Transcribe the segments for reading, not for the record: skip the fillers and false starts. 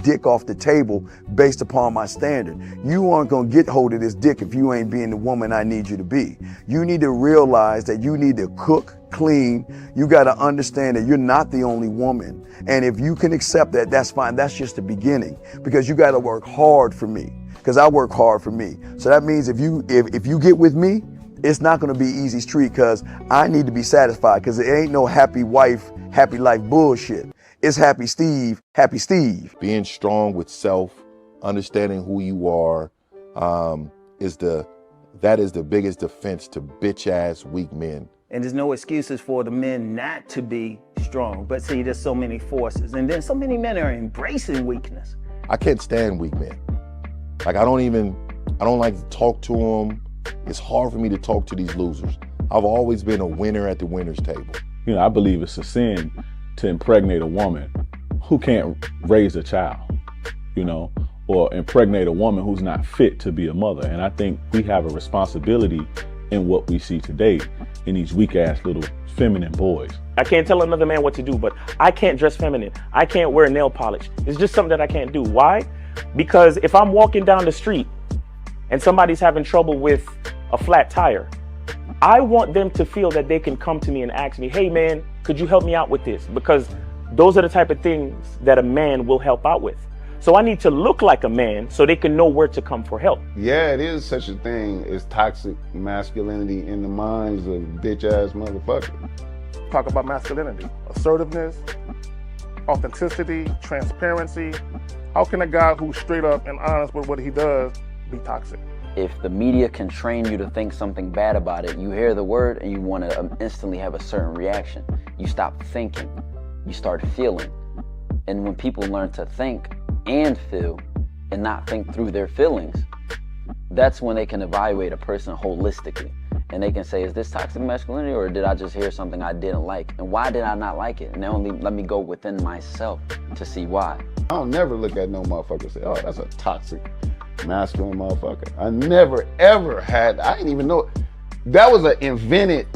dick off the table based upon my standard. You aren't gonna get hold of this dick if you ain't being the woman I need you to be. You need to realize that you need to cook, clean. You gotta understand that you're not the only woman. And if you can accept that, that's fine. That's just the beginning, because you gotta work hard for me, because I work hard for me. So that means if you get with me, it's not gonna be easy street, because I need to be satisfied, because it ain't no happy wife, happy life bullshit. It's happy Steve, happy Steve. Being strong with self, understanding who you are, that is the biggest defense to bitch ass weak men. And there's no excuses for the men not to be strong. But see, there's so many forces, and then so many men are embracing weakness. I can't stand weak men. Like I don't like to talk to them. It's hard for me to talk to these losers. I've always been a winner at the winner's table. You know, I believe it's a sin to impregnate a woman who can't raise a child, you know, or impregnate a woman who's not fit to be a mother. And I think we have a responsibility in what we see today in these weak ass little feminine boys. I can't tell another man what to do, but I can't dress feminine. I can't wear nail polish. It's just something that I can't do. Why? Because if I'm walking down the street and somebody's having trouble with a flat tire, I want them to feel that they can come to me and ask me, hey man, could you help me out with this? Because those are the type of things that a man will help out with. So I need to look like a man so they can know where to come for help. Yeah, it is such a thing as toxic masculinity in the minds of bitch ass motherfuckers. Talk about masculinity, assertiveness, authenticity, transparency. How can a guy who's straight up and honest with what he does be toxic? If the media can train you to think something bad about it, you hear the word and you want to instantly have a certain reaction. You stop thinking, you start feeling. And when people learn to think and feel and not think through their feelings, that's when they can evaluate a person holistically. And they can say, is this toxic masculinity, or did I just hear something I didn't like? And why did I not like it? And only let me go within myself to see why. I don't never look at no motherfucker and say, oh, that's a toxic masculine motherfucker. I never ever had, I didn't even know. That was an invented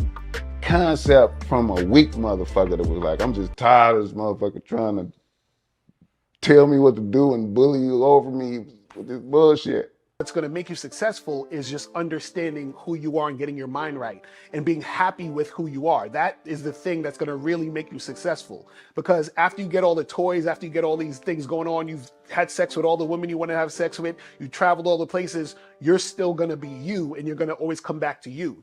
concept from a weak motherfucker that was like, I'm just tired of this motherfucker trying to tell me what to do and bully you over me with this bullshit. What's going to make you successful is just understanding who you are and getting your mind right and being happy with who you are. That is the thing that's going to really make you successful. Because after you get all the toys, after you get all these things going on, you've had sex with all the women you want to have sex with, you traveled all the places, you're still going to be you, and you're going to always come back to you.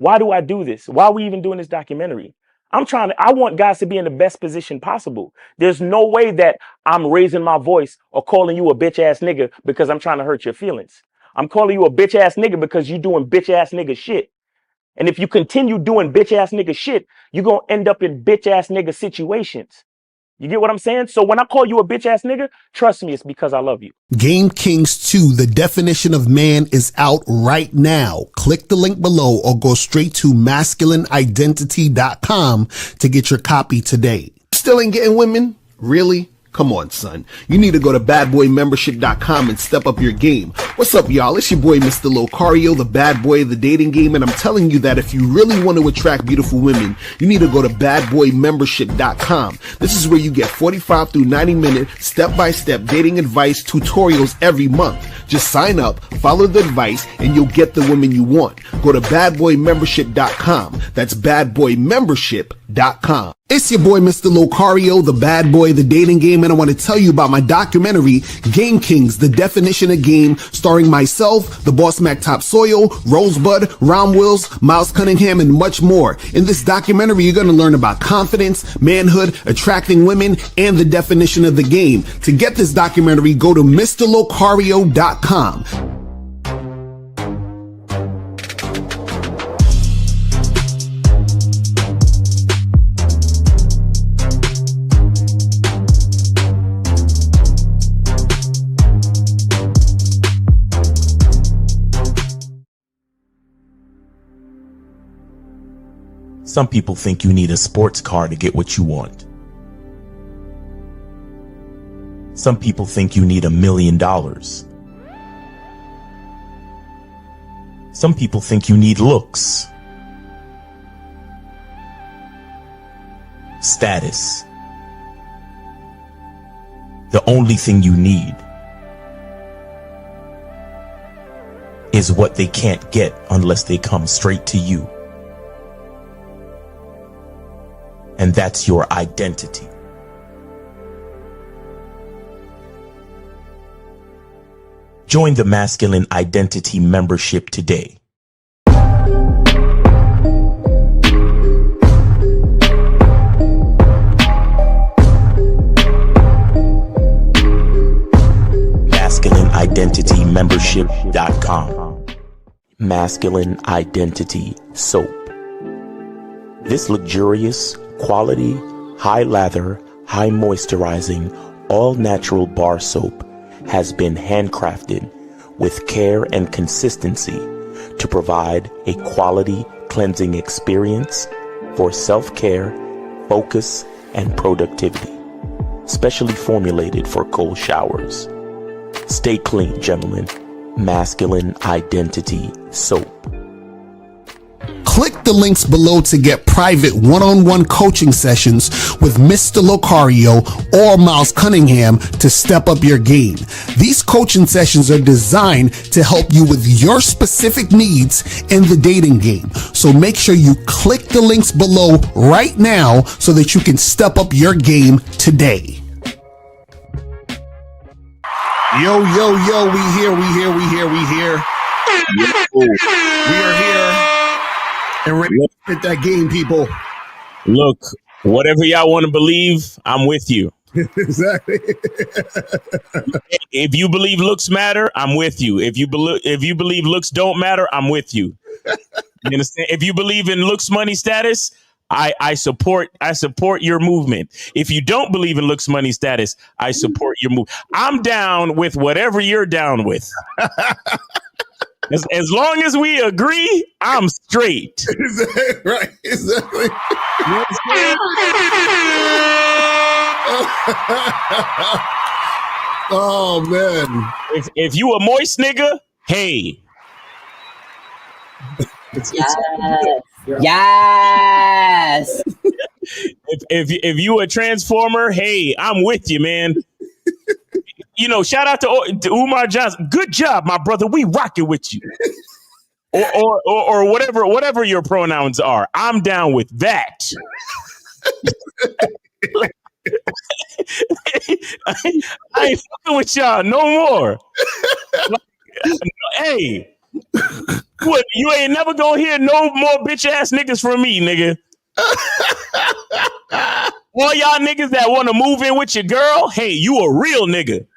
Why do I do this? Why are we even doing this documentary? I want guys to be in the best position possible. There's no way that I'm raising my voice or calling you a bitch ass nigga because I'm trying to hurt your feelings. I'm calling you a bitch ass nigga because you're doing bitch ass nigga shit. And if you continue doing bitch ass nigga shit, you're going to end up in bitch ass nigga situations. You get what I'm saying? So when I call you a bitch ass nigga, trust me, it's because I love you. Game Kings 2, the definition of man, is out right now. Click the link below or go straight to masculineidentity.com to get your copy today. Still ain't getting women? Really? Come on, son. You need to go to badboymembership.com and step up your game. What's up, y'all? It's your boy, Mr. Locario, the bad boy of the dating game, and I'm telling you that if you really want to attract beautiful women, you need to go to badboymembership.com. This is where you get 45 through 90-minute step-by-step dating advice tutorials every month. Just sign up, follow the advice, and you'll get the women you want. Go to badboymembership.com. That's badboymembership.com. It's your boy, Mr. Locario, the bad boy of the dating game, and I want to tell you about my documentary, Game Kings, the definition of game, starring myself, the Boss Mac Topsoil, Rosebud, Ron Wills, Miles Cunningham, and much more. In this documentary, you're going to learn about confidence, manhood, attracting women, and the definition of the game. To get this documentary, go to MrLocario.com. Some people think you need a sports car to get what you want. Some people think you need $1 million. Some people think you need looks, status. The only thing you need is what they can't get unless they come straight to you. And that's your identity. Join the Masculine Identity membership today. MasculineIdentityMembership.com. Masculine Identity Soap. This luxurious, quality, high lather, high moisturizing, all natural bar soap has been handcrafted with care and consistency to provide a quality cleansing experience for self-care, focus, and productivity. Specially formulated for cold showers. Stay clean, gentlemen. Masculine Identity Soap. Click the links below to get private one-on-one coaching sessions with Mr. Locario or Miles Cunningham to step up your game. These coaching sessions are designed to help you with your specific needs in the dating game. So make sure you click the links below right now so that you can step up your game today. Yo, we here. We are here. And ready to hit that game, people. Look, whatever y'all want to believe, I'm with you. Exactly. If you believe looks matter, I'm with you. If you believe looks don't matter, I'm with you. You understand? If you believe in looks, money, status, I support your movement. If you don't believe in looks, money, status, I support your move. I'm down with whatever you're down with. As long as we agree, I'm straight. Right, exactly. You know what I'm saying? Oh man. If you a moist nigga, hey. Yes. If you a transformer, hey, I'm with you, man. You know, shout out to Umar Johnson. Good job, my brother. We rocking with you. Or whatever your pronouns are. I'm down with that. I ain't fucking with y'all no more. Hey, what? You ain't never gonna hear no more bitch ass niggas from me, nigga. All y'all niggas that want to move in with your girl, hey, you a real nigga.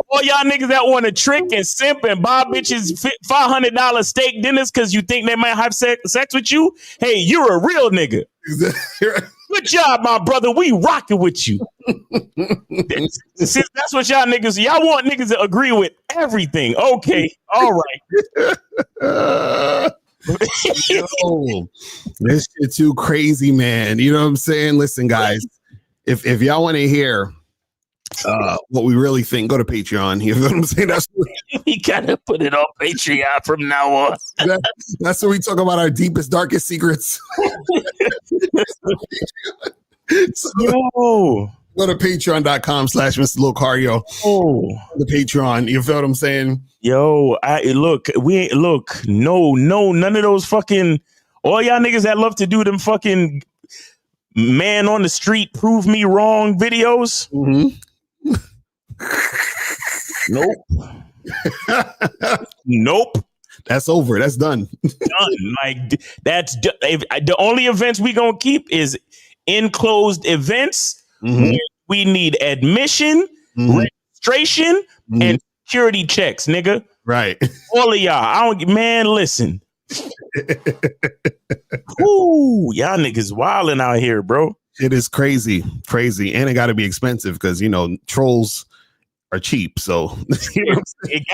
All y'all niggas that want to trick and simp and buy bitches $500 steak dinners because you think they might have sex with you, hey, you're a real nigga. Good job, my brother. We rocking with you. Since that's what y'all want niggas to agree with everything. Okay, all right. Yo, this shit too crazy, man. You know what I'm saying? Listen, guys, if y'all want to hear what we really think, go to Patreon. You know what I'm saying? That's we gotta put it on Patreon from now on. That's where we talk about our deepest, darkest secrets. Yo. Go to patreon.com/Mr. Locario. Oh, the Patreon. You feel what I'm saying? Yo, no, none of those fucking all y'all niggas that love to do them fucking man on the street prove me wrong videos. Mm-hmm. Nope. That's over. That's done. Done. Like that's the only events we gonna keep is enclosed events. Mm-hmm. We need admission, registration, and security checks, nigga. Right. All of y'all. Listen. Ooh, y'all niggas wilding out here, bro. It is crazy. And it gotta be expensive because trolls are cheap. So it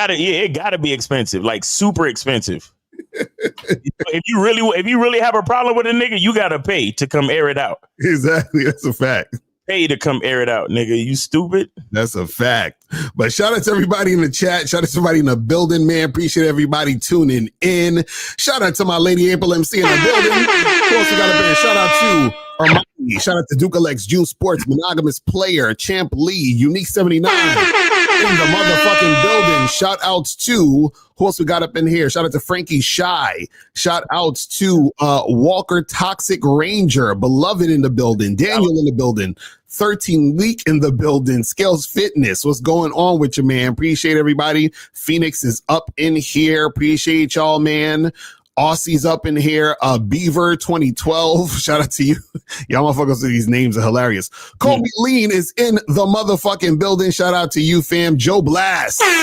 gotta be expensive, like super expensive. If you really have a problem with a nigga, you gotta pay to come air it out. Exactly. That's a fact. Pay to come air it out, nigga. You stupid. That's a fact. But shout out to everybody in the chat. Shout out to everybody in the building, man. Appreciate everybody tuning in. Shout out to my lady April MC in the building. Of course, we got a band. Shout out to Armani. Shout out to Duke Alex, June Sports, Monogamous Player, Champ Lee, Unique 79 in the motherfucking building. Shout outs to who else we got up in here? Shout out to Frankie Shy. Shout outs to Walker Toxic Ranger, Beloved in the building, Daniel in the building, 13 Week in the building, Scales Fitness. What's going on with you, man? Appreciate everybody. Phoenix is up in here. Appreciate y'all, man. Aussie's up in here. Beaver 2012. Shout out to you. Y'all motherfuckers, these names are hilarious. Kobe Lean is in the motherfucking building. Shout out to you, fam. Joe Blast is in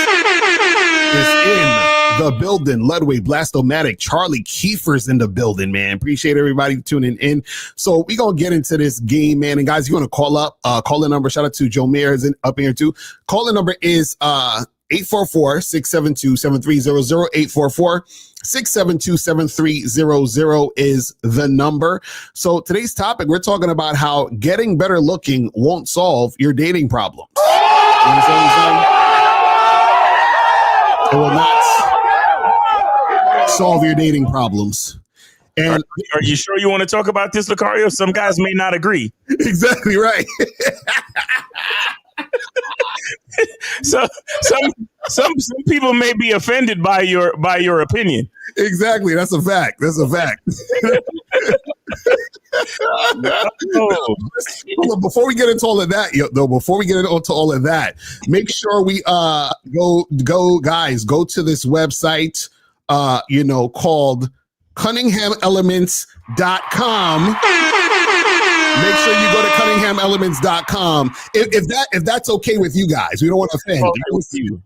the building. Ludwig, Blastomatic, Charlie Kiefer's in the building, man. Appreciate everybody tuning in. So we gonna get into this game, man. And guys, you want to call up, call the number. Shout out to Joe Mayer is up here too. Call the number is 844-672-7300, 844-672-7300 is the number. So today's topic, we're talking about how getting better looking won't solve your dating problems. You understand what I'm saying? It will not solve your dating problems. And are you sure you want to talk about this, Lucario? Some guys may not agree. Exactly right. So some people may be offended by your opinion. Exactly, that's a fact. That's a fact. Before we get into all of that, make sure we go guys, go to this website called CunninghamElements.com. Make sure you go to CunninghamElements.com. If that's okay with you guys, we don't want to offend you.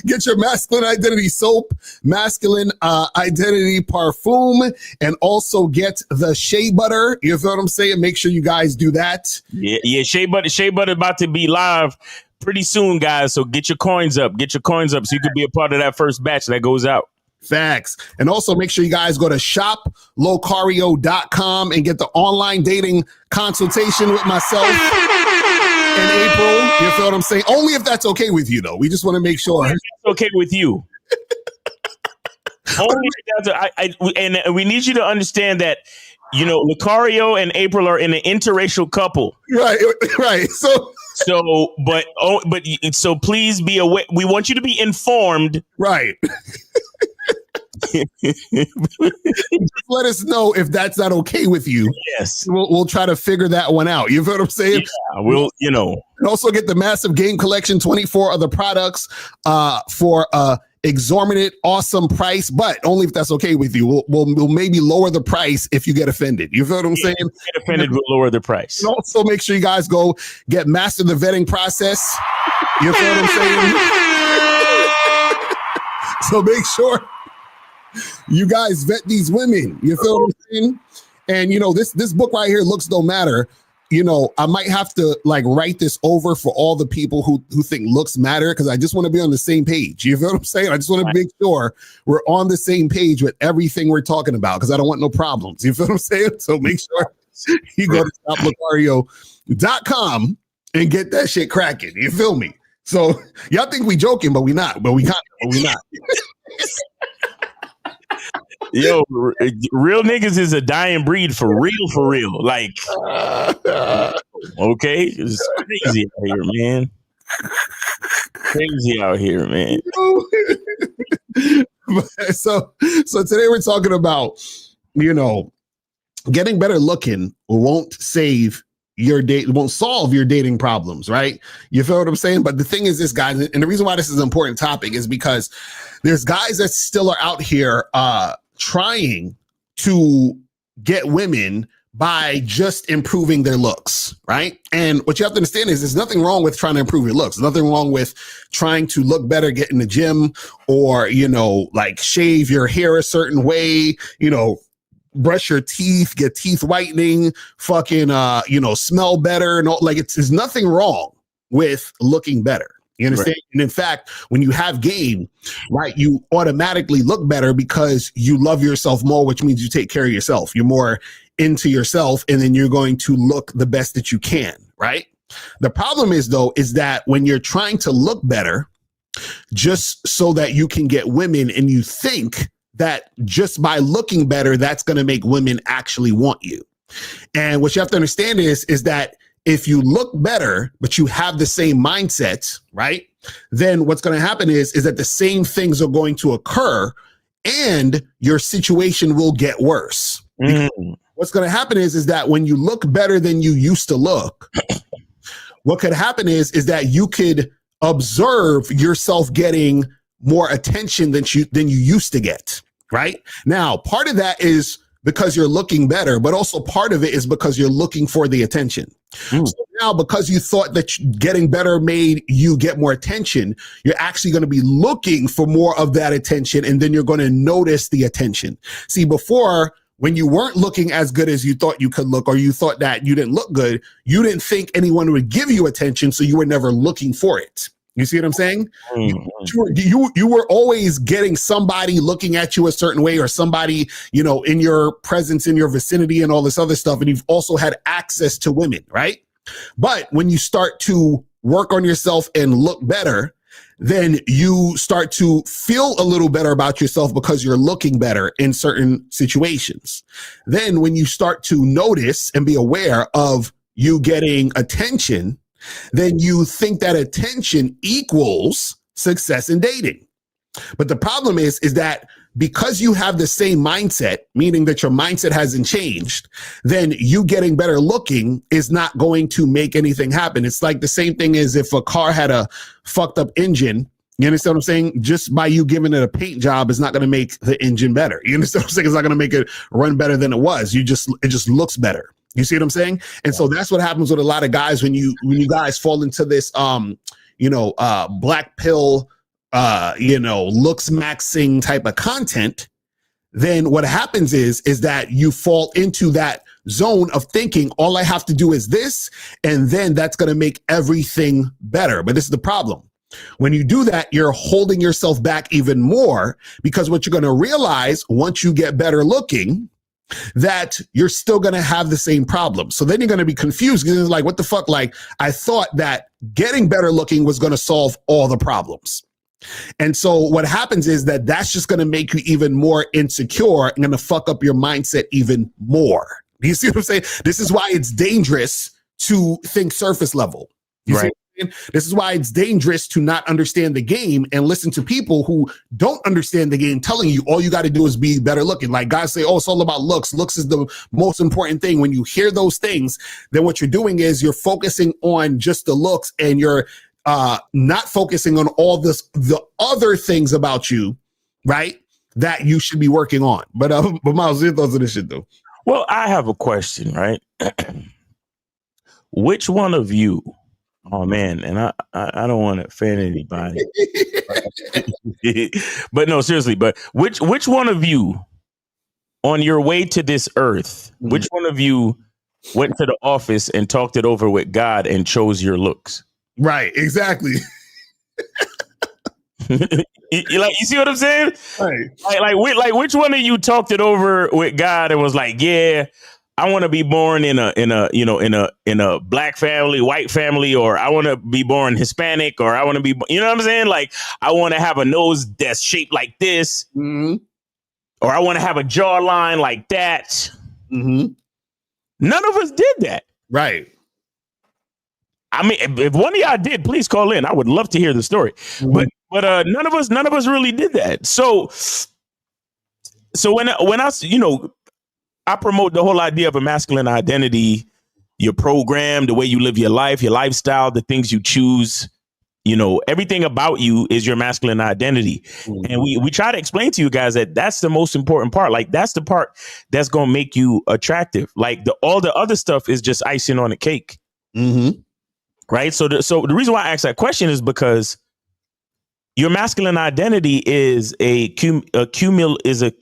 Get your masculine identity soap, masculine identity parfum, and also get the shea butter. You feel what I'm saying? Make sure you guys do that. Yeah. Shea butter about to be live pretty soon, guys. So get your coins up. So you can be a part of that first batch that goes out. Facts. And also make sure you guys go to shoplocario.com and get the online dating consultation with myself and April. You feel what I'm saying? Only if that's okay with you, though. We just want to make sure. It's okay with you. Only if that's, and we need you to understand that, Lucario and April are in an interracial couple. Right. So please be aware. We want you to be informed. Right. Just let us know if that's not okay with you. Yes. We'll try to figure that one out. You feel what I'm saying? Yeah, we'll. And also get the massive game collection, 24 other products for exorbitant, awesome price, but only if that's okay with you. We'll maybe lower the price if you get offended. You feel what I'm saying? If you get offended, we'll lower the price. And also make sure you guys go get master the vetting process. You feel what I'm saying? So make sure you guys vet these women. You feel what I'm saying? And this book right here, Looks Don't Matter. I might have to write this over for all the people who think looks matter, because I just want to be on the same page. You feel what I'm saying? I just want to make sure we're on the same page with everything we're talking about, because I don't want no problems. You feel what I'm saying? So make sure you go to shoplocario.com and get that shit cracking. You feel me? So y'all think we joking, but we not. But we not. Yo, real niggas is a dying breed for real. Like, okay, it's crazy out here, man. Crazy out here, man. So today we're talking about, getting better looking won't save your date, won't solve your dating problems, right? You feel what I'm saying? But the thing is this, guys, and the reason why this is an important topic is because there's guys that still are out here trying to get women by just improving their looks, right? And what you have to understand is there's nothing wrong with trying to improve your looks. There's nothing wrong with trying to look better, get in the gym, or, shave your hair a certain way, brush your teeth, get teeth whitening, fucking, smell better. And all, there's nothing wrong with looking better. You understand? Right. And in fact, when you have game, right, you automatically look better because you love yourself more, which means you take care of yourself. You're more into yourself, and then you're going to look the best that you can, right? The problem is, though, is that when you're trying to look better just so that you can get women, and you think that just by looking better, that's going to make women actually want you. And what you have to understand is that if you look better, but you have the same mindset, right, then what's going to happen is that the same things are going to occur and your situation will get worse. What's going to happen is that when you look better than you used to look, what could happen is that you could observe yourself getting more attention than you used to get, right? Now, part of that is because you're looking better, but also part of it is because you're looking for the attention. So now, because you thought that getting better made you get more attention, you're actually going to be looking for more of that attention, and then you're going to notice the attention. See, before, when you weren't looking as good as you thought you could look, or you thought that you didn't look good, you didn't think anyone would give you attention, so you were never looking for it. You see what I'm saying? You were always getting somebody looking at you a certain way, or somebody, you know, in your presence, in your vicinity, and all this other stuff. And you've also had access to women, right? But when you start to work on yourself and look better, then you start to feel a little better about yourself because you're looking better in certain situations. Then when you start to notice and be aware of you getting attention, then you think that attention equals success in dating. But the problem is that because you have the same mindset, meaning that your mindset hasn't changed, then you getting better looking is not going to make anything happen. It's like the same thing as if a car had a fucked up engine. You understand what I'm saying? Just by you giving it a paint job is not going to make the engine better. You understand what I'm saying? It's not going to make it run better than it was. It just looks better. You see what I'm saying? And so that's what happens with a lot of guys when you guys fall into this black pill looks maxing type of content. Then what happens is that you fall into that zone of thinking all I have to do is this, and then that's going to make everything better. But this is the problem. When you do that, you're holding yourself back even more, because what you're going to realize once you get better looking, that you're still going to have the same problem. So then you're going to be confused, because it's like, what the fuck? Like, I thought that getting better looking was going to solve all the problems. And so what happens is that that's just going to make you even more insecure and going to fuck up your mindset even more. Do you see what I'm saying? This is why it's dangerous to think surface level. You see what I'm saying? This is why it's dangerous to not understand the game and listen to people who don't understand the game telling you all you got to do is be better looking. Like guys say, oh, it's all about looks. Looks is the most important thing. When you hear those things, then what you're doing is you're focusing on just the looks, and you're not focusing on all the other things about you, right, that you should be working on. But Miles, your thoughts on this shit, though? Well, I have a question, right? Which one of you? Oh man, and I don't want to offend anybody, but no, seriously. But which one of you, on your way to this earth, which one of you went to the office and talked it over with God and chose your looks? Right, exactly. You see what I'm saying? Right. Like which one of you talked it over with God and was like, yeah, I want to be born in a black family, white family, or I want to be born Hispanic, or I want to be, you know what I'm saying? Like, I want to have a nose that's shaped like this, or I want to have a jawline like that. None of us did that. Right. I mean, if one of y'all did, please call in. I would love to hear the story. But none of us really did that. So when I promote the whole idea of a masculine identity, your program, the way you live your life, your lifestyle, the things you choose, everything about you is your masculine identity. And we try to explain to you guys that that's the most important part. Like, that's the part that's going to make you attractive. Like, all the other stuff is just icing on the cake. Right. So the reason why I asked that question is because your masculine identity is a cumulative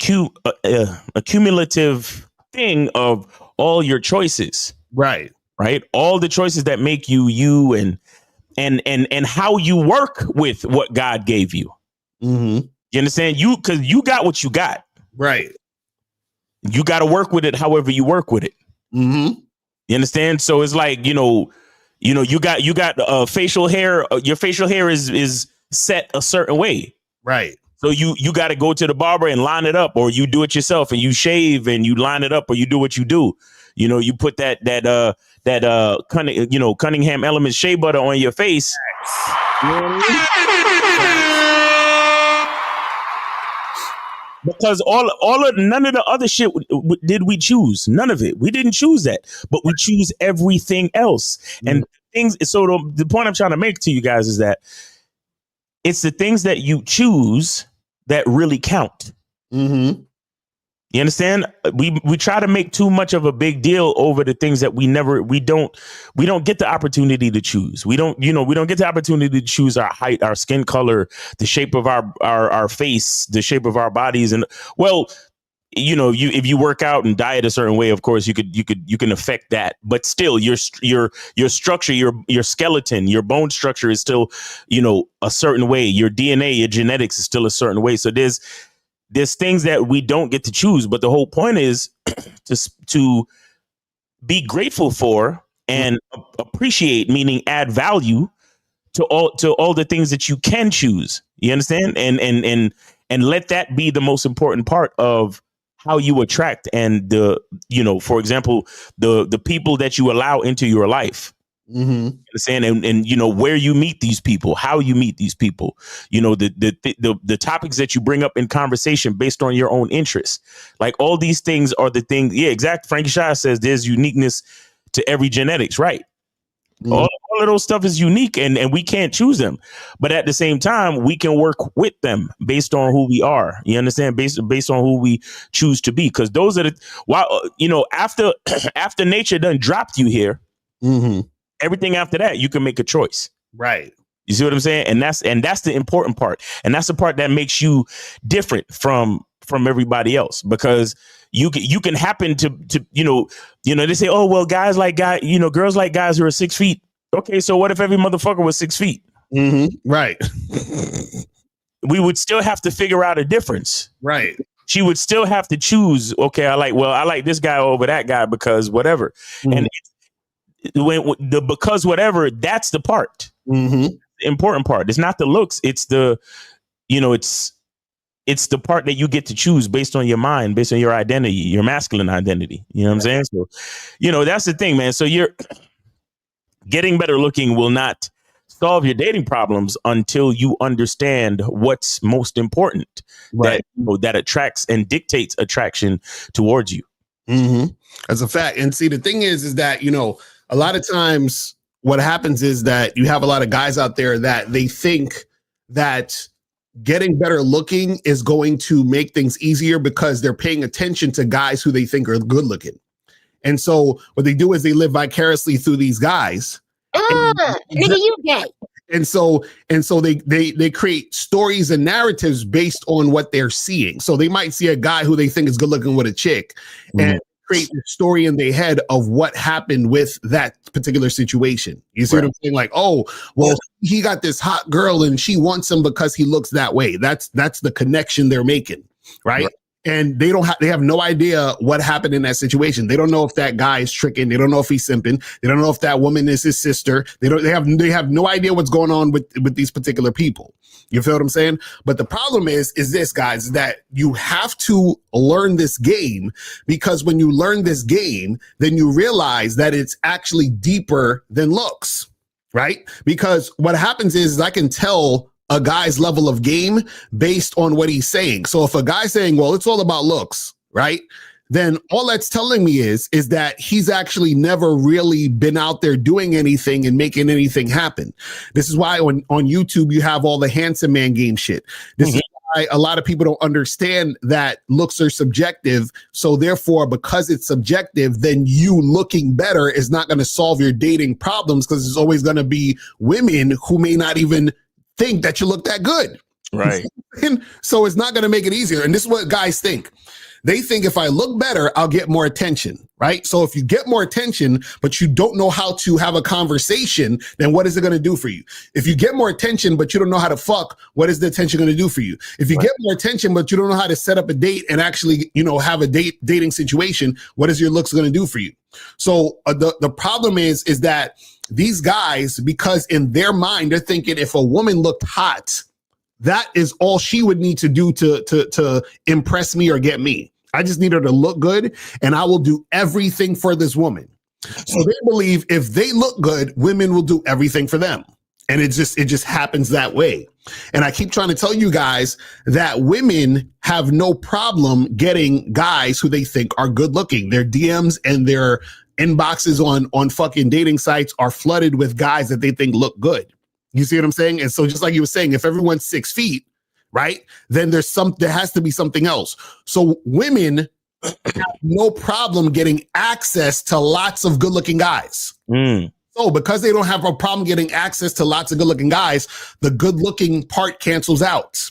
thing of all your choices. Right. All the choices that make you, and and how you work with what God gave you. Mm-hmm. You understand? Because you got what you got. Right. You got to work with it however you work with it. Mm-hmm. You understand? So it's like, you got facial hair. Your facial hair is set a certain way. Right. So you got to go to the barber and line it up, or you do it yourself and you shave and you line it up, or you do what you do. You put that Cunningham Elements shea butter on your face. Because none of the other shit did we choose. None of it. We didn't choose that, but we choose everything else. And things. So the point I'm trying to make to you guys is that it's the things that you choose that really count. Mm-hmm. You understand? We try to make too much of a big deal over the things that we don't get the opportunity to choose. We don't get the opportunity to choose our height, our skin color, the shape of our face, the shape of our bodies. And well, if you work out and diet a certain way, of course you can affect that. But still, your structure, your skeleton, your bone structure is still, a certain way. Your DNA, your genetics is still a certain way. So there's things that we don't get to choose, but the whole point is to be grateful for and appreciate, meaning add value to all the things that you can choose. You understand? And let that be the most important part of how you attract and for example, the people that you allow into your life. Mm-hmm. Understand? And where you meet these people, how you meet these people, the topics that you bring up in conversation based on your own interests. Like all these things are the things. Yeah, exactly. Frankie Shah says there's uniqueness to every genetics, right? Mm-hmm. All of those stuff is unique and we can't choose them. But at the same time, we can work with them based on who we are. You understand? Based on who we choose to be. Because those are after nature done dropped you here, mm-hmm. everything after that, you can make a choice. Right. You see what I'm saying? And that's the important part. And that's the part that makes you different from everybody else, because you can happen to they say, oh, well, girls like guys who are 6 feet. Okay, so what if every motherfucker was 6 feet? Mm-hmm. Right. We would still have to figure out a difference. Right. She would still have to choose. Okay, I like this guy over that guy because whatever. Mm-hmm. And because whatever, that's the part. Mm-hmm. The important part. It's not the looks. It's the, it's the part that you get to choose based on your mind, based on your identity, your masculine identity. You know what I'm saying? So, that's the thing, man. So you're getting better looking will not solve your dating problems until you understand what's most important, right? That attracts and dictates attraction towards you. Mm-hmm. That's a fact. And see, the thing is that, a lot of times what happens is that you have a lot of guys out there that they think that getting better looking is going to make things easier because they're paying attention to guys who they think are good looking. And so what they do is they live vicariously through these guys. Nigga, you gay. And so they create stories and narratives based on what they're seeing. So they might see a guy who they think is good looking with a chick, and create the story in their head of what happened with that particular situation. You see what I'm saying? Like, oh, well, he got this hot girl and she wants him because he looks that way. That's the connection they're making, right? And they have no idea what happened in that situation. They don't know if that guy is tricking. They don't know if he's simping. They don't know if that woman is his sister. They have no idea what's going on with these particular people. You feel what I'm saying? But the problem is this, guys, that you have to learn this game, because when you learn this game, then you realize that it's actually deeper than looks, right? Because what happens is I can tell a guy's level of game based on what he's saying. So if a guy's saying, well, it's all about looks, right? Then all that's telling me is that he's actually never really been out there doing anything and making anything happen. This is why on YouTube, you have all the handsome man game shit. This is why a lot of people don't understand that looks are subjective. So therefore, because it's subjective, then you looking better is not going to solve your dating problems, because there's always going to be women who may not even think that you look that good. Right. And so it's not going to make it easier. And this is what guys think. They think if I look better, I'll get more attention. right? So if you get more attention, but you don't know how to have a conversation, then what is it going to do for you? If you get more attention, but you don't know how to fuck, what is the attention going to do for you? If you get more attention, but you don't know how to set up a date and actually, have a dating situation, what is your looks going to do for you? So the problem is that these guys, because in their mind, they're thinking if a woman looked hot, that is all she would need to do to impress me or get me. I just need her to look good, and I will do everything for this woman. So they believe if they look good, women will do everything for them. And it just happens that way. And I keep trying to tell you guys that women have no problem getting guys who they think are good looking. Their DMs and their inboxes on fucking dating sites are flooded with guys that they think look good. You see what I'm saying? And so just like you were saying, if everyone's 6 feet, right, then there has to be something else. So women have no problem getting access to lots of good looking guys. So because they don't have a problem getting access to lots of good looking guys, the good looking part cancels out.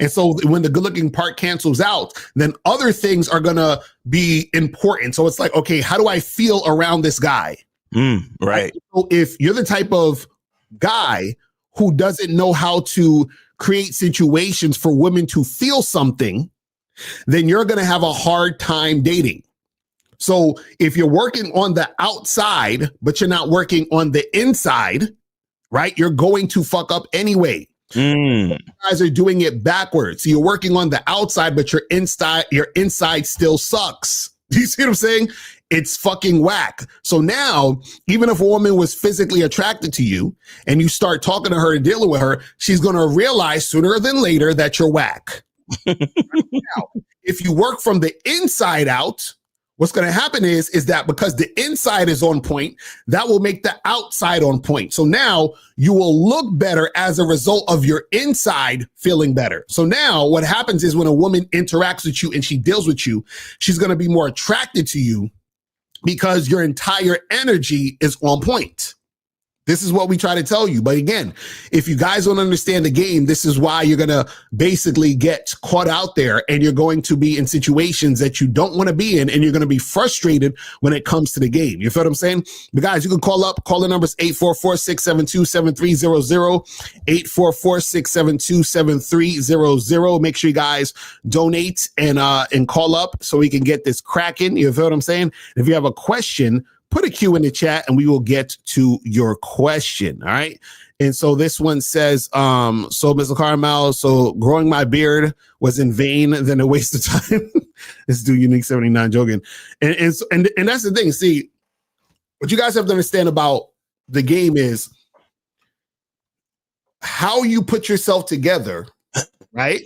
And so when the good looking part cancels out, then other things are going to be important. So it's like, okay, how do I feel around this guy? Right. So if you're the type of guy who doesn't know how to create situations for women to feel something, then you're going to have a hard time dating. So if you're working on the outside, but you're not working on the inside, right, you're going to fuck up anyway. You guys are doing it backwards. So you're working on the outside, but your inside still sucks. Do you see what I'm saying? It's fucking whack. So now, even if a woman was physically attracted to you and you start talking to her and dealing with her, she's going to realize sooner than later that you're whack. Now, if you work from the inside out, what's going to happen is that because the inside is on point, that will make the outside on point. So now you will look better as a result of your inside feeling better. So now what happens is when a woman interacts with you and she deals with you, she's going to be more attracted to you because your entire energy is on point. This is what we try to tell you. But again, if you guys don't understand the game, this is why you're going to basically get caught out there and you're going to be in situations that you don't want to be in, and you're going to be frustrated when it comes to the game. You feel what I'm saying? But guys, you can call the numbers 844-672-7300, 844-672-7300. Make sure you guys donate and call up so we can get this cracking. You feel what I'm saying? If you have a question, put a Q in the chat and we will get to your question. All right. And so this one says, so Mr. Carmel, so growing my beard was in vain, then a waste of time. This dude Unique 79 joking. And that's the thing. See, what you guys have to understand about the game is how you put yourself together, right,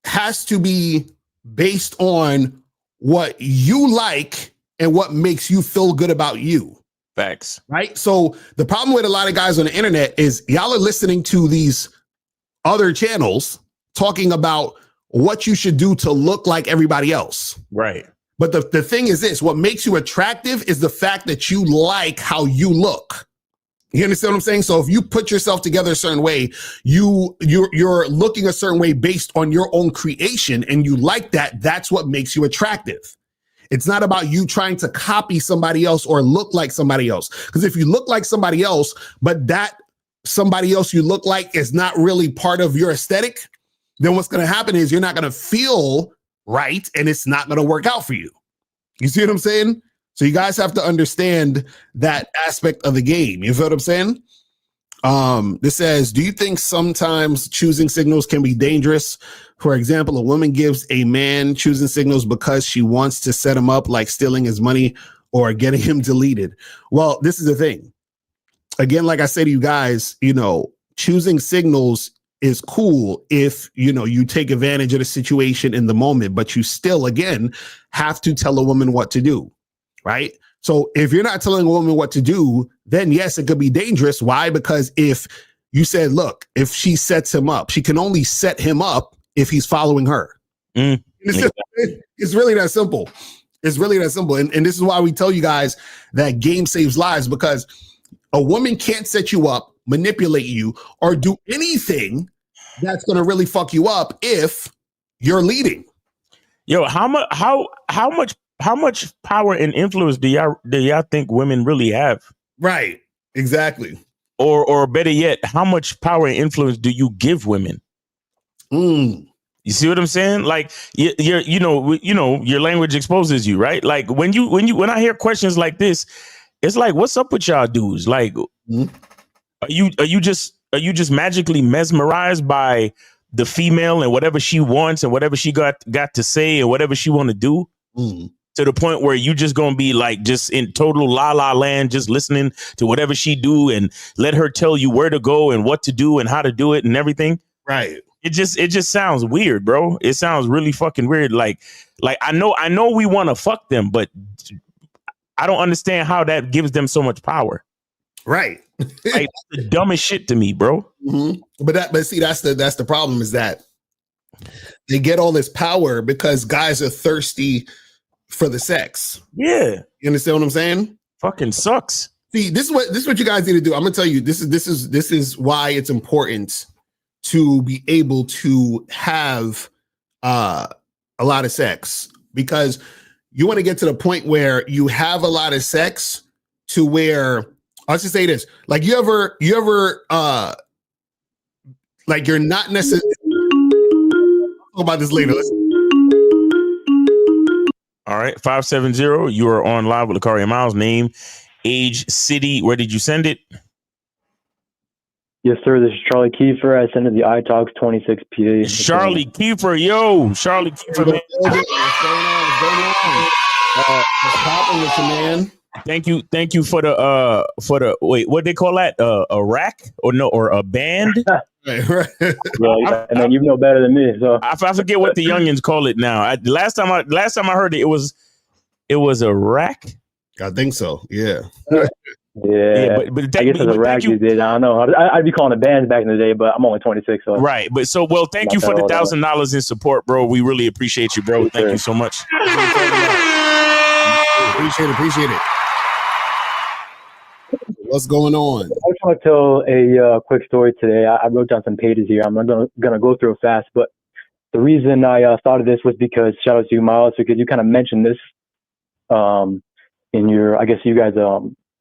has to be based on what you like and what makes you feel good about you. Facts. Right? So the problem with a lot of guys on the internet is y'all are listening to these other channels talking about what you should do to look like everybody else. Right. But the thing is this, what makes you attractive is the fact that you like how you look. You understand what I'm saying? So if you put yourself together a certain way, you're looking a certain way based on your own creation, and you like that, that's what makes you attractive. It's not about you trying to copy somebody else or look like somebody else. Because if you look like somebody else, but that somebody else you look like is not really part of your aesthetic, then what's going to happen is you're not going to feel right and it's not going to work out for you. You see what I'm saying? So you guys have to understand that aspect of the game. You feel what I'm saying? This says, do you think sometimes choosing signals can be dangerous? For example, a woman gives a man choosing signals because she wants to set him up, like stealing his money or getting him deleted. Well, this is the thing. Again, like I say to you guys, choosing signals is cool if, you take advantage of the situation in the moment, but you still, again, have to tell a woman what to do, right? So if you're not telling a woman what to do, then yes, it could be dangerous. Why? Because if you said, look, if she sets him up, she can only set him up if he's following her. It's really that simple. It's really that simple. And this is why we tell you guys that game saves lives, because a woman can't set you up, manipulate you, or do anything that's going to really fuck you up if you're leading. Yo, how much how much power and influence do y'all think women really have? Right. Exactly. Or better yet, how much power and influence do you give women? Mm. You see what I'm saying? Like your language exposes you, right? Like when I hear questions like this, it's like, what's up with y'all dudes? Like, are you just magically mesmerized by the female and whatever she wants and whatever she got to say and whatever she want to do? To the point where you just gonna be like just in total la la land, just listening to whatever she do and let her tell you where to go and what to do and how to do it and everything. Right. It just sounds weird, bro. It sounds really fucking weird. Like I know we want to fuck them, but I don't understand how that gives them so much power. Right. Like, that's the dumbest shit to me, bro. But see, that's the problem, is that they get all this power because guys are thirsty for the sex. Yeah. You understand what I'm saying? Fucking sucks. See, this is what you guys need to do. I'm gonna tell you, this is why it's important to be able to have a lot of sex, because you want to get to the point where you have a lot of sex to where, I'll just say this, like you ever like you're not necessarily, I'll talk about this later. All right, 570. You are on live with Lakari Miles. Name, age, city. Where did you send it? Yes, sir. This is Charlie Kiefer. I sent it to the iTalks 26 PA. Charlie Kiefer, yo, Charlie Kiefer, man. What's popping with you, man? Thank you for the wait, what they call that? A rack or a band? Right. Yeah, and then you know better than me. So I forget what the youngins call it now. Last time I heard it, it was a rack. I think so. Yeah. Yeah, but I guess it's a rack these days. I don't know. I'd be calling it bands back in the day, but I'm only 26. So right. But thank you for the $1,000 in support, bro. We really appreciate you, bro. Yes, thank sir. you so much. Appreciate it. What's going on? I just want to tell a quick story today. I wrote down some pages here. I'm not gonna go through it fast, but the reason I thought of this was because, shout out to you, Miles, because you kind of mentioned this in your, I guess you guys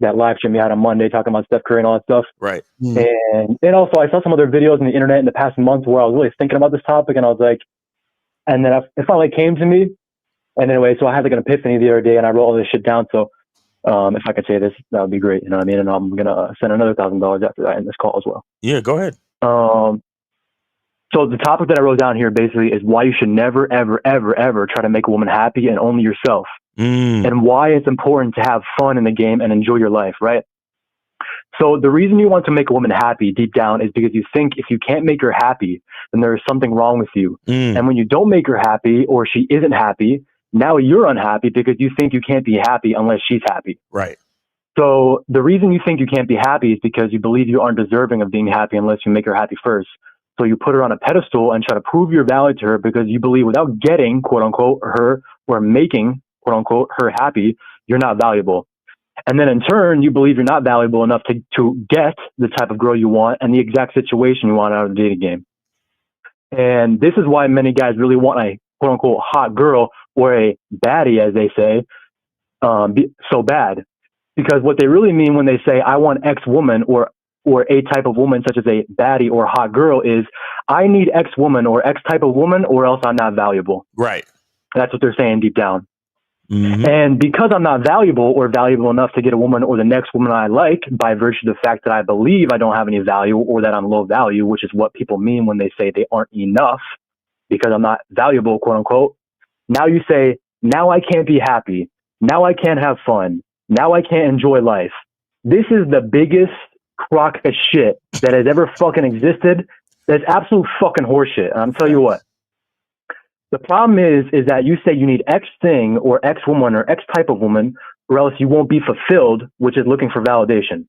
that live stream you had on Monday talking about Steph Curry and all that stuff. Right. And also I saw some other videos on the internet in the past month where I was really thinking about this topic, and I was like, and then it finally came to me. And anyway, so I had like an epiphany the other day, and I wrote all this shit down. So if I could say this, that would be great. You know what I mean? And I'm gonna send another $1,000 after that in this call as well. Yeah, go ahead. So the topic that I wrote down here basically is why you should never, ever, ever, ever try to make a woman happy and only yourself. And why it's important to have fun in the game and enjoy your life, right? So the reason you want to make a woman happy deep down is because you think if you can't make her happy, then there is something wrong with you. And when you don't make her happy, or she isn't happy, now you're unhappy because you think you can't be happy unless she's happy. Right. So the reason you think you can't be happy is because you believe you aren't deserving of being happy unless you make her happy first. So you put her on a pedestal and try to prove your value to her because you believe without getting, quote unquote, her, or making, quote unquote, her happy, you're not valuable. And then in turn, you believe you're not valuable enough to get the type of girl you want and the exact situation you want out of the dating game. And this is why many guys really want a, quote unquote, hot girl, or a baddie, as they say, so bad. Because what they really mean when they say, I want X woman or a type of woman, such as a baddie or hot girl, is I need X woman or X type of woman, or else I'm not valuable. Right. That's what they're saying deep down. And because I'm not valuable or valuable enough to get a woman or the next woman I like, by virtue of the fact that I believe I don't have any value or that I'm low value, which is what people mean when they say they aren't enough because I'm not valuable, quote unquote. Now you say, now I can't be happy. Now I can't have fun. Now I can't enjoy life. This is the biggest crock of shit that has ever fucking existed. That's absolute fucking horseshit. And I'm telling you what. The problem is that you say you need X thing or X woman or X type of woman, or else you won't be fulfilled, which is looking for validation.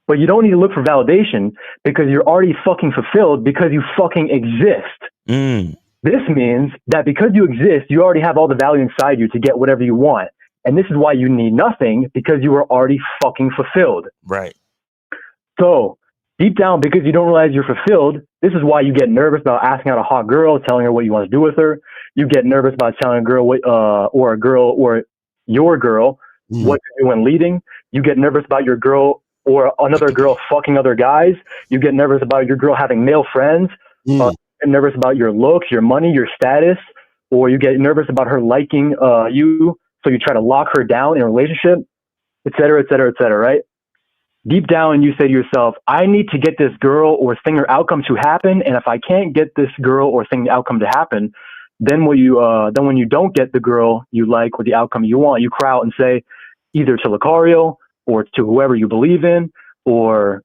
But you don't need to look for validation because you're already fucking fulfilled because you fucking exist. This means that because you exist, you already have all the value inside you to get whatever you want. And this is why you need nothing, because you are already fucking fulfilled. Right. So deep down, because you don't realize you're fulfilled, This is why you get nervous about asking out a hot girl, telling her what you want to do with her. You get nervous about telling a girl or your girl what to do when leading. You get nervous about your girl or another girl fucking other guys. You get nervous about your girl having male friends. You get nervous about your looks, your money, your status, or you get nervous about her liking you, so you try to lock her down in a relationship, et cetera, et cetera, et cetera, right? Deep down, you say to yourself, I need to get this girl or thing or outcome to happen, and if I can't get this girl or thing outcome to happen, then when you don't get the girl you like or the outcome you want, you cry out and say, either to Lucario or to whoever you believe in, or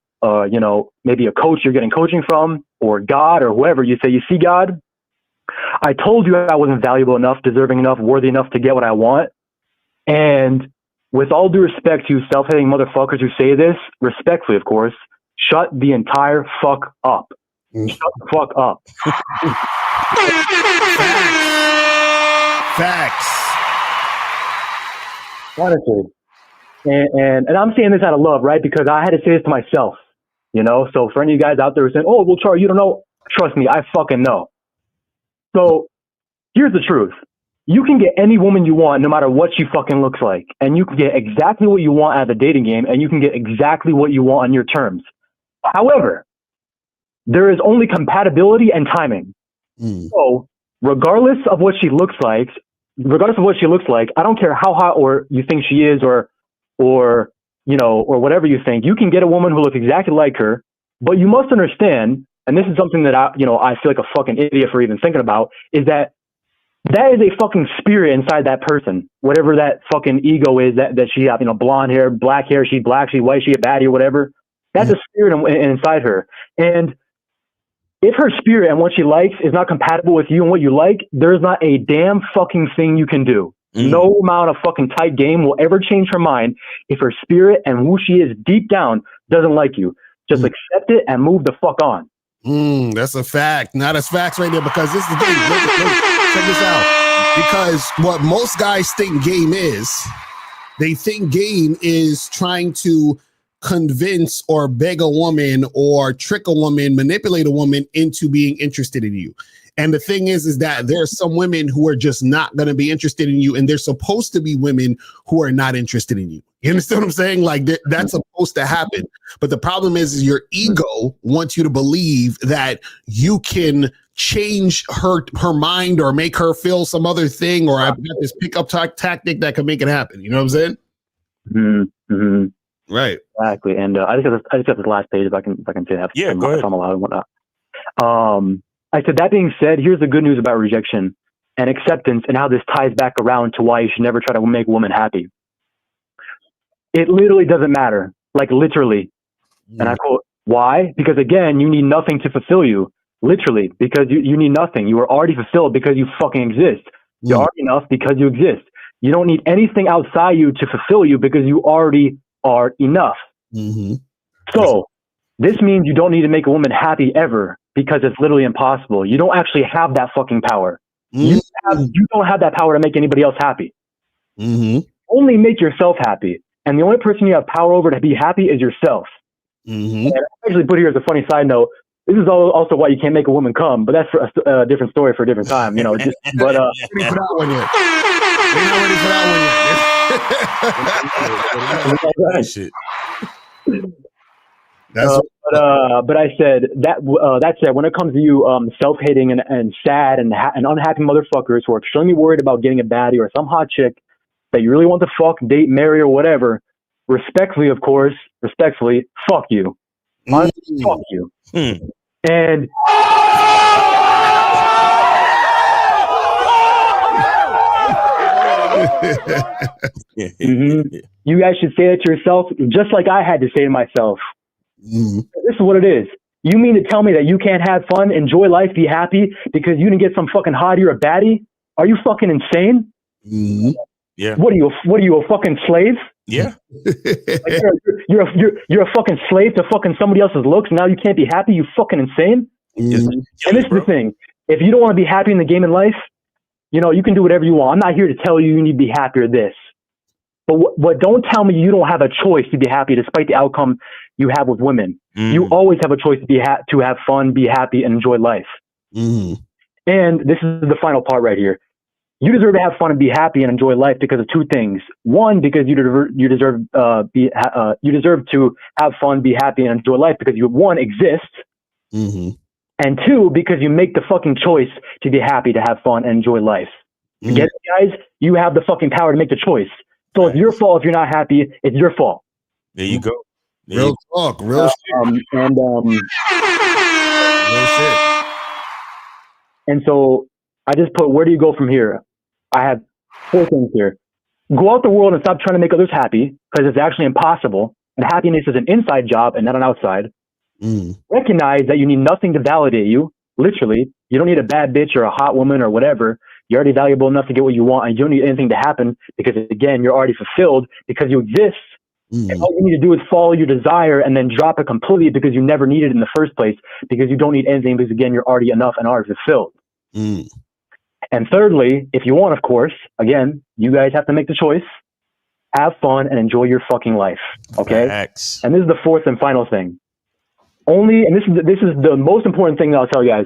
maybe a coach you're getting coaching from, or God or whoever. You say, you see, God, I told you I wasn't valuable enough, deserving enough, worthy enough to get what I want, and with all due respect to self-hating motherfuckers who say this, respectfully, of course, shut the entire fuck up. Shut the fuck up. Facts. Honestly. And I'm saying this out of love, right? Because I had to say this to myself, So for any of you guys out there who are saying, oh, well, Charlie, you don't know. Trust me, I fucking know. So here's the truth. You can get any woman you want, no matter what she fucking looks like. And you can get exactly what you want out of the dating game, and you can get exactly what you want on your terms. However, there is only compatibility and timing. So regardless of what she looks like, I don't care how hot or you think she is or whatever you think, you can get a woman who looks exactly like her, but you must understand, and this is something that I feel like a fucking idiot for even thinking about, is that is a fucking spirit inside that person. Whatever that fucking ego is that she has, blonde hair, black hair, she black, she white, she a baddie or whatever. That's a spirit inside her. And if her spirit and what she likes is not compatible with you and what you like, there's not a damn fucking thing you can do. No amount of fucking tight game will ever change her mind if her spirit and who she is deep down doesn't like you. Just accept it and move the fuck on. That's a fact. Now that's facts right there, because this is the thing. Check this out. Because what most guys think game is, they think game is trying to convince or beg a woman or trick a woman, manipulate a woman into being interested in you. And the thing is that there are some women who are just not going to be interested in you, and there's supposed to be women who are not interested in you. You understand what I'm saying? Like that's supposed to happen. But the problem is your ego wants you to believe that you can change her mind or make her feel some other thing, or I've got this pickup tactic that can make it happen. You know what I'm saying? Right. Exactly. And I just got this last page if I can say that. Yeah, go ahead. If I'm allowed and whatnot. I said, that being said, here's the good news about rejection and acceptance and how this ties back around to why you should never try to make a woman happy. It literally doesn't matter. Like literally. And I quote, why? Because again, you need nothing to fulfill you. Literally. Because you need nothing. You are already fulfilled because you fucking exist. You're already enough because you exist. You don't need anything outside you to fulfill you because you already are enough. So this means you don't need to make a woman happy ever, because it's literally impossible. You don't actually have that fucking power. You don't have that power to make anybody else happy. Only make yourself happy. And the only person you have power over to be happy is yourself. And I actually put here as a funny side note, this is also why you can't make a woman come, but that's for a different story for a different time, But ready for that one yet. We're not ready for that one yet. Shit. But I said that said, when it comes to you self-hating and sad and unhappy motherfuckers who are extremely worried about getting a baddie or some hot chick that you really want to fuck, date, marry, or whatever, respectfully, of course, fuck you. Honestly, fuck you. And you guys should say that to yourself, just like I had to say to myself. This is what it is. You mean to tell me that you can't have fun, enjoy life, be happy because you didn't get some fucking hottie or a baddie? Are you fucking insane? Yeah. What are you, a fucking slave? Yeah. Like you're a fucking slave to fucking somebody else's looks. Now you can't be happy. You fucking insane. And this is the thing. If you don't want to be happy in the game in life, you can do whatever you want. I'm not here to tell you you need to be happy or this. But don't tell me you don't have a choice to be happy despite the outcome you have with women. You always have a choice to have fun, be happy, and enjoy life. And this is the final part right here. You deserve to have fun and be happy and enjoy life because of two things. One, because you deserve to have fun, be happy, and enjoy life because you, one, exist. And two, because you make the fucking choice to be happy, to have fun, and enjoy life. You get it, guys? You have the fucking power to make the choice. So it's your fault if you're not happy. It's your fault. There you go. Real talk. Real shit. Real shit. And so I just put, where do you go from here? I have 4 things here. Go out the world and stop trying to make others happy because it's actually impossible. And happiness is an inside job and not an outside. Recognize that you need nothing to validate you. Literally, you don't need a bad bitch or a hot woman or whatever. You're already valuable enough to get what you want, and you don't need anything to happen because, again, you're already fulfilled because you exist. And all you need to do is follow your desire and then drop it completely because you never needed it in the first place because you don't need anything because, again, you're already enough and already fulfilled. And thirdly, if you want, of course, again, you guys have to make the choice. Have fun and enjoy your fucking life. Okay? Facts. And this is the 4th and final thing. And this is the most important thing that I'll tell you guys.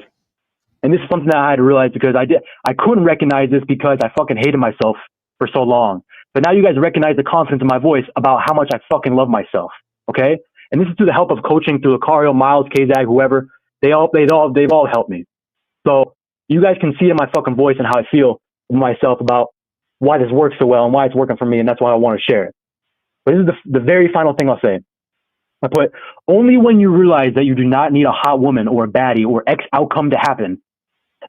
And this is something that I had to realize because I couldn't recognize this because I fucking hated myself for so long. But now you guys recognize the confidence in my voice about how much I fucking love myself. Okay? And this is through the help of coaching through Lucario, Miles, Kazag, whoever. They've all helped me. So you guys can see in my fucking voice and how I feel with myself about why this works so well and why it's working for me. And that's why I want to share it. But this is the very final thing I'll say. I put, only when you realize that you do not need a hot woman or a baddie or X outcome to happen,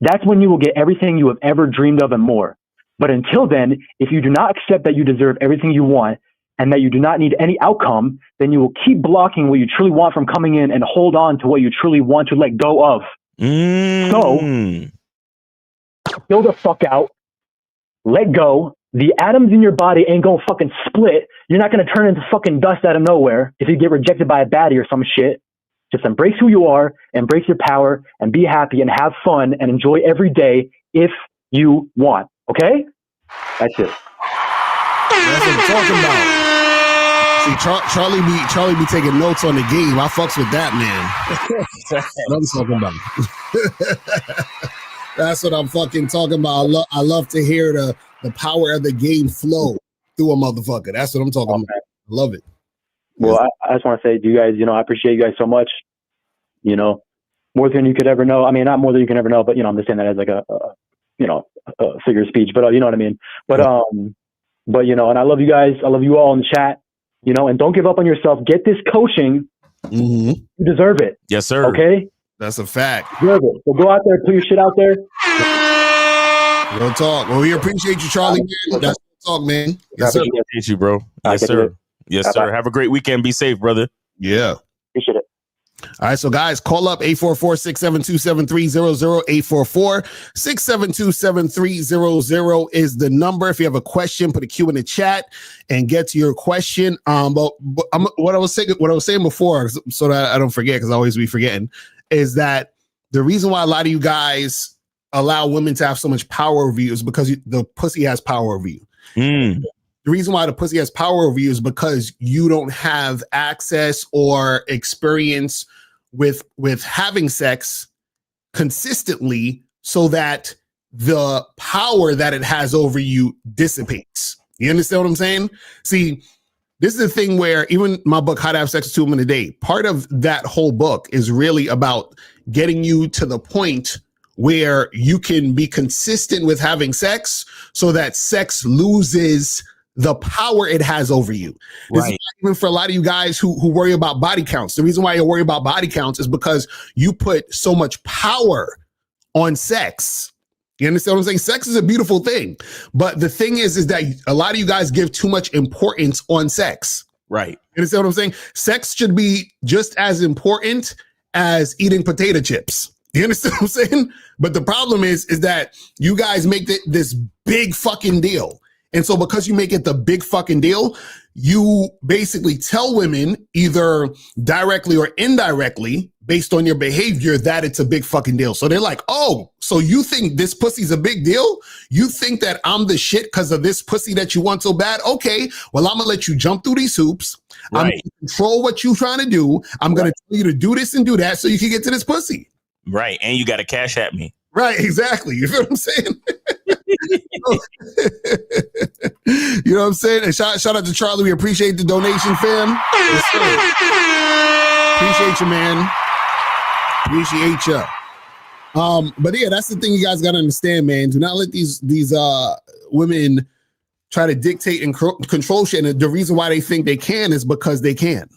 that's when you will get everything you have ever dreamed of and more. But until then, if you do not accept that you deserve everything you want and that you do not need any outcome, then you will keep blocking what you truly want from coming in and hold on to what you truly want to let go of. So, chill the fuck out, let go. The atoms in your body ain't gonna fucking split. You're not gonna turn into fucking dust out of nowhere if you get rejected by a baddie or some shit. Just embrace who you are, embrace your power, and be happy and have fun and enjoy every day if you want. Okay? That's it. That's what I'm talking about. See, Charlie be taking notes on the game. I fucks with that, man. That's what I'm talking about. That's what I'm fucking talking about. I love to hear the power of the game flow through a motherfucker. That's what I'm talking about. I love it. Well, I just want to say to you guys, I appreciate you guys so much. More than you could ever know. I mean, not more than you can ever know, but I'm just saying that as like a figure of speech. But you know what I mean. But and I love you guys. I love you all in the chat. And don't give up on yourself. Get this coaching. You deserve it. Yes, sir. Okay. That's a fact. You deserve it. So go out there, put your shit out there. Real talk. Well, we appreciate you, Charlie. That's real talk, man. Yes, sir. Appreciate you, bro. Yes, sir. Yes, sir. Have a great weekend. Be safe, brother. Yeah. Appreciate it. All right, so guys, call up 844-672-7300. 844-672-7300 is the number. If you have a question, put a Q in the chat and get to your question. But what I was saying before, so that I don't forget, because I always be forgetting, is that the reason why a lot of you guys allow women to have so much power over you is because the pussy has power over you. The reason why the pussy has power over you is because you don't have access or experience with having sex consistently, so that the power that it has over you dissipates. You understand what I'm saying? See, this is the thing where even my book, How to Have Sex with 2 Women a Day, part of that whole book is really about getting you to the point where you can be consistent with having sex so that sex loses the power it has over you. This is even for a lot of you guys who worry about body counts. The reason why you worry about body counts is because you put so much power on sex. You understand what I'm saying? Sex is a beautiful thing. But the thing is that a lot of you guys give too much importance on sex. Right. You understand what I'm saying? Sex should be just as important as eating potato chips. You understand what I'm saying? But the problem is that you guys make this big fucking deal. And so because you make it the big fucking deal, you basically tell women either directly or indirectly based on your behavior that it's a big fucking deal. So they're like, oh, so you think this pussy's a big deal? You think that I'm the shit because of this pussy that you want so bad? Okay, well, I'm gonna let you jump through these hoops. Right. I'm gonna control what you're trying to do. I'm gonna tell you to do this and do that so you can get to this pussy. Right. And you got to cash at me. Right, exactly. You feel what I'm saying? You know what I'm saying? And shout out to Charlie. We appreciate the donation, fam. Yes, sir. Appreciate you, man. Appreciate you. But yeah, that's the thing you guys gotta understand, man. Do not let these women try to dictate and control shit. And the reason why they think they can is because they can.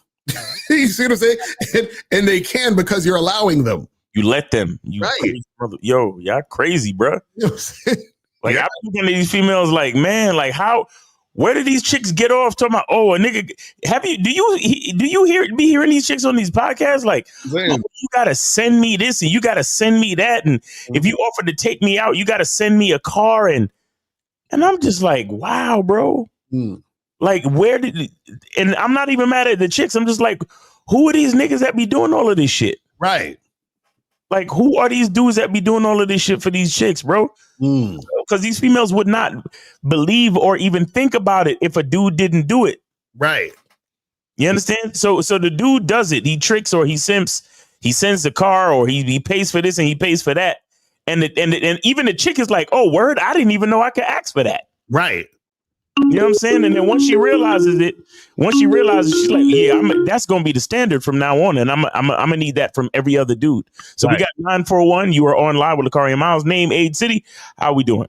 You see what I'm saying? And they can because you're allowing them. You let them. You right. Crazy, brother. Yo, y'all crazy, bro. Like, I'm looking at these females like, man, like where did these chicks get off talking about, oh, a nigga, do you be hearing these chicks on these podcasts? Like, oh, you got to send me this and you got to send me that. And if you offer to take me out, you got to send me a car. And I'm just like, wow, bro. Like, and I'm not even mad at the chicks. I'm just like, who are these niggas that be doing all of this shit? Right. Like, who are these dudes that be doing all of this shit for these chicks, bro? Because these females would not believe or even think about it if a dude didn't do it. Right. You understand? So the dude does it. He tricks or he simps. He sends the car or he pays for this and he pays for that. And even the chick is like, oh, word, I didn't even know I could ask for that. Right. You know what I'm saying? And then once she realizes, she's like, yeah, that's going to be the standard from now on. And I'm going to need that from every other dude. So we got 941. You are on live with Lakari and Miles. Name, age, city. How we doing?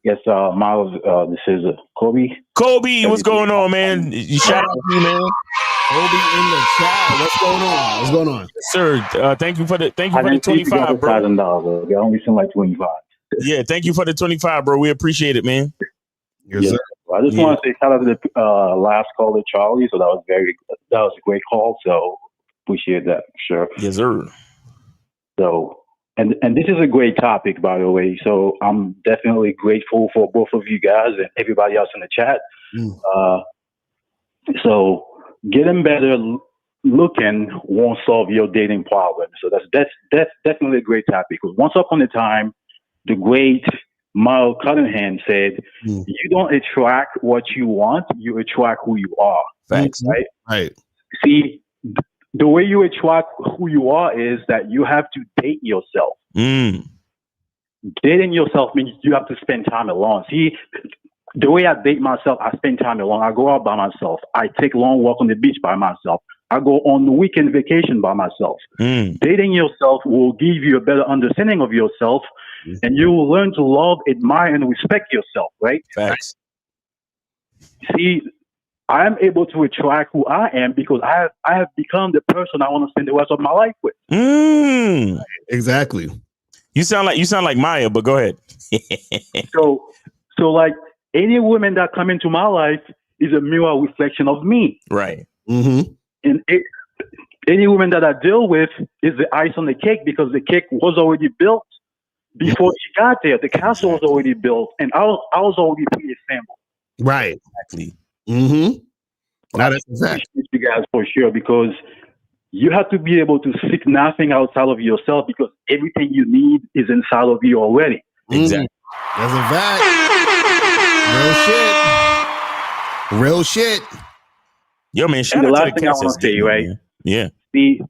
Yes, Miles, this is Kobe. Kobe, what's going on, man? You shout out to me, man. Kobe in the chat. What's going on? What's going on? Sir, thank you for the 25, bro. $1,000. I only sent like 25. Yeah, thank you for the 25, bro. We appreciate it, man. Yes, I just want to say shout out to the last caller, Charlie. So that was a great call. So appreciate that, sure. Yes, sir. So and this is a great topic, by the way. So I'm definitely grateful for both of you guys and everybody else in the chat. So getting better looking won't solve your dating problem. So that's definitely a great topic. Because once upon a time, the great Miles Cunningham said, you don't attract what you want, you attract who you are. Thanks. Right. See, the way you attract who you are is that you have to date yourself. Dating yourself means you have to spend time alone. See, the way I date myself, I spend time alone. I go out by myself. I take long walk on the beach by myself. I go on the weekend vacation by myself. Dating yourself will give you a better understanding of yourself, and you will learn to love, admire, and respect yourself, right? Facts. See, I am able to attract who I am because I have become the person I want to spend the rest of my life with. Exactly. You sound like Maya, but go ahead. So like any woman that come into my life is a mirror reflection of me. Right. And any woman that I deal with is the ice on the cake because the cake was already built before she got there. The castle was already built, and I was already pre-assembled. Right. Exactly. That is exactly. You guys for sure, because you have to be able to seek nothing outside of yourself because everything you need is inside of you already. Exactly. That's a fact. Real shit. Yo, man, shout the out to last thing I want to say, right? Man. Yeah. See,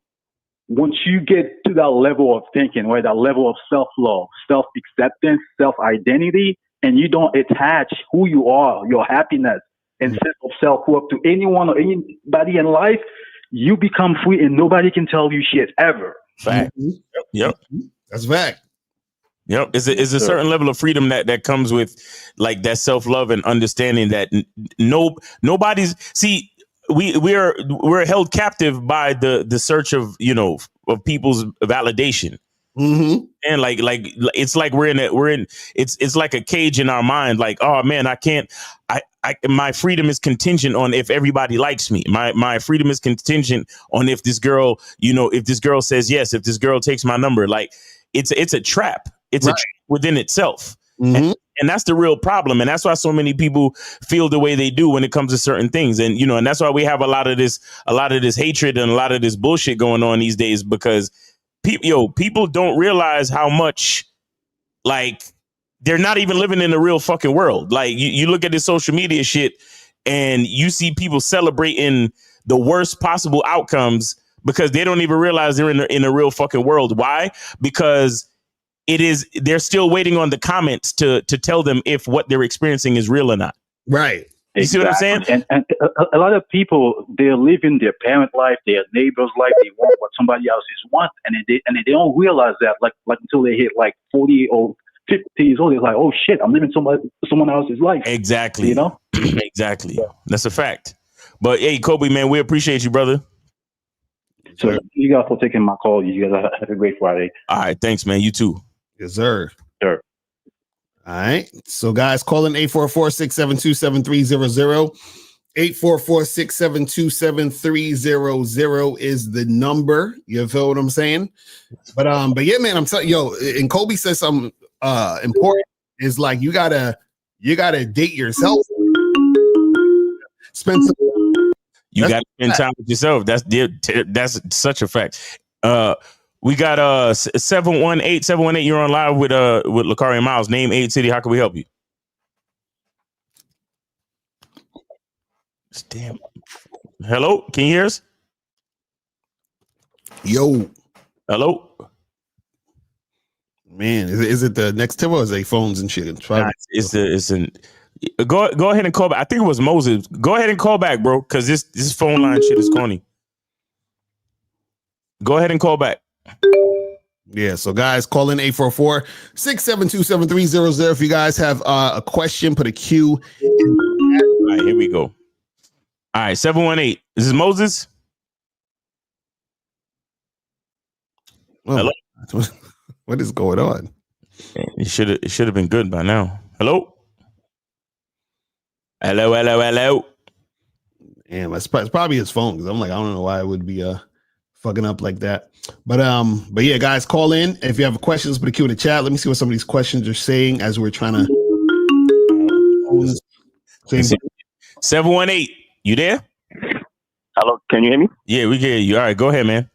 once you get to that level of thinking, right, that level of self-love, self-acceptance, self-identity, and you don't attach who you are, your happiness, and sense of self-worth to anyone or anybody in life, you become free and nobody can tell you shit ever. Fact. Yep. That's a fact. Yep. It's a certain level of freedom that comes with like that self-love and understanding that nobody's we're held captive by the search of people's validation. And like it's like it's like a cage in our mind. Like, oh man, my freedom is contingent on if everybody likes me. My freedom is contingent on if this girl, if this girl says yes, if this girl takes my number. Like it's a trap. It's a trap within itself. And And that's the real problem. And that's why so many people feel the way they do when it comes to certain things. And, you know, and that's why we have a lot of this hatred and a lot of this bullshit going on these days, because people don't realize how much, like, they're not even living in the real fucking world. Like, you look at this social media shit and you see people celebrating the worst possible outcomes because they don't even realize they're in the real fucking world. Why? Because they're still waiting on the comments to tell them if what they're experiencing is real or not. Right. You see what I'm saying? And a lot of people, they're living their parent life, their neighbor's life. They want what somebody else want, and they don't realize that like until they hit like 40 or 50 years old. They're like, oh shit, I'm living someone else's life. Exactly. You know? Exactly. Yeah. That's a fact. But hey, Kobe, man, we appreciate you, brother. So you guys for taking my call. You guys have a great Friday. All right, thanks, man. You too. Yes, sir. Sure. All right. So guys, call in 844-672-7300. 844-672-7300 is the number. You feel what I'm saying? But yeah, man, I'm telling you, and Kobe says something important is like you gotta date yourself. Spend some. You got to spend time with yourself. That's such a fact. We got 718. You're on live with Lakari and Miles. Name, age, city. How can we help you? Damn. Hello, can you hear us? Yo. Hello. Man, is it the next Tim or is it phones and shit? Go ahead and call back. I think it was Moses. Go ahead and call back, bro, because this phone line shit is corny. Go ahead and call back. Yeah, so guys, call in 844-672-7300. If you guys have a question, put a Q. All right, here we go. All right, 718. This is Moses. Hello? What is going on? It should have been good by now. Hello? Hello. Damn, it's probably his phone, because I'm like, I don't know why it would be fucking up like that. But yeah, guys, call in. If you have questions, put a Q in the chat. Let me see what some of these questions are saying as we're trying to 718. You there? Hello, can you hear me? Yeah, we can hear you. All right, go ahead, man.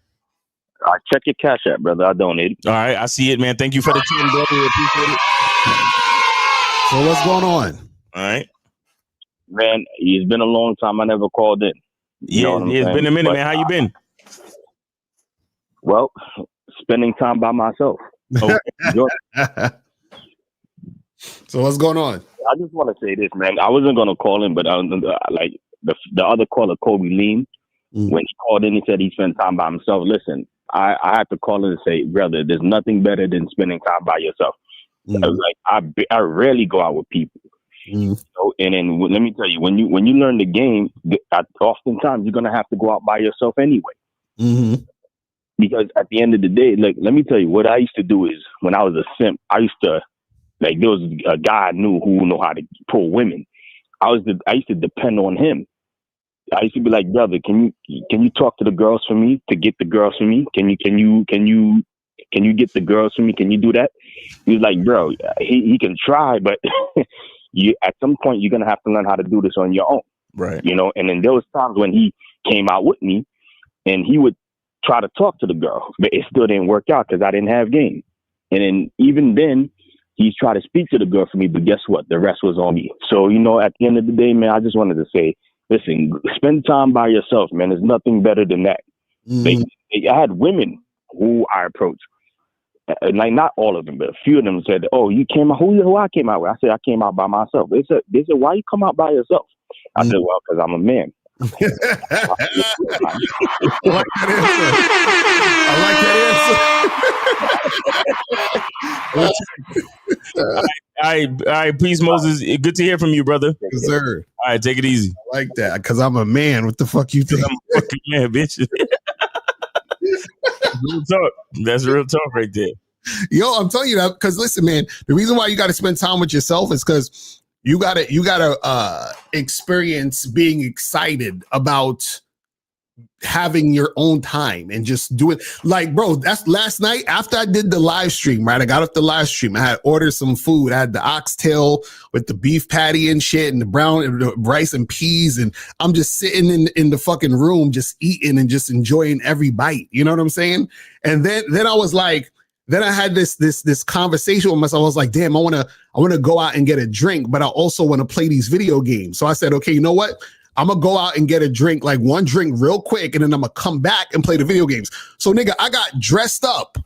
Check your cash app, brother. I donated. All right, I see it, man. Thank you for the team, brother. We appreciate it. So what's going on? All right. Man, it's been a long time. I never called in. It's been a minute, man. How you been? Well, spending time by myself. Oh. So what's going on? I just want to say this, man. I wasn't going to call in, but like the other caller, Kobe Lean, when he called in, he said he spent time by himself. Listen, I have to call in and say, brother, there's nothing better than spending time by yourself. Like I rarely go out with people. So, and then let me tell you, when you learn the game, oftentimes you're gonna have to go out by yourself anyway. Because at the end of the day, like, let me tell you, what I used to do is when I was a simp, I used to, like, there was a guy I knew who know how to pull women. I used to depend on him. I used to be like, brother, can you talk to the girls for me to get the girls for me? Can you get the girls for me? Can you do that? He was like, bro, he can try, but at some point you're gonna have to learn how to do this on your own. Right. You know, and then there was times when he came out with me and he would try to talk to the girl, but it still didn't work out because I didn't have game. And then even then he's tried to speak to the girl for me, but guess what? The rest was on me. So, you know, at the end of the day, man, I just wanted to say, listen, spend time by yourself, man. There's nothing better than that. I had women who I approached, like not all of them, but a few of them said, "Oh, you came out? Who I came out with?" I said, "I came out by myself." They said, "Why you come out by yourself?" I said, "Well, because I'm a man." I like that answer. All right, peace, Moses. Good to hear from you, brother. Yes, sir. All right, take it easy. I like that, because I'm a man. What the fuck you think? I'm a fucking man, bitch. Real talk. That's real talk right there. Yo, I'm telling you that because listen, man, the reason why you got to spend time with yourself is because you gotta experience being excited about having your own time and just doing like, bro, that's last night after I did the live stream, right? I got off the live stream. I had ordered some food. I had the oxtail with the beef patty and shit and the rice and peas. And I'm just sitting in the fucking room, just eating and just enjoying every bite. You know what I'm saying? And then I was like, then I had this conversation with myself. I was like, damn, I want to go out and get a drink, but I also want to play these video games. So I said, okay, you know what? I'm going to go out and get a drink, like one drink real quick, and then I'm going to come back and play the video games. So, nigga, I got dressed up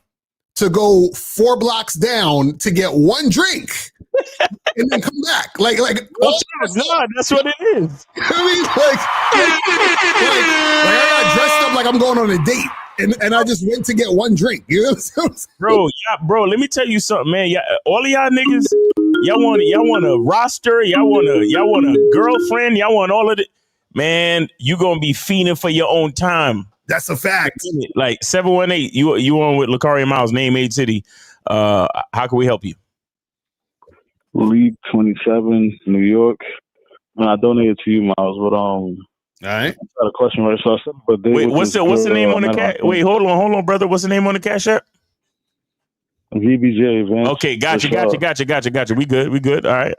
to go 4 blocks down to get one drink and then come back. Like no, that's what it is. I mean, like I got dressed up like I'm going on a date. And I just went to get one drink. You know what I'm saying? Bro, let me tell you something, man. Yeah, all of y'all niggas, y'all want a roster, y'all want a girlfriend, y'all want all of it. Man, you gonna be fiending for your own time. That's a fact. Like 718, you on with Lakaria Miles, name 8 City. How can we help you? League 27, New York. And I donated to you, Miles, but all right. I got a question right. So I said, but wait, what's the name on the cash? Wait, hold on, brother. What's the name on the cash app? VBJ, man. Okay, gotcha. We good. All right.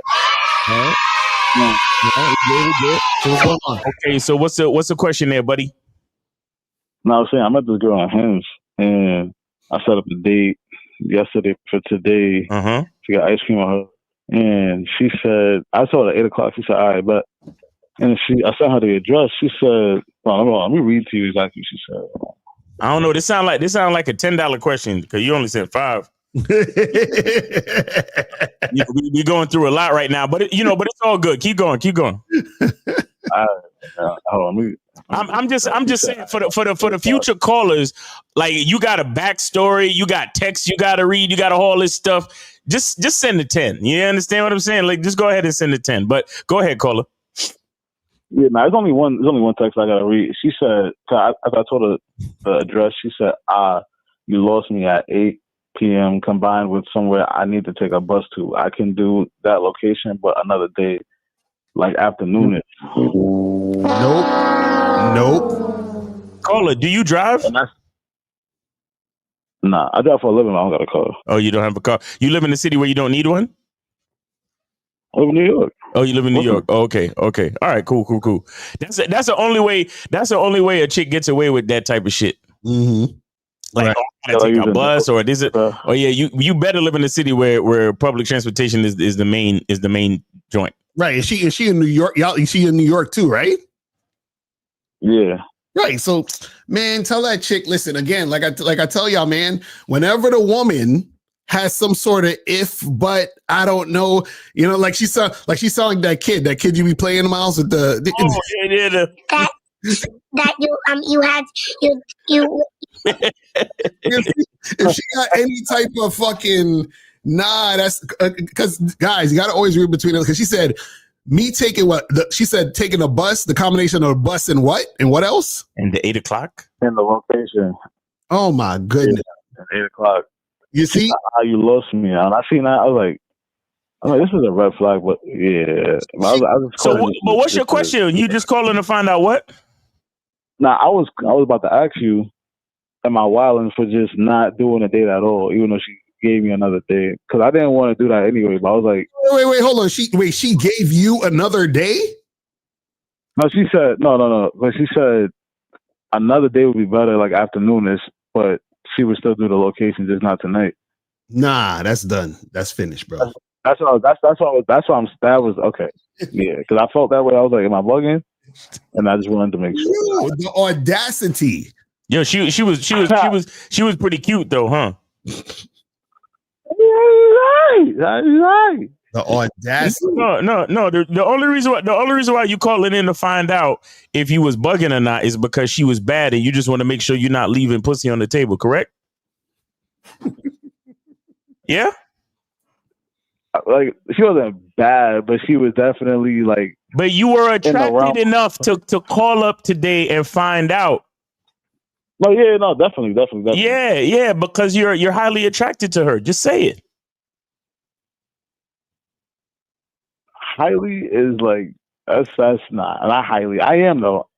Okay, so what's the question there, buddy? No, I was saying I met this girl on Hinge, and I set up a date yesterday for today. She got ice cream on her, and she said, I told her at 8 o'clock. She said, all right, but, and I sent her the address. She said, let me read to you exactly what she said. I don't know. This sound like a $10 question because you only sent 5. We're going through a lot right now, but it's all good. Keep going. I'm just saying for the future callers, like you got a backstory, you got text, you got to read, you got all this stuff. Just send the 10. You understand what I'm saying? Like just go ahead and send the 10. But go ahead, caller. Yeah, no, there's only one text I gotta read. She said, I told her the address. She said, you lost me at 8 p.m. combined with somewhere I need to take a bus to. I can do that location, but another day, like afternoon. Nope. Caller, do you drive? Nah, I drive for a living. I don't got a car. Oh, you don't have a car? You live in a city where you don't need one? I live in New York. Oh, you live in New York. Oh, okay. All right, cool. That's the only way. That's the only way a chick gets away with that type of shit. Mm-hmm. Like, right. I gotta take a bus, or is it? Oh yeah, you better live in a city where public transportation is the main joint. Right. Is she in New York? Y'all, is she in New York too? Right. Yeah. Right. So, man, tell that chick. Listen, again, like I tell y'all, man. Whenever the woman has some sort of but I don't know, like she sound like that kid you be playing, Miles, with the that you had you if she got any type of fucking that's because guys, you got to always read between them, because she said me taking she said taking a bus, the combination of a bus and what else? And the 8 o'clock in the location. Oh my goodness! Yeah, 8 o'clock. You see how you lost me, and I seen that. I was like, this is a red flag, but yeah. But what's your question? You just calling to find out what? Nah, I was about to ask you, am I wilding for just not doing a date at all, even though she gave me another day? Because I didn't want to do that anyway. But I was like, wait, hold on. She gave you another day? No, she said no. But she said another day would be better, like afternoonish. But she would still do the location, just not tonight. Nah, that's done. That's finished, bro. That's why that was okay. Yeah, because I felt that way. I was like, am I bugging? And I just wanted to make sure. Yo, the audacity. Yo, she was pretty cute though, huh? Right. The audacity. No. The only reason why you calling in to find out if you was bugging or not is because she was bad, and you just want to make sure you're not leaving pussy on the table, correct? Yeah. Like, she wasn't bad, but she was definitely like. But you were attracted enough to call up today and find out. No, yeah, no, definitely. Yeah, because you're highly attracted to her. Just say it. Highly is like that's not highly. I am though.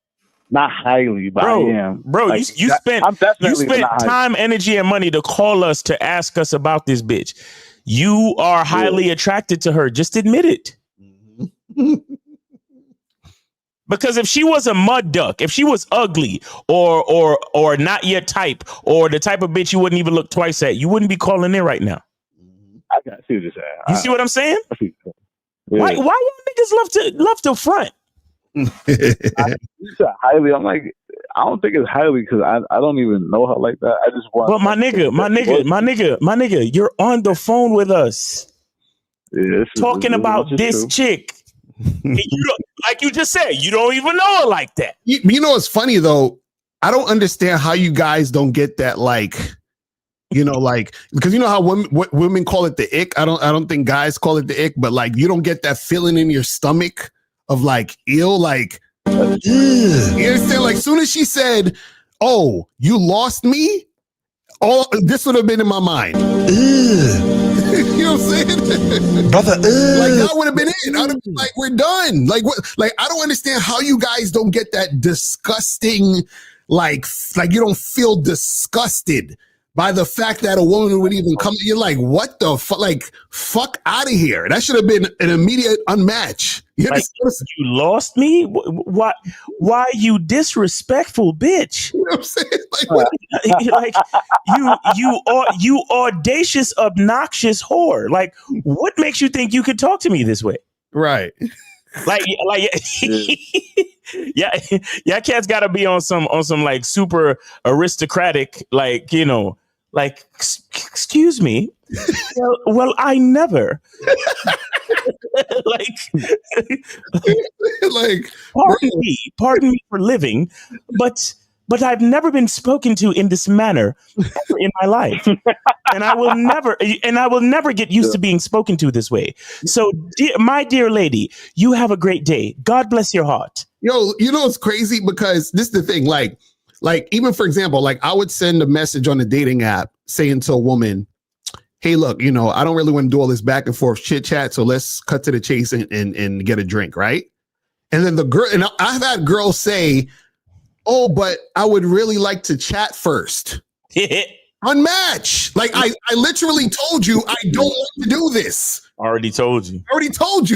Not highly, but bro, I am. Bro, Like, you spent I'm definitely not highly. time, energy, and money to call us to ask us about this bitch. You are highly attracted to her. Just admit it. Because if she was a mud duck, if she was ugly or not your type, or the type of bitch you wouldn't even look twice at, you wouldn't be calling in right now. I got see what you're saying. You see what I'm saying? I see. Why niggas love to front? You said highly. I'm like, I don't think it's highly because I don't even know her like that. I just want. But my nigga, you're on the phone with us, talking about this chick. Like you just said, you don't even know her like that. You know what's funny though? I don't understand how you guys don't get that, like, you know, like, because you know how women call it the ick. I don't think guys call it the ick, but like you don't get that feeling in your stomach of like ill, like, ugh. You understand? Like, soon as she said, "Oh, you lost me," all this would have been in my mind. You know what I'm saying? Brother, like that would have been it. I'd have been like, we're done. Like what? Like, I don't understand how you guys don't get that disgusting, like you don't feel disgusted by the fact that a woman would even come. You're like, what the fuck? Like, fuck out of here. That should have been an immediate unmatch. You like, you lost me? Why you disrespectful bitch? You know what I'm saying? Like you audacious, obnoxious whore. Like, what makes you think you could talk to me this way? Right. Like yeah, cats gotta be on some like super aristocratic, like, you know, like, excuse me. Well, I never. like pardon me for living, but I've never been spoken to in this manner ever in my life, and I will never get used to being spoken to this way. So, my dear lady, you have a great day. God bless your heart. Yo, you know it's crazy because this is the thing. Like even for example, like I would send a message on the dating app saying to a woman, "Hey, look, you know, I don't really want to do all this back and forth chit chat, so let's cut to the chase and get a drink, right?" And then the girl, and I've had girls say, "Oh, but I would really like to chat first." Unmatch. Like I literally told you I don't want to do this. Already told you.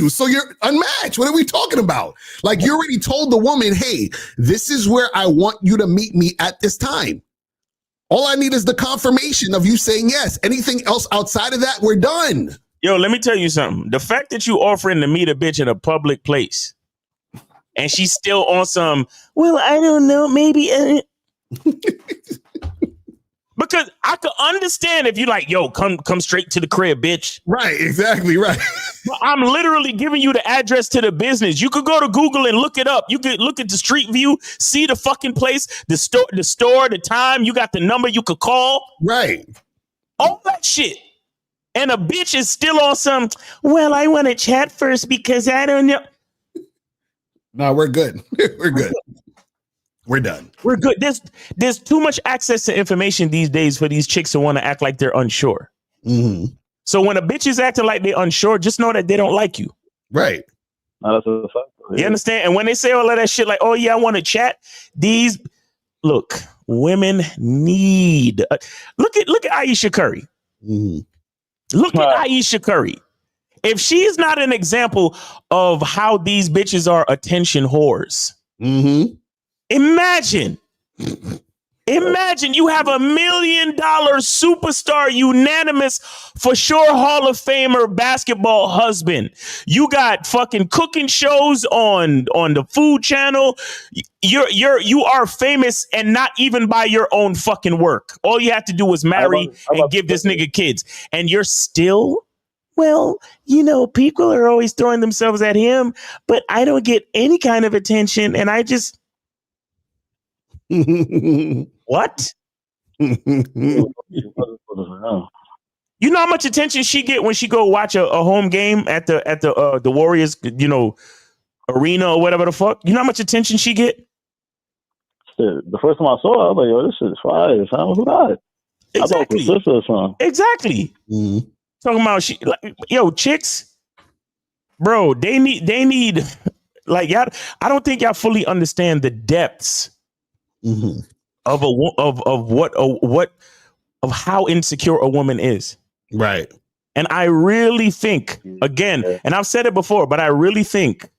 So you're unmatched. What are we talking about? Like, you already told the woman, "Hey, this is where I want you to meet me at this time." All I need is the confirmation of you saying yes. Anything else outside of that, we're done. Yo, let me tell you something. The fact that you offering to meet a bitch in a public place and she's still on some, well, I don't know, maybe. Because I could understand if you like, yo, come straight to the crib, bitch. Right, exactly, right. I'm literally giving you the address to the business. You could go to Google and look it up. You could look at the street view, see the fucking place, the store, the time. You got the number you could call. Right. All that shit. And a bitch is still on some, well, I want to chat first because I don't know. No, we're good. We're good. We're done. We're good. There's too much access to information these days for these chicks to want to act like they're unsure. Mm-hmm. So when a bitch is acting like they're unsure, just know that they don't like you. Right. No, that's a fact. You understand? And when they say all of that shit like, oh yeah, I want to chat, women need look at Aisha Curry. Mm-hmm. Look at Aisha Curry. If she's not an example of how these bitches are attention whores, mm-hmm. Imagine you have $1 million superstar, unanimous for sure Hall of Famer basketball husband. You got fucking cooking shows on the Food Channel. You are famous, and not even by your own fucking work. All you have to do is marry and give this nigga kids, and you're still. Well, you know, people are always throwing themselves at him, but I don't get any kind of attention, and I just. What? You know how much attention she get when she go watch a home game at the Warriors, you know, arena or whatever the fuck? You know how much attention she get? The first time I saw her, I was like, yo, this shit is fire. Who died? Exactly. I thought it was her sister or something. Exactly. Mm-hmm. Talking about chicks, bro. They need. Like, y'all, I don't think y'all fully understand the depths of of how insecure a woman is. Right. And I really think, again, and I've said it before, but I really think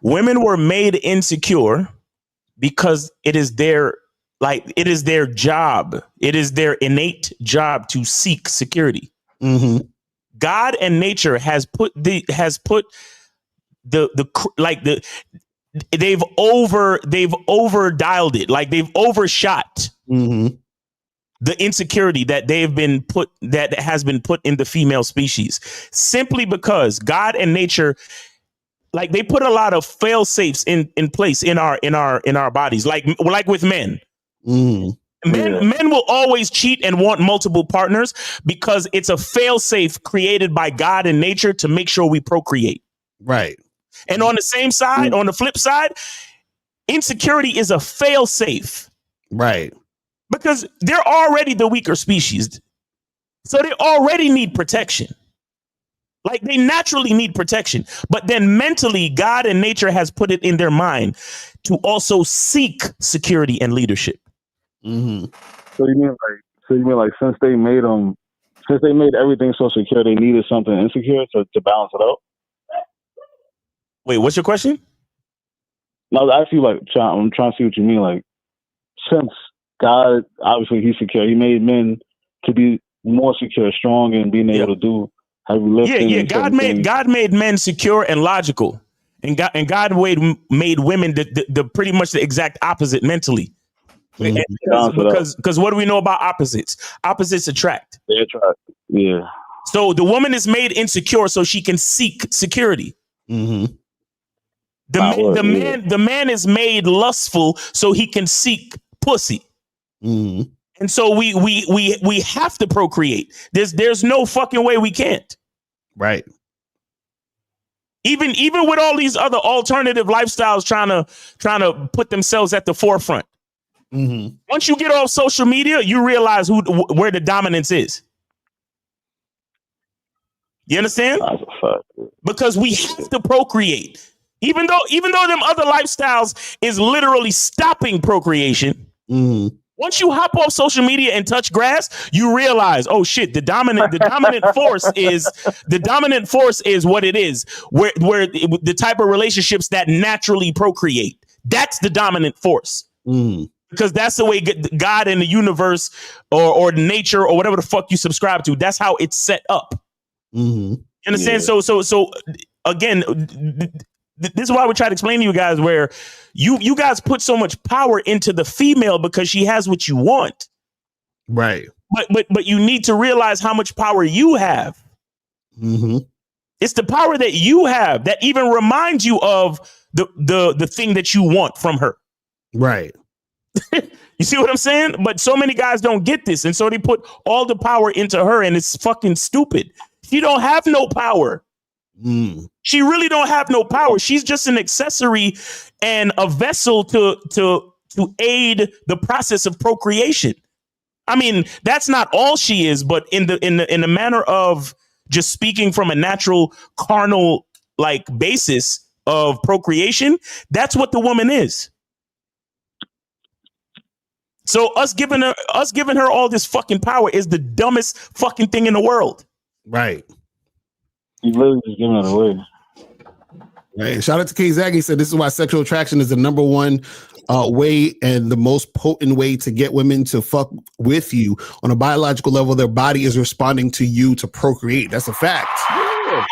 women were made insecure because it is their job. It is their innate job to seek security. God and nature has put they've over dialed it. Like, they've overshot the insecurity that has been put in the female species, simply because God and nature, like, they put a lot of fail safes in place in our bodies. Like with men. Men will always cheat and want multiple partners because it's a fail safe created by God and nature to make sure we procreate. Right. And on the same side, on the flip side, insecurity is a fail safe. Right. Because they're already the weaker species. So they already need protection. Like, they naturally need protection. But then mentally, God and nature has put it in their mind to also seek security and leadership. So you mean like since they made everything so secure, they needed something insecure to balance it out? Wait, what's your question? No, I was actually I'm trying to see what you mean. Like, since God, obviously he's secure, he made men to be more secure, strong, and being able to do heavy lifting. Yeah. God made men secure and logical, and God made women the pretty much the exact opposite mentally. Because what do we know about opposites? Opposites attract. They attract. Yeah. So the woman is made insecure so she can seek security. The man is made lustful so he can seek pussy. And so we have to procreate. There's no fucking way we can't. Right. Even with all these other alternative lifestyles trying to put themselves at the forefront. Once you get off social media, you realize where the dominance is. You understand? Because we have to procreate. Even though them other lifestyles is literally stopping procreation. Once you hop off social media and touch grass, you realize, oh shit, the dominant force is what it is. Where the type of relationships that naturally procreate. That's the dominant force. Because that's the way God and the universe or nature or whatever the fuck you subscribe to, that's how it's set up. You understand? So again, this is why we try to explain to you guys where you guys put so much power into the female because she has what you want. Right. But you need to realize how much power you have. It's the power that you have that even reminds you of the thing that you want from her. Right. You see what I'm saying? But so many guys don't get this. And so they put all the power into her, and it's fucking stupid. She don't have no power. She really don't have no power. She's just an accessory and a vessel to aid the process of procreation. I mean, that's not all she is, but in the manner of just speaking from a natural carnal like basis of procreation, that's what the woman is. So us giving her all this fucking power is the dumbest fucking thing in the world. Right. You literally just giving it away. Right. Shout out to K Zag. He said this is why sexual attraction is the number one way and the most potent way to get women to fuck with you. On a biological level, their body is responding to you to procreate. That's a fact. Yeah.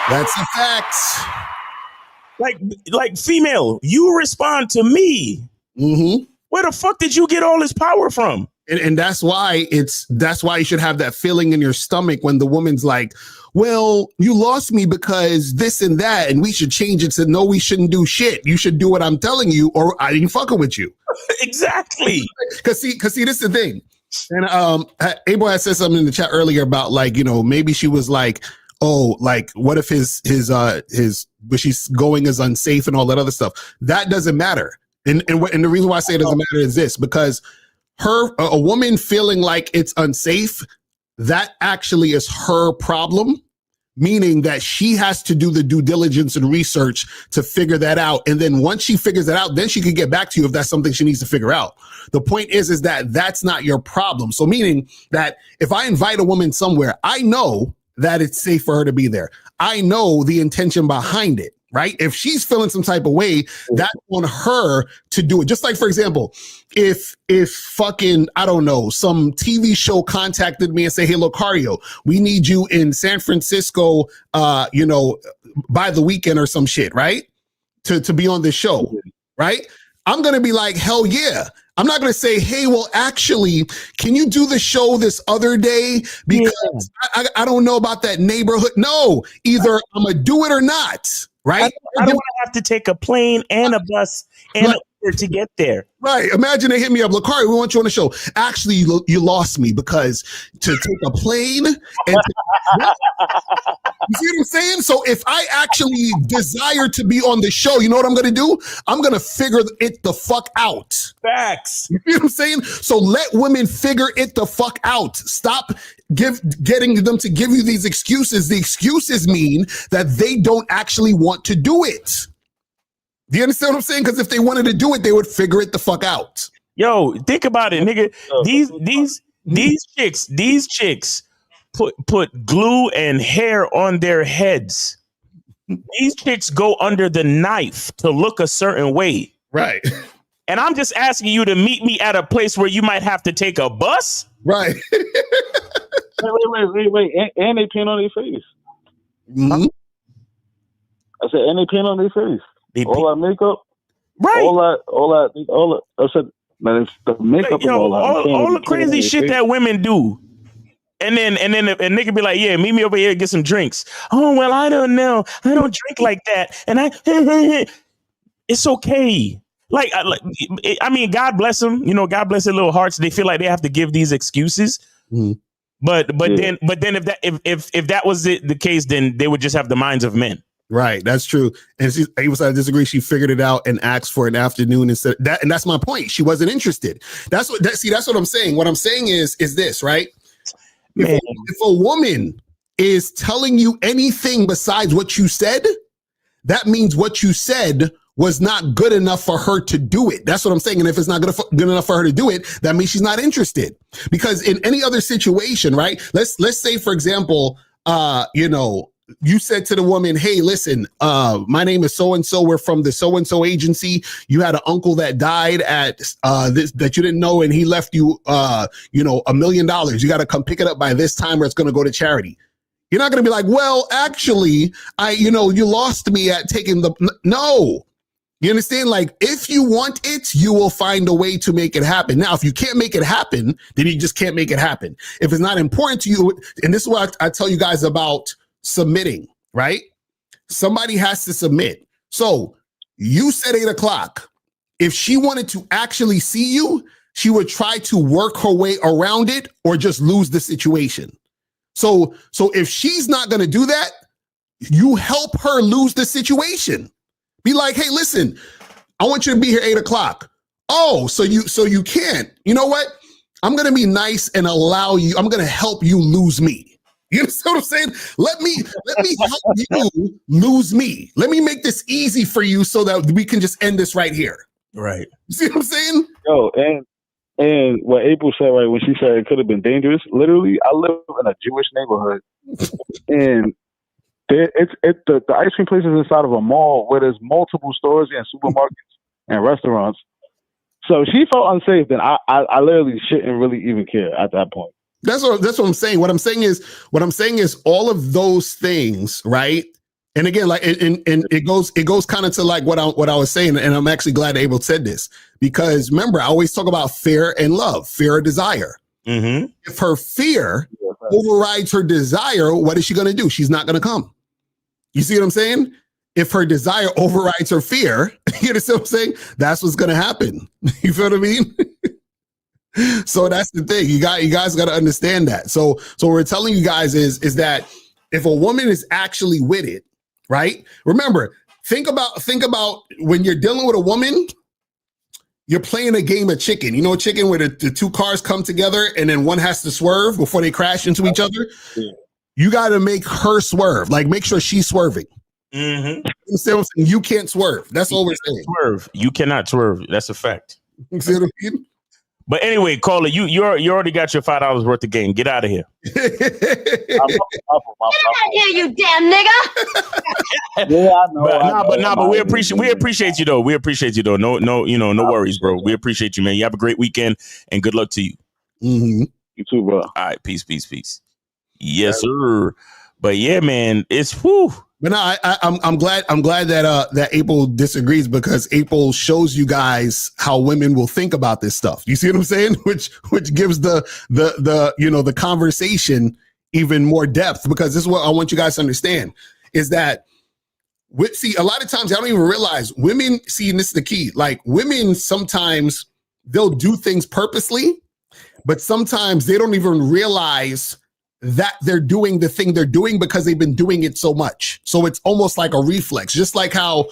That's a fact. Like female, you respond to me. Where the fuck did you get all this power from? And that's why you should have that feeling in your stomach when the woman's like, well, you lost me because this and that, and we should change it to no, we shouldn't do shit. You should do what I'm telling you, or I ain't fucking with you. Exactly. Cause see, this is the thing. And Abel had said something in the chat earlier about like, you know, maybe she was like, oh, like what if his where she's going is unsafe and all that other stuff. That doesn't matter. And the reason why I say it doesn't matter is this, because a woman feeling like it's unsafe, that actually is her problem. meaning that she has to do the due diligence and research to figure that out. And then once she figures it out, then she can get back to you if that's something she needs to figure out. The point is that that's not your problem. So meaning that if I invite a woman somewhere, I know that it's safe for her to be there. I know the intention behind it, right? If she's feeling some type of way, that's on her to do it. Just like, for example, if fucking, I don't know, some TV show contacted me and say, hey, Locario, we need you in San Francisco, by the weekend or some shit, right? To be on this show, right? I'm going to be like, hell yeah. I'm not going to say, hey, well, actually, can you do the show this other day? Because I don't know about that neighborhood. No, either I'm going to do it or not, right? I don't want to have to take a plane and a bus and an Uber to get there. Right. Imagine they hit me up, Lakari, we want you on the show. Actually, you lost me because to take a plane and you see what I'm saying? So if I actually desire to be on the show, you know what I'm going to do? I'm going to figure it the fuck out. Facts. You know what I'm saying? So let women figure it the fuck out. Stop getting them to give you these excuses. The excuses mean that they don't actually want to do it. Do you understand what I'm saying? Because if they wanted to do it, they would figure it the fuck out. Yo, think about it, nigga. These chicks put glue and hair on their heads. These chicks go under the knife to look a certain way. Right. And I'm just asking you to meet me at a place where you might have to take a bus. Right. Wait. And they paint on their face. Mm-hmm. I said, and they paint on their face. All that makeup. Right. All that. I said, man, it's the makeup. Yo, and all the crazy shit that women do. And then a nigga be like, yeah, meet me over here and get some drinks. Oh, well, I don't know. I don't drink like that. And it's okay. I mean, God bless them. You know, God bless their little hearts. They feel like they have to give these excuses. Mm-hmm. But then if that was the case, then they would just have the minds of men. Right, that's true. And I disagree. She figured it out and asked for an afternoon instead. And that's my point. She wasn't interested. That's what I'm saying. What I'm saying is this, right? If a woman is telling you anything besides what you said, that means what you said was not good enough for her to do it. That's what I'm saying. And if it's not good enough for her to do it, that means she's not interested. Because in any other situation, right? Let's say, for example, you said to the woman, hey, listen, my name is so-and-so. We're from the so-and-so agency. You had an uncle that died at this that you didn't know, and he left you, $1 million. You got to come pick it up by this time or it's going to go to charity. You're not going to be like, well, actually, you lost me at taking no. You understand? Like, if you want it, you will find a way to make it happen. Now, if you can't make it happen, then you just can't make it happen. If it's not important to you, and this is what I tell you guys about submitting, right? Somebody has to submit. So you said 8:00. If she wanted to actually see you, she would try to work her way around it or just lose the situation. So if she's not going to do that, you help her lose the situation. Be like, hey, listen, I want you to be here 8:00. Oh, so you can't. You know what? I'm going to be nice and allow you. I'm going to help you lose me. You understand what I'm saying? Let me help you lose me. Let me make this easy for you so that we can just end this right here. Right. You see what I'm saying? Yo, and what April said, right, when she said it could have been dangerous, literally, I live in a Jewish neighborhood, and the ice cream place is inside of a mall where there's multiple stores and supermarkets and restaurants. So she felt unsafe, then I literally shouldn't really even care at that point. That's what I'm saying. What I'm saying is all of those things, right? And again, like, and it goes kind of to like what I was saying, and I'm actually glad Abel said this, because remember, I always talk about fear and love, fear or desire. Mm-hmm. If her fear overrides her desire, what is she going to do? She's not going to come. You see what I'm saying? If her desire overrides her fear, you know what I'm saying? That's what's going to happen. You feel what I mean? So that's the thing. You guys got to understand that. So what we're telling you guys is that if a woman is actually with it, right? Remember, think about when you're dealing with a woman, you're playing a game of chicken. You know, chicken where the two cars come together and then one has to swerve before they crash into each other. Yeah. you got to make her swerve. Like, make sure she's swerving. Mm-hmm. You see what I'm saying? You can't swerve. That's all we're saying. Swerve. You cannot swerve. That's a fact. You see what I mean? But anyway, Caller, you already got your $5 worth of game. Get out of here. Get out of here, you damn nigga! Yeah, I know. But we appreciate you though. We appreciate you though. No worries, bro. We appreciate you, man. You have a great weekend and good luck to you. Mm-hmm. You too, bro. All right, peace. Yes, sir. But yeah, man, it's whew. But no, I'm glad that April disagrees, because April shows you guys how women will think about this stuff. You see what I'm saying? Which gives the conversation even more depth, because this is what I want you guys to understand is that a lot of times I don't even realize women see, and this is the key, like women sometimes they'll do things purposely, but sometimes they don't even realize that they're doing the thing they're doing because they've been doing it so much. So it's almost like a reflex, just like how,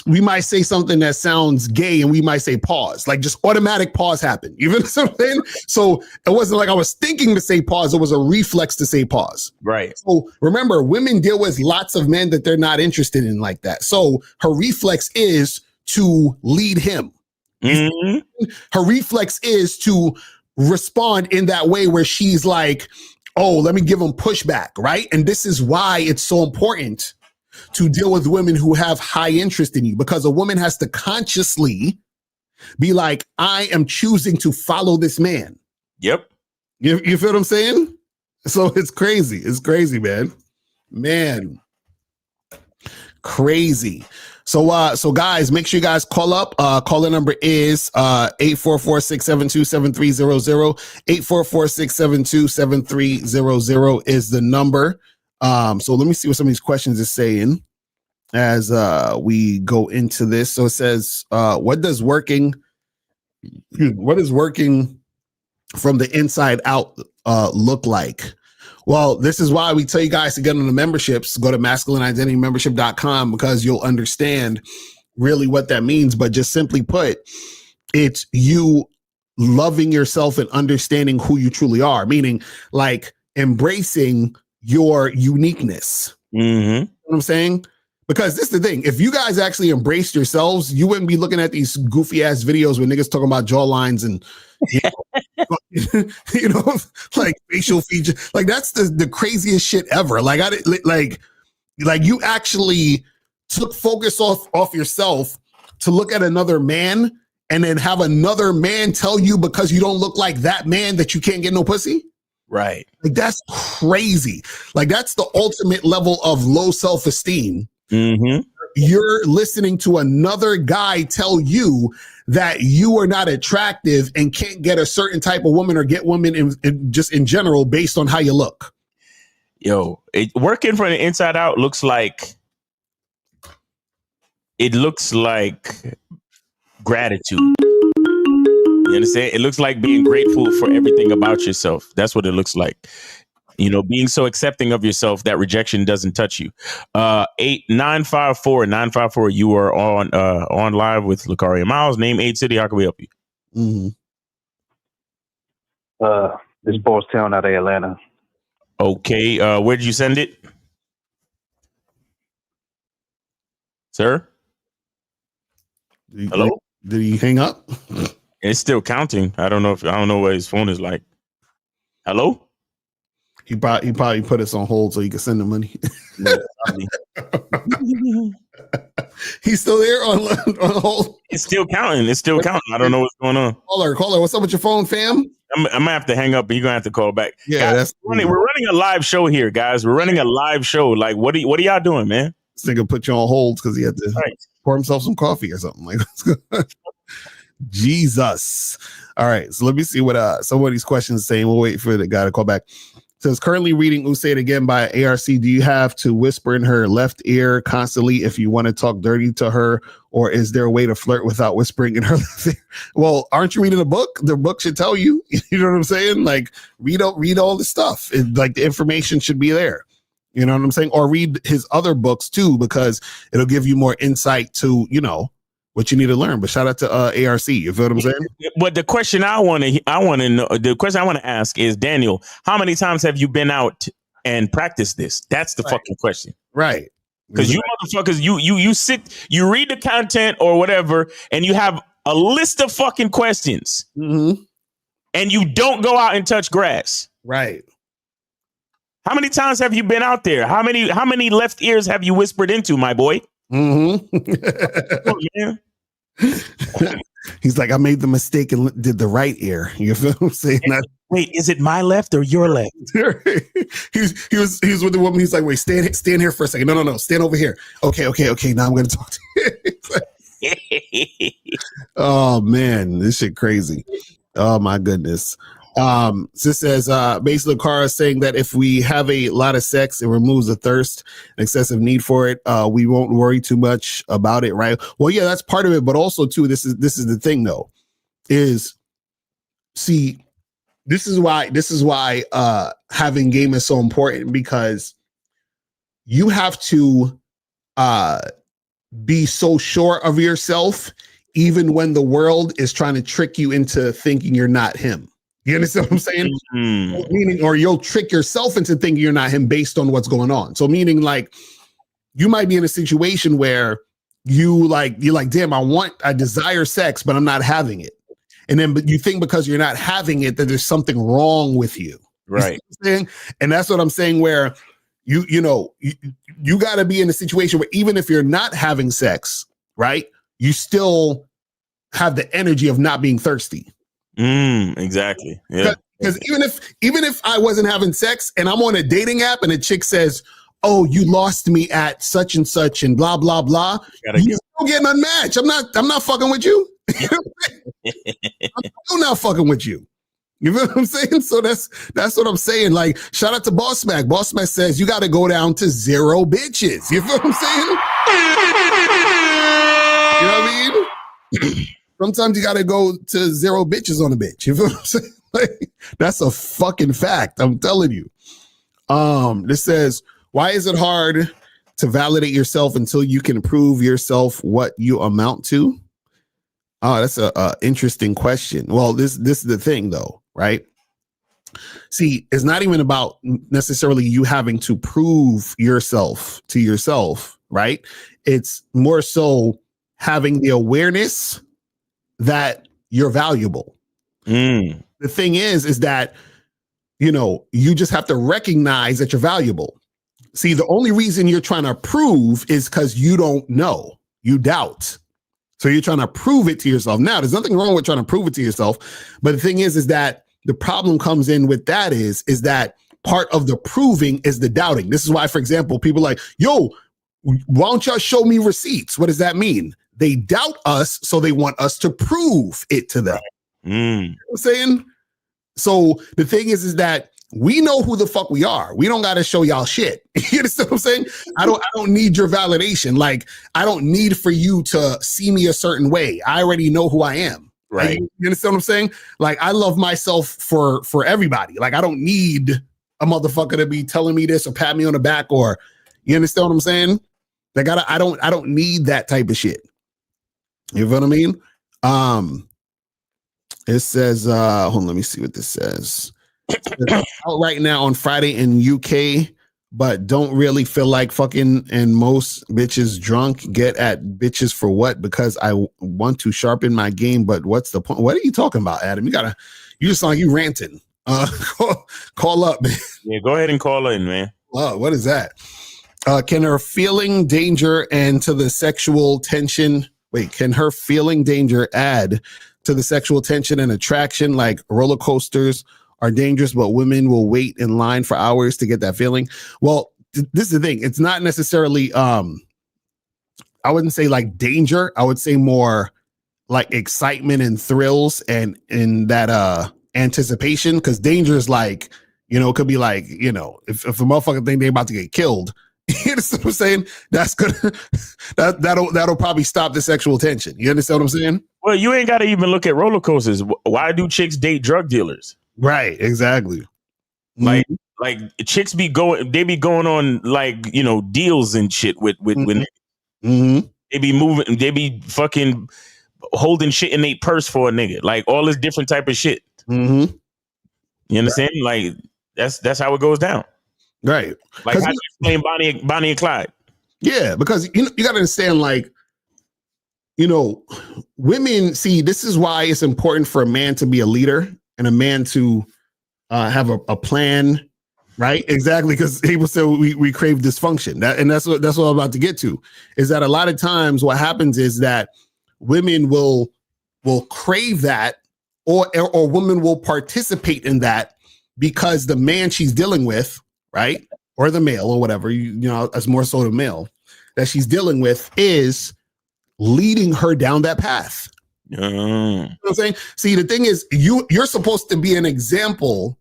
we might say something that sounds gay and we might say pause, like just automatic pause happen. You know what I'm saying? So it wasn't like I was thinking to say pause. It was a reflex to say pause. Right. So remember, women deal with lots of men that they're not interested in like that. So her reflex is to lead him. Mm-hmm. Her reflex is to respond in that way where she's like, oh, let me give him pushback, right? And this is why it's so important to deal with women who have high interest in you, because a woman has to consciously be like, I am choosing to follow this man. Yep. You feel what I'm saying? So it's crazy. It's crazy, man. Man. Crazy. So guys, make sure you guys call up. Caller number is 844-672-7300. 844-672-7300 is the number. So let me see what some of these questions is saying as we go into this. So it says, what is working from the inside out look like? Well, this is why we tell you guys to get on the memberships. Go to masculineidentitymembership.com, because you'll understand really what that means. But just simply put, it's you loving yourself and understanding who you truly are, meaning like embracing your uniqueness. Mm-hmm. You know what I'm saying? Because this is the thing. If you guys actually embraced yourselves, you wouldn't be looking at these goofy ass videos where niggas talking about jawlines and like facial features. Like that's the craziest shit ever. Like you actually took focus off yourself to look at another man and then have another man tell you because you don't look like that man that you can't get no pussy. Right. Like that's crazy. Like that's the ultimate level of low self-esteem. Mm-hmm. You're listening to another guy tell you that you are not attractive and can't get a certain type of woman or get women in just in general based on how you look. Yo, working from the inside out looks like gratitude. You understand? It looks like being grateful for everything about yourself. That's what it looks like. Being so accepting of yourself that rejection doesn't touch you. 954, you are on live with Lucario Miles. Name, age, city. How can we help you? Mm-hmm. This Boss Town out of Atlanta. Okay. Where did you send it, sir? Hello? Did he hang up? It's still counting. I don't know what his phone is like. Hello? He probably put us on hold so he could send the money. He's still there on hold. It's still counting. I don't know what's going on. Caller, what's up with your phone, fam? I'm gonna have to hang up, and you're gonna have to call back. Yeah, guys, we're running a live show here, guys. We're running a live show. Like, what are y'all doing, man? This nigga put you on hold because he had to pour himself some coffee or something like that. Jesus. All right, so let me see what some of these questions are saying. We'll wait for the guy to call back. Says currently reading Say It Again by ARC. Do you have to whisper in her left ear constantly if you want to talk dirty to her, or is there a way to flirt without whispering in her left ear? Well, aren't you reading a book? The book should tell you. You know what I'm saying? Like read all the stuff. Like the information should be there. You know what I'm saying? Or read his other books too, because it'll give you more insight to what you need to learn. But shout out to ARC. You feel what I'm saying? But the question I want to know, the question I want to ask is, Daniel, how many times have you been out and practice this? That's the fucking question. Right. Because you motherfuckers, you sit, you read the content or whatever, and you have a list of fucking questions, and you don't go out and touch grass. Right. How many times have you been out there? How many left ears have you whispered into, my boy? Oh, man. He's like, I made the mistake and did the right ear. You feel what I'm saying? Wait, is it my left or your left? he was with the woman. He's like, wait, stand here for a second. No, stand over here. Okay. Now I'm gonna talk to you. Oh man, this shit crazy. Oh my goodness. So it says basically Cara is saying that if we have a lot of sex, it removes the thirst and excessive need for it. We won't worry too much about it, right? Well, yeah, that's part of it, but also too, this is the thing though, is see, this is why having game is so important, because you have to be so sure of yourself even when the world is trying to trick you into thinking you're not him. You understand what I'm saying? Meaning, or you'll trick yourself into thinking you're not him based on what's going on. So meaning like you might be in a situation where you're like, damn, I desire sex, but I'm not having it. And then but you think because you're not having it that there's something wrong with you. Right. You and that's what I'm saying, where you got to be in a situation where even if you're not having sex, right, you still have the energy of not being thirsty. Exactly. Yeah. Because even if I wasn't having sex and I'm on a dating app and a chick says, "Oh, you lost me at such and such and blah blah blah," you're still getting unmatched. I'm not fucking with you. I'm still not fucking with you. You know what I'm saying? So that's what I'm saying. Like, shout out to Boss Mac. Boss Mac says you got to go down to 0 bitches. You feel what I'm saying? You know what I mean? Sometimes you got to go to 0 bitches on a bitch. You feel what I'm saying? Like, that's a fucking fact. I'm telling you. This says, why is it hard to validate yourself until you can prove yourself what you amount to? Oh, that's a interesting question. Well, this is the thing though, right? See, it's not even about necessarily you having to prove yourself to yourself, right? It's more so having the awareness that you're valuable. The thing is that, you just have to recognize that you're valuable. See, the only reason you're trying to prove is because you don't know, you doubt. So you're trying to prove it to yourself. Now, there's nothing wrong with trying to prove it to yourself. But the thing is that the problem comes in with that is that part of the proving is the doubting. This is why, for example, people are like, yo, why don't y'all show me receipts? What does that mean? They doubt us, so they want us to prove it to them. You know what I'm saying? So the thing is that we know who the fuck we are. We don't got to show y'all shit. You understand what I'm saying? I don't need your validation. Like, I don't need for you to see me a certain way. I already know who I am. Right. You understand what I'm saying? Like, I love myself for everybody. Like, I don't need a motherfucker to be telling me this or pat me on the back, or you understand what I'm saying? Like, I don't need that type of shit. You know what I mean? It says, hold on, let me see what this says. Out right now on Friday in UK, but don't really feel like fucking, and most bitches drunk. Get at bitches for what? Because I want to sharpen my game, but what's the point? What are you talking about, Adam? You just sound like you ranting. Call up, man. Yeah, go ahead and call in, man. Oh, what is that? Can her feeling danger and to the sexual tension? Wait, can her feeling danger add to the sexual tension and attraction? Like roller coasters are dangerous, but women will wait in line for hours to get that feeling. Well, this is the thing. It's not necessarily, I wouldn't say like danger. I would say more like excitement and thrills and in that anticipation. Because danger is like, it could be like, if a motherfucker think they're about to get killed, you understand what I'm saying? That's good. That'll probably stop the sexual tension. You understand what I'm saying? Well, you ain't got to even look at roller coasters. Why do chicks date drug dealers? Right, exactly. Like chicks be going on like, deals and shit with they be moving, they be fucking holding shit in their purse for a nigga, like all this different type of shit. You understand? Like that's how it goes down. Right. Like how do you explain Bonnie and Clyde? Yeah, because you got to understand, like, women, see, this is why it's important for a man to be a leader and a man to have a plan, right? Exactly, because people say we crave dysfunction. That's what I'm about to get to, is that a lot of times what happens is that women will crave that, or women will participate in that because the man she's dealing with, right, or the male or whatever, as more so the male that she's dealing with is leading her down that path. You know what I'm saying? See, the thing is, you're supposed to be an example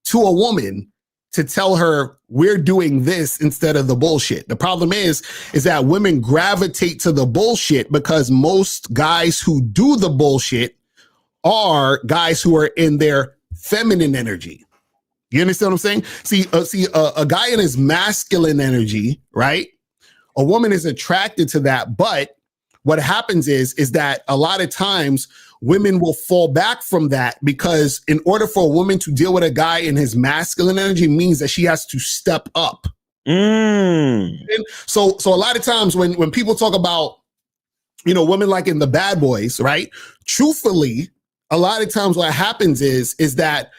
to a woman to tell her we're doing this instead of the bullshit. The problem is that women gravitate to the bullshit because most guys who do the bullshit are guys who are in their feminine energy. You understand what I'm saying? See, a guy in his masculine energy, right? A woman is attracted to that, but what happens is that a lot of times women will fall back from that because in order for a woman to deal with a guy in his masculine energy means that she has to step up. And so a lot of times when people talk about, women like in the Bad Boys, right? Truthfully, a lot of times what happens is that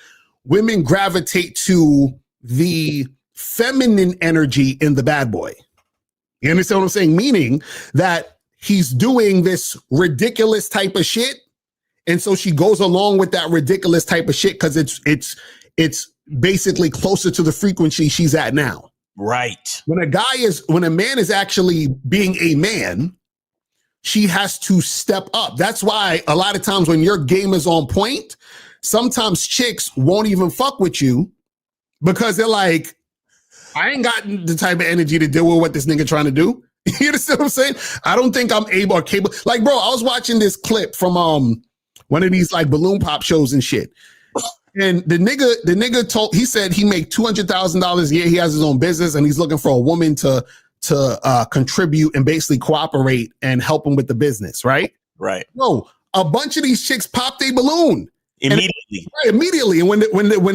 women gravitate to the feminine energy in the bad boy. You understand what I'm saying? Meaning that he's doing this ridiculous type of shit. And so she goes along with that ridiculous type of shit because it's basically closer to the frequency she's at now. Right. When a man is actually being a man, she has to step up. That's why a lot of times when your game is on point, sometimes chicks won't even fuck with you because they're like, I ain't got the type of energy to deal with what this nigga trying to do. You understand what I'm saying? I don't think I'm able or capable. Like, bro, I was watching this clip from one of these like balloon pop shows and shit. And the nigga he said he make $200,000 a year. He has his own business and he's looking for a woman to contribute and basically cooperate and help him with the business, right? Right. Bro, a bunch of these chicks popped a balloon. Immediately. Immediately. And when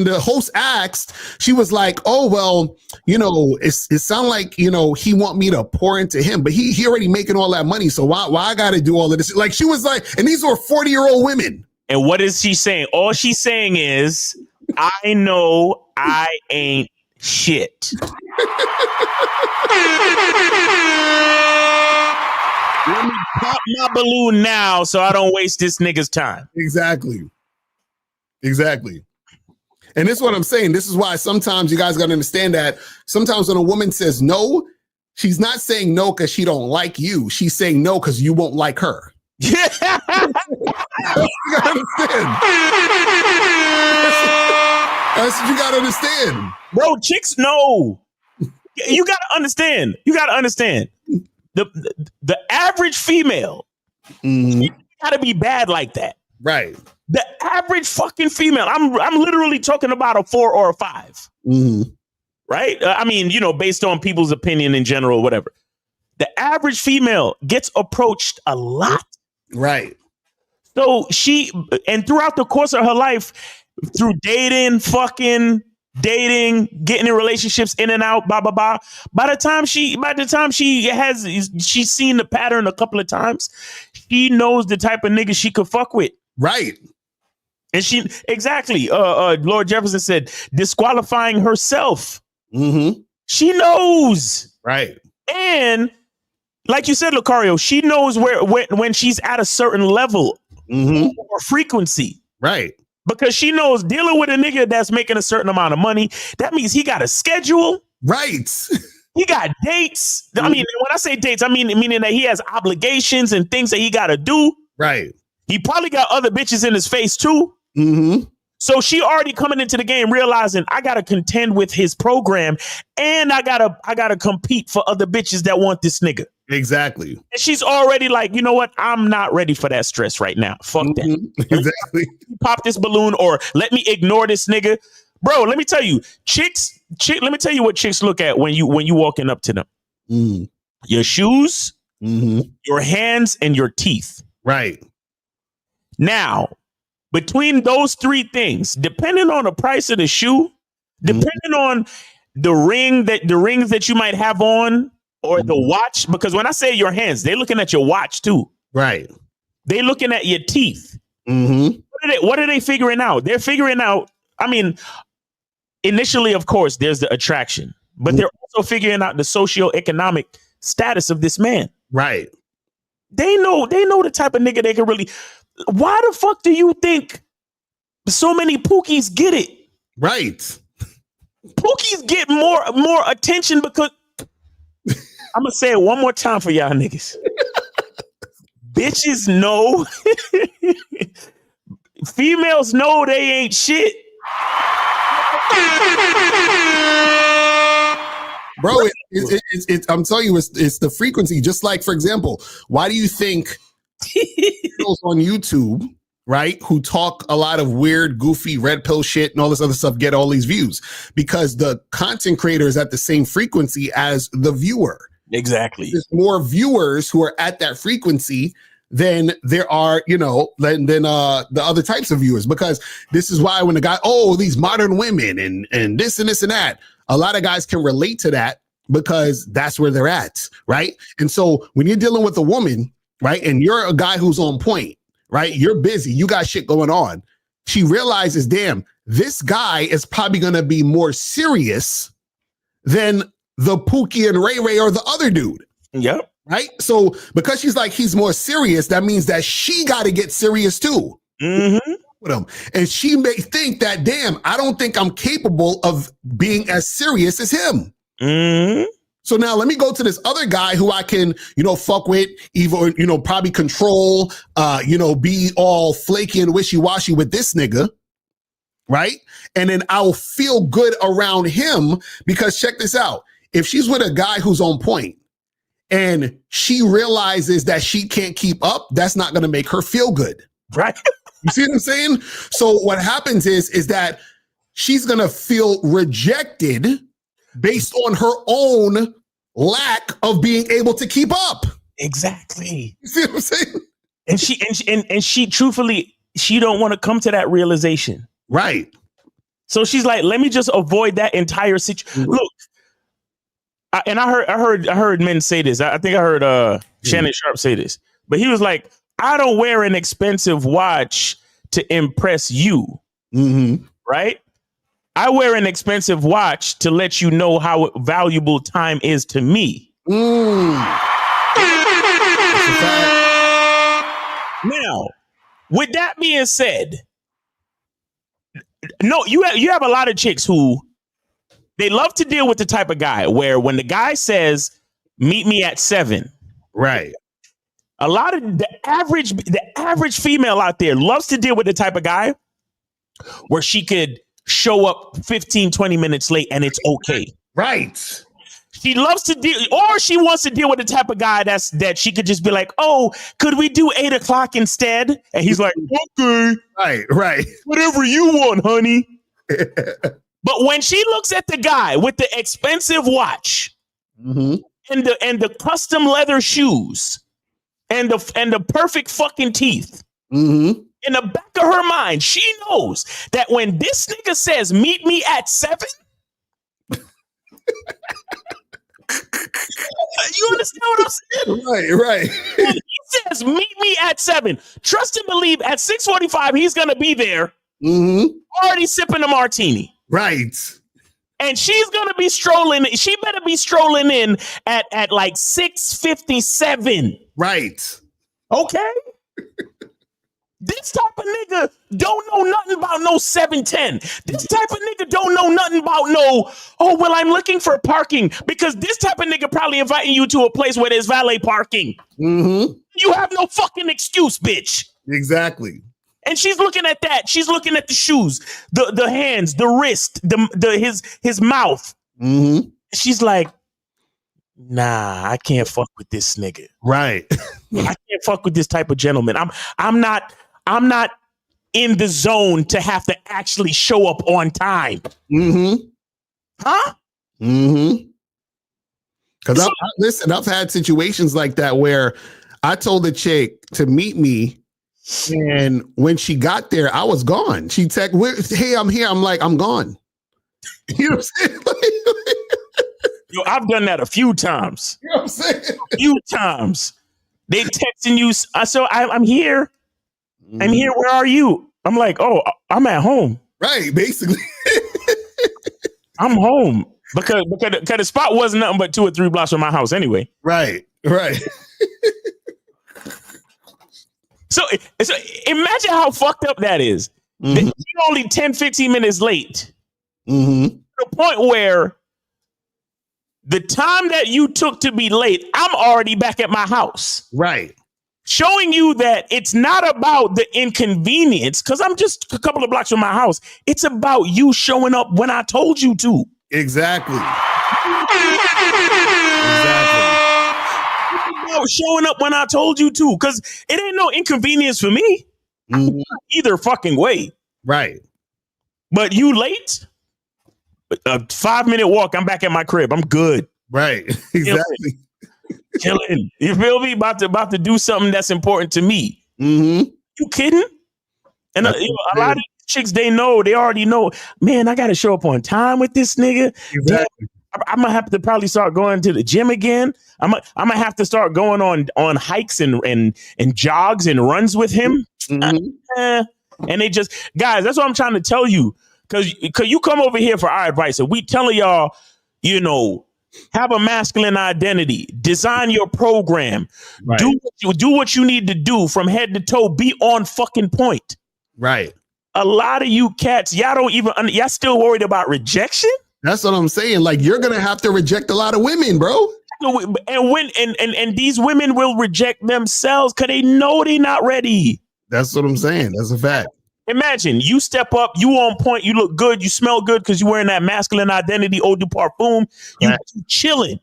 the host asked, she was like, oh, well, it sounded like, he want me to pour into him, but he already making all that money. So why I got to do all of this? Like she was like, and these were 40-year-old women. And what is she saying? All she's saying is, I know I ain't shit. Let me pop my balloon now so I don't waste this nigga's time. Exactly. And this is what I'm saying. This is why sometimes you guys got to understand that sometimes when a woman says no, she's not saying no because she don't like you. She's saying no because you won't like her. Yeah. You gotta understand. That's what you gotta understand. Bro, chicks know. You gotta understand. The average female gotta be bad like that. Right. The average fucking female. I'm literally talking about a 4 or a 5. Right? I mean, based on people's opinion in general, whatever. The average female gets approached a lot. Right. So and throughout the course of her life, through dating, getting in relationships, in and out, blah, blah, blah. By the time she's seen the pattern a couple of times, she knows the type of nigga she could fuck with. Right. And Lord Jefferson said, disqualifying herself. She knows. Right. And like you said, Lucario, she knows when she's at a certain level or frequency. Right. Because she knows dealing with a nigga that's making a certain amount of money, that means he got a schedule. Right. He got dates. I mean, when I say dates, I mean meaning that he has obligations and things that he got to do. Right. He probably got other bitches in his face too. So she already coming into the game realizing I got to contend with his program and I gotta compete for other bitches that want this nigga. Exactly. And she's already like, you know what? I'm not ready for that stress right now. Fuck that. Exactly. Pop this balloon or let me ignore this nigga. Bro, let me tell you, let me tell you what chicks look at when you walking up to them. Your shoes, your hands, and your teeth. Right. Now, between those 3 things, depending on the price of the shoe, depending on the rings that you might have on, or the watch, because when I say your hands, they're looking at your watch too. Right. They're looking at your teeth. Mm-hmm. What are they figuring out? They're figuring out, I mean, initially, of course, there's the attraction, but they're also figuring out the socioeconomic status of this man. Right. They know the type of nigga they can really. Why the fuck do you think so many pookies get it? Right. Pookies get more attention because I'm gonna say it one more time for y'all niggas. Bitches know, females know they ain't shit. Bro, I'm telling you, it's the frequency. Just like, for example, why do you think girls on YouTube, right, who talk a lot of weird, goofy, red pill shit and all this other stuff get all these views? Because the content creator is at the same frequency as the viewer. Exactly. There's more viewers who are at that frequency than there are, than the other types of viewers. Because this is why when the guy, these modern women and this and this and that, a lot of guys can relate to that because that's where they're at, right? And so when you're dealing with a woman, right, and you're a guy who's on point, right, you're busy, you got shit going on, she realizes, damn, this guy is probably going to be more serious than the Pookie and Ray Ray or the other dude. Yep. Right? So because she's like, he's more serious, that means that she got to get serious too. Mm-hmm. With him. And she may think that, damn, I don't think I'm capable of being as serious as him. Mm-hmm. So now let me go to this other guy who I can, fuck with, even, probably control, be all flaky and wishy-washy with this nigga. Right? And then I'll feel good around him because check this out. If she's with a guy who's on point and she realizes that she can't keep up, that's not going to make her feel good. Right. You see what I'm saying? So what happens is that she's going to feel rejected based on her own lack of being able to keep up. Exactly. You see what I'm saying? And she truthfully, she don't want to come to that realization. Right. So she's like, let me just avoid that entire situation. Look, I heard men say this. I think I heard Shannon Sharp say this, but he was like, I don't wear an expensive watch to impress you. Mm-hmm. Right? I wear an expensive watch to let you know how valuable time is to me. Now, with that being said, no, you have a lot of chicks who they love to deal with the type of guy where when the guy says, meet me at 7. Right. A lot of the average female out there loves to deal with the type of guy where she could show up 15, 20 minutes late and it's okay. Right. She loves to deal, or she wants to deal with the type of guy that she could just be like, oh, could we do 8 o'clock instead? And he's like, okay. Right. Whatever you want, honey. But when she looks at the guy with the expensive watch and the custom leather shoes and the perfect fucking teeth, in the back of her mind, she knows that when this nigga says, meet me at 7, you understand what I'm saying? Right. When he says, meet me at 7, trust and believe at 6:45, he's going to be there already sipping a martini. Right. And she's going to be strolling. She better be strolling in at like 6:57. Right. Okay. This type of nigga don't know nothing about no 710. This type of nigga don't know nothing about I'm looking for parking, because this type of nigga probably inviting you to a place where there's valet parking. You have no fucking excuse, bitch. Exactly. And she's looking at that. She's looking at the shoes, the hands, the wrist, his mouth. She's like, nah, I can't fuck with this nigga. Right. I can't fuck with this type of gentleman. I'm not in the zone to have to actually show up on time. Huh? Because listen, I've had situations like that where I told the chick to meet me, and when she got there, I was gone. She texted, hey, I'm here. I'm like, I'm gone. You know what I'm saying? Yo, I've done that a few times. You know what I'm saying? A few times. They texting you. I'm here. I'm here. Where are you? I'm like, oh, I'm at home. Right, basically. I'm home. Because the spot wasn't nothing but 2 or 3 blocks from my house anyway. Right. So imagine how fucked up that is. You're only 10, 15 minutes late. To the point where the time that you took to be late, I'm already back at my house. Right. Showing you that it's not about the inconvenience, because I'm just a couple of blocks from my house. It's about you showing up when I told you to. Exactly. Showing up when I told you to, because it ain't no inconvenience for me either fucking way. Right. But you late, a 5-minute walk, I'm back at my crib. I'm good. Right. Exactly. Chilling. You feel me? About to do something that's important to me. You kidding? And a lot of chicks, they already know, man, I got to show up on time with this nigga. Exactly. I'm gonna have to probably start going to the gym again. I'm gonna have to start going on hikes and jogs and runs with him. And they just, guys, that's what I'm trying to tell you. Cause you come over here for our advice, and we telling y'all, have a masculine identity, design your program, do what you need to do from head to toe, be on fucking point. Right. A lot of you cats, y'all still worried about rejection. That's what I'm saying. Like, you're gonna have to reject a lot of women, bro. And these women will reject themselves because they know they're not ready. That's what I'm saying. That's a fact. Imagine you step up, you on point, you look good, you smell good because you're wearing that masculine identity, eau de parfum. You chilling.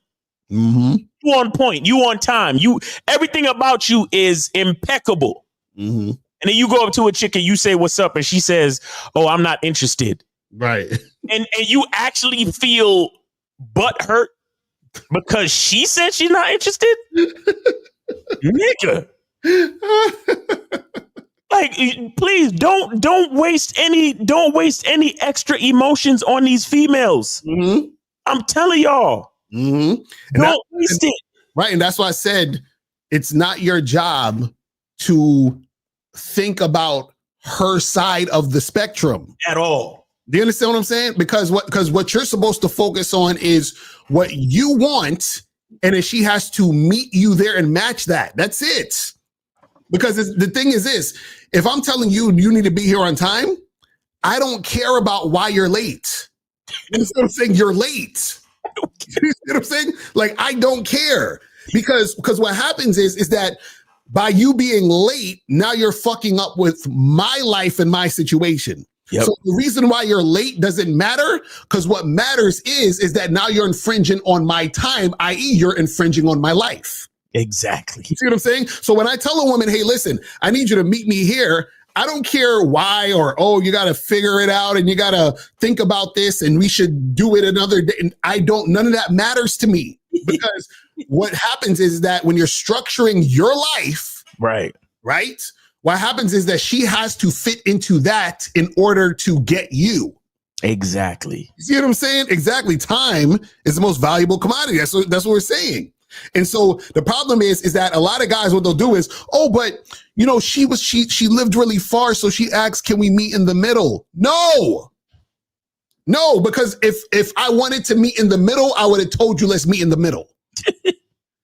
You on point, you on time. Everything about you is impeccable. And then you go up to a chick and you say, "What's up?" and she says, "Oh, I'm not interested." Right. And you actually feel butthurt because she said she's not interested? Nigga. Like, please don't waste any extra emotions on these females. I'm telling y'all. Don't waste it. Right. And that's why I said it's not your job to think about her side of the spectrum at all. Do you understand what I'm saying? Because what you're supposed to focus on is what you want, and then she has to meet you there and match that. That's it. Because the thing is this: if I'm telling you need to be here on time, I don't care about why you're late. You know what I'm saying? You're late. You know what I'm saying? Like, I don't care, because what happens is that by you being late, now you're fucking up with my life and my situation. Yep. So the reason why you're late doesn't matter, because what matters is that now you're infringing on my time, i.e. you're infringing on my life. Exactly. You see what I'm saying? So when I tell a woman, hey, listen, I need you to meet me here, I don't care why, or, oh, you got to figure it out and you got to think about this and we should do it another day. And none of that matters to me, because what happens is that when you're structuring your life, right? What happens is that she has to fit into that in order to get you. Exactly. You see what I'm saying? Exactly. Time is the most valuable commodity. That's what we're saying. And so the problem is that a lot of guys, what they'll do is, oh, but she lived really far, so she asked, can we meet in the middle? No, because if I wanted to meet in the middle, I would have told you, let's meet in the middle.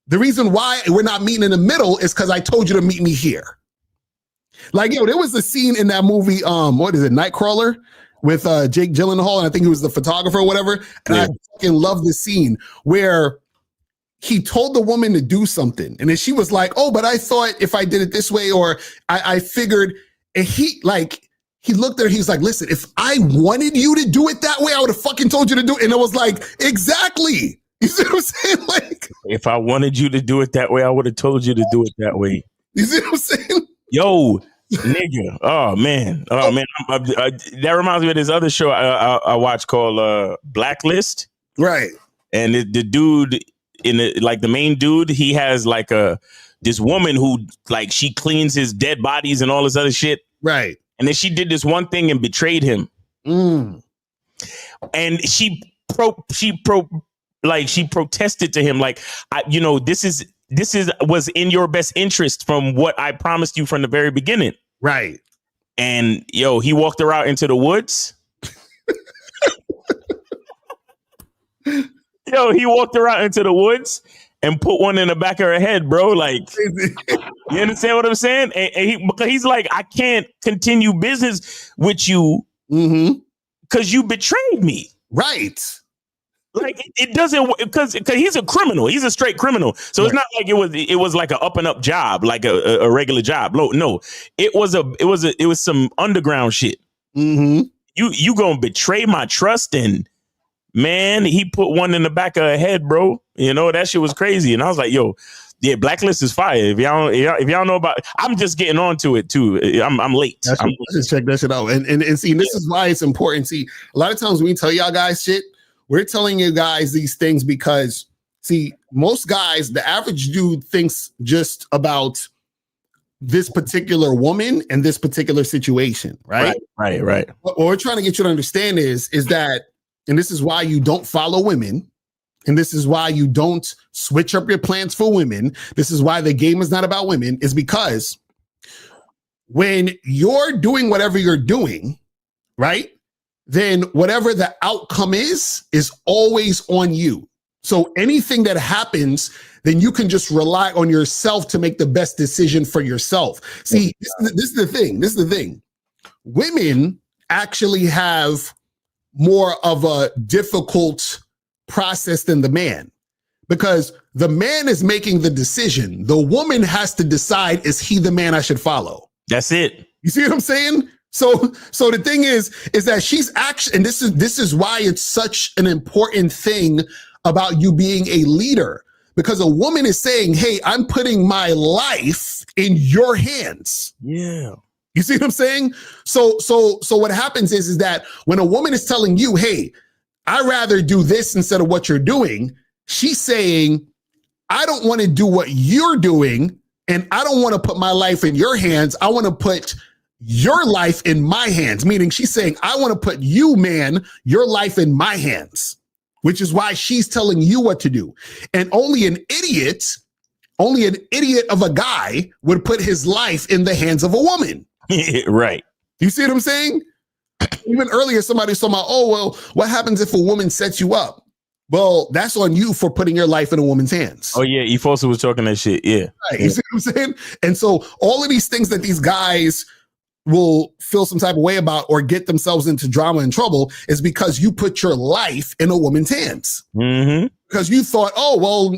The reason why we're not meeting in the middle is because I told you to meet me here. Like, there was a scene in that movie, what is it, Nightcrawler, with Jake Gyllenhaal, and I think he was the photographer or whatever. And I fucking love the scene where he told the woman to do something, and then she was like, oh, but I thought if I did it this way, or I figured, and he looked at her, he was like, listen, if I wanted you to do it that way, I would have fucking told you to do it. And I was like, exactly. You see what I'm saying? Like, if I wanted you to do it that way, I would have told you to do it that way. You see what I'm saying? Yo, nigga. Oh man. That reminds me of this other show I watched called Blacklist. Right. And the dude the main dude, he has like this woman who, like, she cleans his dead bodies and all this other shit. Right. And then she did this one thing and betrayed him. And she like she protested to him, like, this was in your best interest from what I promised you from the very beginning. Right. And he walked her out into the woods. He walked her out into the woods and put one in the back of her head, bro. Like, you understand what I'm saying? Because he's like, I can't continue business with you because you betrayed me. Right. Like it doesn't, because he's a criminal. He's a straight criminal. So it's not like it was like an up and up job, like a regular job. No, it was some underground shit. You gonna betray my trust, and man, he put one in the back of her head, bro. That shit was crazy. And I was like, yeah, Blacklist is fire. If y'all know about, I'm just getting onto it too. I'm late. Just check that shit out. And see, this is why it's important. See, a lot of times when we tell y'all guys shit, we're telling you guys these things because, see, most guys, the average dude thinks just about this particular woman and this particular situation, right? Right. What we're trying to get you to understand is that, and this is why you don't follow women, and this is why you don't switch up your plans for women. This is why the game is not about women, is because when you're doing whatever you're doing, right, then whatever the outcome is always on you. So anything that happens, then you can just rely on yourself to make the best decision for yourself. See, this is the thing. Women actually have more of a difficult process than the man, because the man is making the decision. The woman has to decide, is he the man I should follow? That's it. You see what I'm saying? So the thing is that she's actually, and this is why it's such an important thing about you being a leader, because a woman is saying, hey, I'm putting my life in your hands. Yeah. You see what I'm saying? So what happens is that when a woman is telling you, hey, I'd rather do this instead of what you're doing, she's saying, I don't want to do what you're doing, and I don't want to put my life in your hands. I want to put your life in my hands, meaning she's saying, I want to put you, man, your life in my hands, which is why she's telling you what to do. And only an idiot of a guy would put his life in the hands of a woman. Right. You see what I'm saying? Even earlier, somebody was talking about, oh, well, what happens if a woman sets you up? Well, that's on you for putting your life in a woman's hands. Oh, yeah. Efosa was talking that shit. Yeah. Right. You see what I'm saying? And so all of these things that these guys will feel some type of way about or get themselves into drama and trouble is because you put your life in a woman's hands. Mm-hmm. Because you thought, oh, well,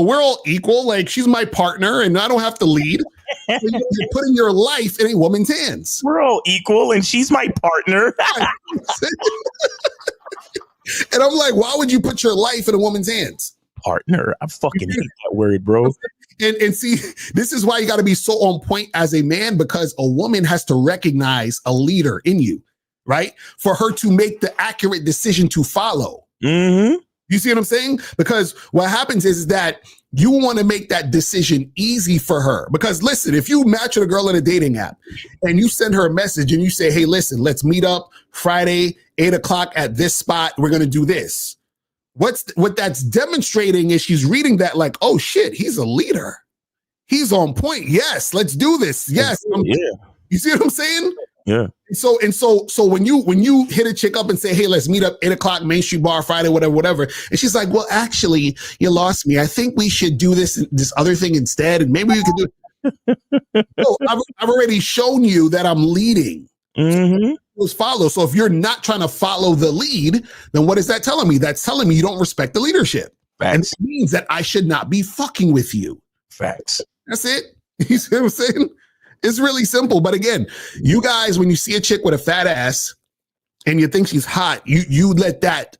we're all equal. Like, she's my partner and I don't have to lead. So you're putting your life in a woman's hands. We're all equal and she's my partner. And I'm like, why would you put your life in a woman's hands? Partner. I fucking hate that word, bro. And see, this is why you got to be so on point as a man, because a woman has to recognize a leader in you, right? For her to make the accurate decision to follow. Mm-hmm. You see what I'm saying? Because what happens is that you want to make that decision easy for her. Because listen, if you match with a girl in a dating app and you send her a message and you say, hey, listen, let's meet up Friday, 8:00 at this spot. We're going to do this. What that's demonstrating is she's reading that like, oh shit, he's a leader. He's on point. Yes, let's do this. Yes. Yeah. You see what I'm saying? Yeah. So when you hit a chick up and say, hey, let's meet up 8:00 Main Street Bar Friday, whatever. And she's like, well, actually, you lost me. I think we should do this other thing instead. And maybe we could do No, I've already shown you that I'm leading. Mm-hmm. Follow. So if you're not trying to follow the lead, then what is that telling me? That's telling me you don't respect the leadership. Facts. And it means that I should not be fucking with you. Facts. That's it. You see what I'm saying? It's really simple. But again, you guys, when you see a chick with a fat ass and you think she's hot, you let that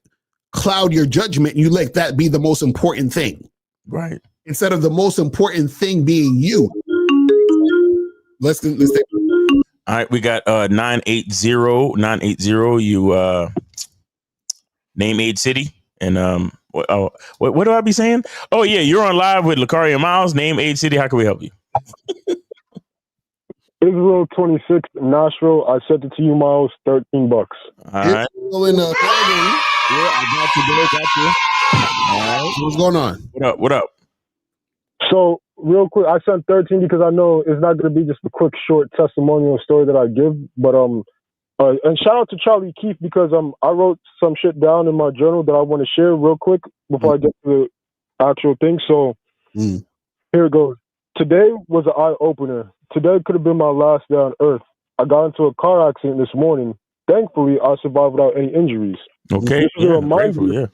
cloud your judgment. You let that be the most important thing. Right. Instead of the most important thing being you. Let's take all right, we got 980. You name Aid City and what do I be saying? Oh yeah, you're on live with Lucario Miles. Name Aid City. How can we help you? Israel 26th Nashville. I sent it to you, Miles. $13. All right. Israel in Yeah, I got you. What's going on? What up? So, real quick, I sent 13 because I know it's not going to be just a quick, short testimonial story that I give. But and shout out to Charlie Keith because I wrote some shit down in my journal that I want to share real quick before I get to the actual thing. So here it goes. Today was an eye opener. Today could have been my last day on Earth. I got into a car accident this morning. Thankfully, I survived without any injuries. Okay, This is a reminder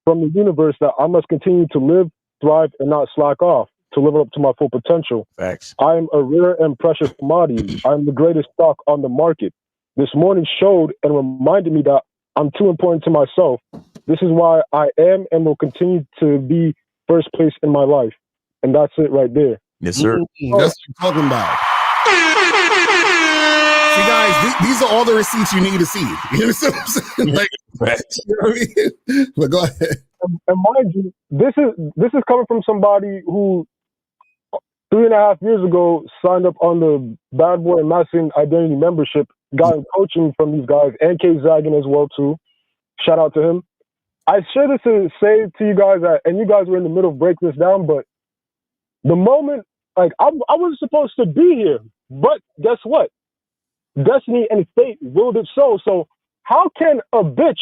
from the universe that I must continue to live, thrive, and not slack off to live up to my full potential. Facts. I am a rare and precious commodity. I am the greatest stock on the market. This morning showed and reminded me that I'm too important to myself. This is why I am and will continue to be first place in my life. And that's it right there. Yes, sir. That's what you're talking about. See, guys, these are all the receipts you need to see. You understand what I'm saying? Like, you know what I mean? But go ahead. And mind you, this is coming from somebody who 3.5 years ago signed up on the Bad Boy and Masculine Identity membership, got coaching from these guys, and K Zagan as well too. Shout out to him. I share this to say to you guys that, and you guys were in the middle of breaking this down, but the moment, like I wasn't supposed to be here, but guess what? Destiny and fate willed it so. So how can a bitch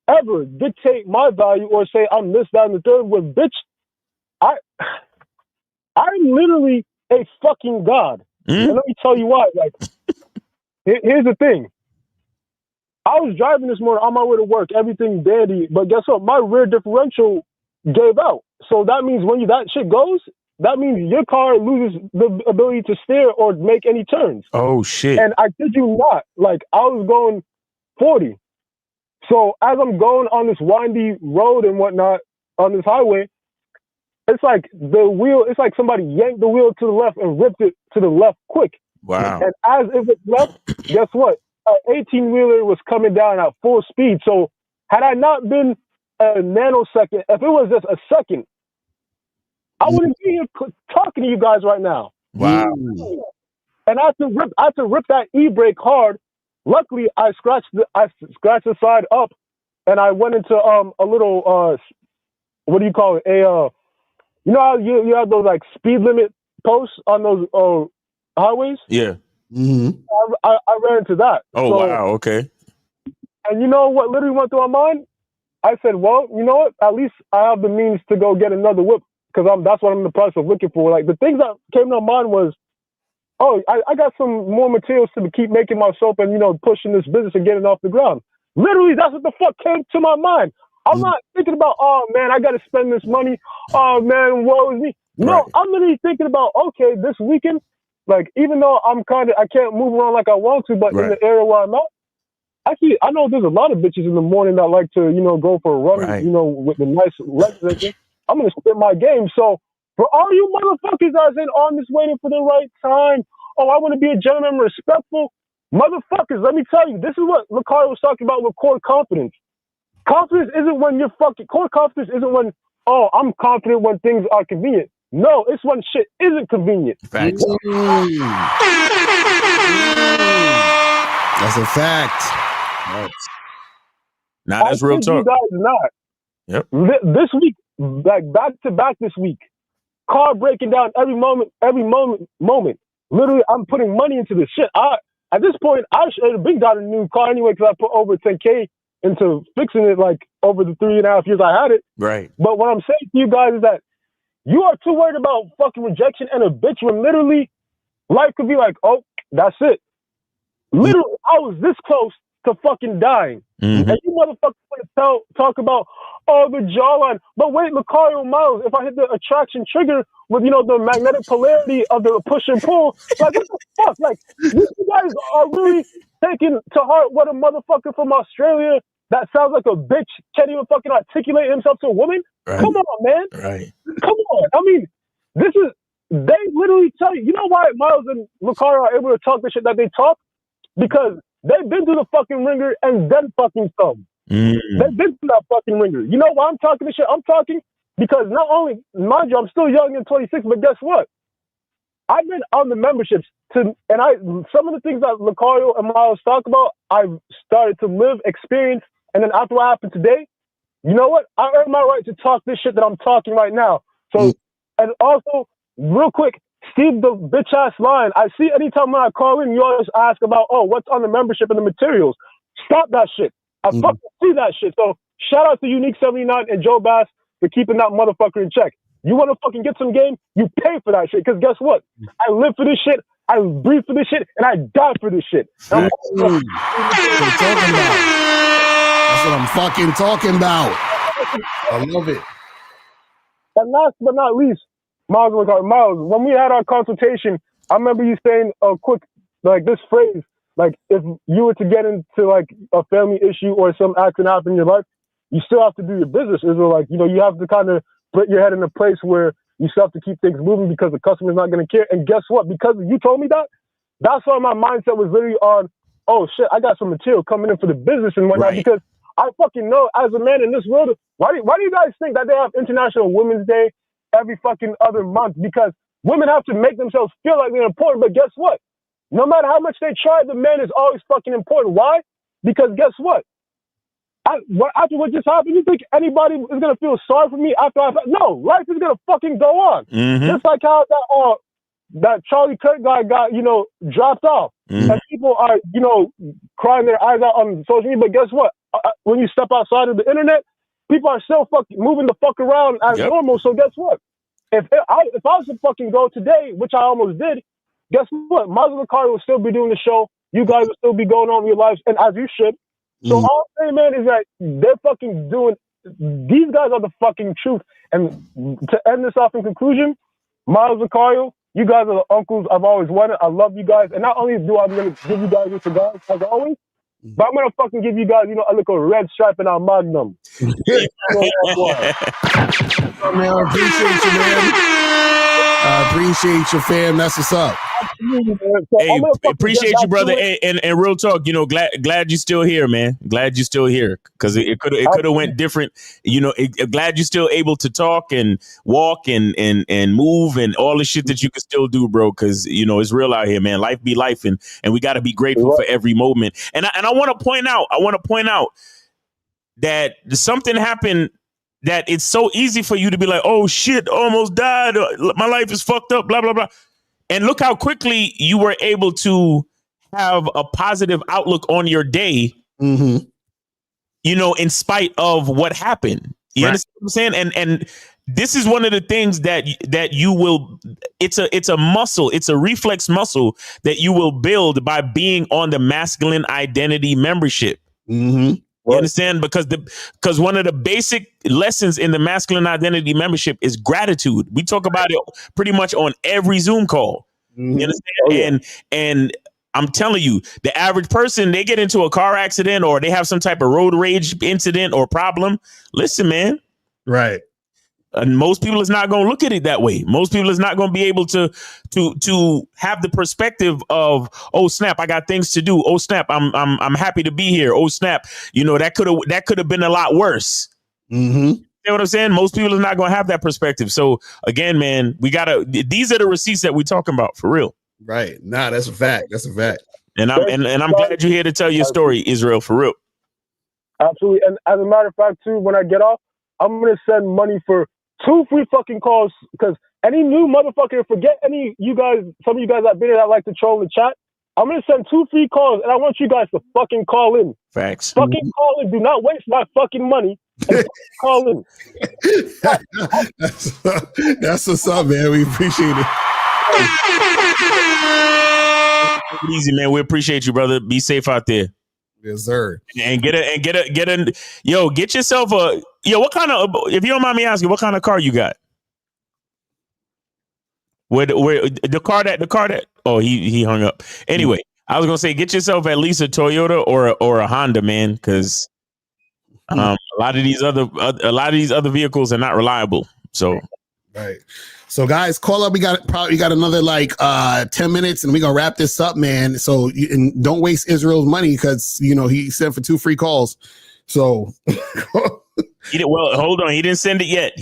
ever dictate my value or say I'm this, that, and the third? With bitch, I'm literally a fucking god. And let me tell you why. Like, here's the thing. I was driving this morning on my way to work, everything dandy, but guess what? My rear differential gave out. So that means when that shit goes, that means your car loses the ability to steer or make any turns. Oh, shit. And I kid you not, like, I was going 40. So as I'm going on this windy road and whatnot on this highway, it's like it's like somebody yanked the wheel to the left and ripped it to the left quick. Wow. And as it was left, guess what? An 18-wheeler was coming down at full speed. So had I not been a nanosecond, if it was just a second, I wouldn't be here talking to you guys right now. Wow. And I had to rip that e-brake hard. Luckily, I scratched the side up, and I went into a little what do you call it? You know how you have those like speed limit posts on those highways? Yeah. I ran into that. Oh, wow. Okay. And you know what literally went through my mind? I said, well, you know what? At least I have the means to go get another whip because that's what I'm in the process of looking for. Like the things that came to my mind was, oh, I got some more materials to keep making my soap and, pushing this business and getting off the ground. Literally, that's what the fuck came to my mind. I'm not thinking about, oh, man, I got to spend this money. Oh, man, woe is me. No, right. I'm literally thinking about, okay, this weekend, like, even though I can't move around like I want to, but in the area where I'm at, actually, I know there's a lot of bitches in the morning that like to, go for a run, with the nice legs. I'm going to spit my game. So for all you motherfuckers that's in on this waiting for the right time, oh, I want to be a gentleman, respectful. Motherfuckers, let me tell you, this is what Lucario was talking about with core confidence. Confidence isn't when you're core confidence isn't when, oh, I'm confident when things are convenient. No, it's when shit isn't convenient. Facts. That's a fact. Now that's real talk. You guys not. Yep. This week, like back to back this week, car breaking down every moment. Literally, I'm putting money into this shit. At this point, I should have been got a new car anyway because I put over $10K into fixing it like over the 3.5 years I had it. Right. But what I'm saying to you guys is that you are too worried about fucking rejection and a bitch when literally life could be like, oh, that's it. Literally, I was this close to fucking dying. And you motherfuckers want to talk about, oh, the jawline. But wait, Lucario Miles, if I hit the attraction trigger with, the magnetic polarity of the push and pull, like, what the fuck? Like, you guys are really taking to heart what a motherfucker from Australia that sounds like a bitch can't even fucking articulate himself to a woman? Right. Come on, man. Right. Come on. I mean, they literally tell you know why Miles and Lucario are able to talk the shit that they talk? Because they've been through the fucking ringer and then fucking some. They've been through that fucking ringer. You know why I'm talking this shit? I'm talking because not only, mind you, I'm still young and 26, but guess what? I've been on the memberships some of the things that Lucario and Miles talk about, I've started to live, experience, and then after what happened today, you know what? I earn my right to talk this shit that I'm talking right now. So, and also, real quick, Steve, the bitch ass line. I see anytime when I call in, you always ask about, oh, what's on the membership and the materials. Stop that shit. I fucking see that shit. So shout out to Unique 79 and Joe Bass for keeping that motherfucker in check. You want to fucking get some game? You pay for that shit. Because guess what? I live for this shit. I breathe for this shit, and I die for this shit. That's what I'm fucking talking about. I love it. And last but not least, Miles, when we had our consultation, I remember you saying a quick, like this phrase, like if you were to get into like a family issue or some accident happen in your life, you still have to do your business. Is like, you know, you have to kind of put your head in a place where you still have to keep things moving because the customer's not going to care. And guess what? Because you told me that, that's why my mindset was literally on, oh shit, I got some material coming in for the business and whatnot. Because I fucking know as a man in this world, why do you guys think that they have International Women's Day every fucking other month? Because women have to make themselves feel like they're important. But guess what? No matter how much they try, the man is always fucking important. Why? Because guess what? After what just happened, you think anybody is gonna feel sorry for me after no, life is gonna fucking go on. Just like how that Charlie Kirk guy got, you know, dropped off. And people are, you know, crying their eyes out on social media. But guess what? When you step outside of the internet, people are still fucking moving the fuck around as normal. So guess what? If I was to fucking go today, which I almost did, guess what? Miles Car will still be doing the show. You guys will still be going on with your lives, and as you should. So all I'm saying, man, is that they're fucking doing. These guys are the fucking truth. And to end this off in conclusion, Miles Vicario, you guys are the uncles I've always wanted. I love you guys, and not only do I'm gonna give you guys your cigars as always, but I'm gonna fucking give you guys, you know, a little red stripe in our magnum. Man, I appreciate you, man. I appreciate you, fam. That's what's up. Hey, appreciate you, brother. And real talk, you know, glad you still here, man. Glad you still here, because it could have went different. You know, glad you still able to talk and walk and move and all the shit that you can still do, bro. Because you know it's real out here, man. Life be life, and we got to be grateful for every moment. And I want to point out that something happened. That it's so easy for you to be like, oh shit, almost died. My life is fucked up. Blah blah blah. And look how quickly you were able to have a positive outlook on your day, you know, in spite of what happened. You understand what I'm saying? And this is one of the things that you will, it's a muscle, it's a reflex muscle that you will build by being on the masculine identity membership. You understand? Because one of the basic lessons in the masculine identity membership is gratitude. We talk about it pretty much on every Zoom call. You understand? And I'm telling you, the average person, they get into a car accident or they have some type of road rage incident or problem. Listen, man. Right. And most people is not going to look at it that way. Most people is not going to be able to have the perspective of, oh snap, I got things to do. Oh snap, I'm happy to be here. Oh snap, you know, that could have been a lot worse. You know what I'm saying? Most people is not going to have that perspective. So again, man, these are the receipts that we're talking about for real. Right. Nah, that's a fact. That's a fact. And I'm glad you're here to tell your story, Israel, for real. Absolutely. And as a matter of fact, too, when I get off, I'm going to send money for 2 free fucking calls, because any new motherfucker, forget any you guys, some of you guys I've been here that like to troll in the chat. I'm going to send 2 free calls, and I want you guys to fucking call in. Facts. Fucking call in. Do not waste my fucking money. Call in. That's what's up, man. We appreciate it. Easy, man. We appreciate you, brother. Be safe out there. Yes, sir. And get yourself a what kind of, if you don't mind me asking, what kind of car you got? Where the car that oh, he hung up. Anyway, I was gonna say, get yourself at least a Toyota or a Honda, man, because a lot of these other vehicles are not reliable. So right. So guys, call up. We got another like 10 minutes, and we're gonna wrap this up, man. So and don't waste Israel's money, because you know he sent for 2 free calls. So Well, hold on. He didn't send it yet.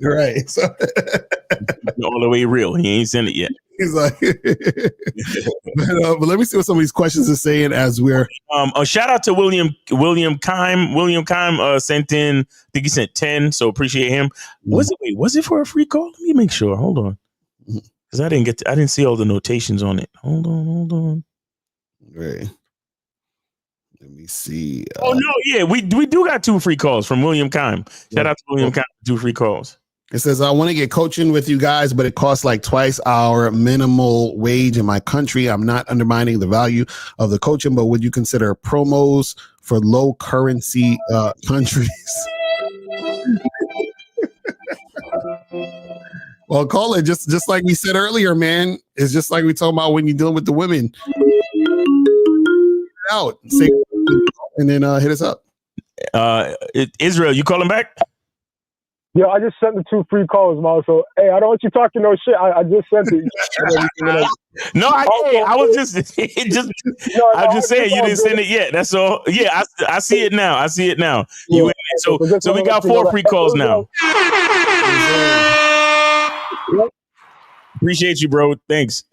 Right. So all the way real. He ain't sent it yet. he's like, but let me see what some of these questions are saying as we're. A shout out to William Kime. William Kime sent in. I think he sent 10. So appreciate him. Was it for a free call? Let me make sure. Hold on, because I didn't see all the notations on it. Hold on. Right. Let me see. Oh no, yeah, we do got 2 free calls from William Kime. Shout out to William Kime, 2 free calls. It says, I want to get coaching with you guys, but it costs like twice our minimal wage in my country. I'm not undermining the value of the coaching, but would you consider promos for low currency countries? Well, call it just like we said earlier, man. It's just like we talking about when you're dealing with the women. Out, say, and then hit us up. Israel, you calling back? Yeah, I just sent the 2 free calls, Mal. So, hey, I don't want you talking no shit. I just sent it. No, I was just I'm just saying you didn't send it yet. That's all. Yeah, I see it now. Yeah. So we got 4 free calls now. Appreciate you, bro. Thanks.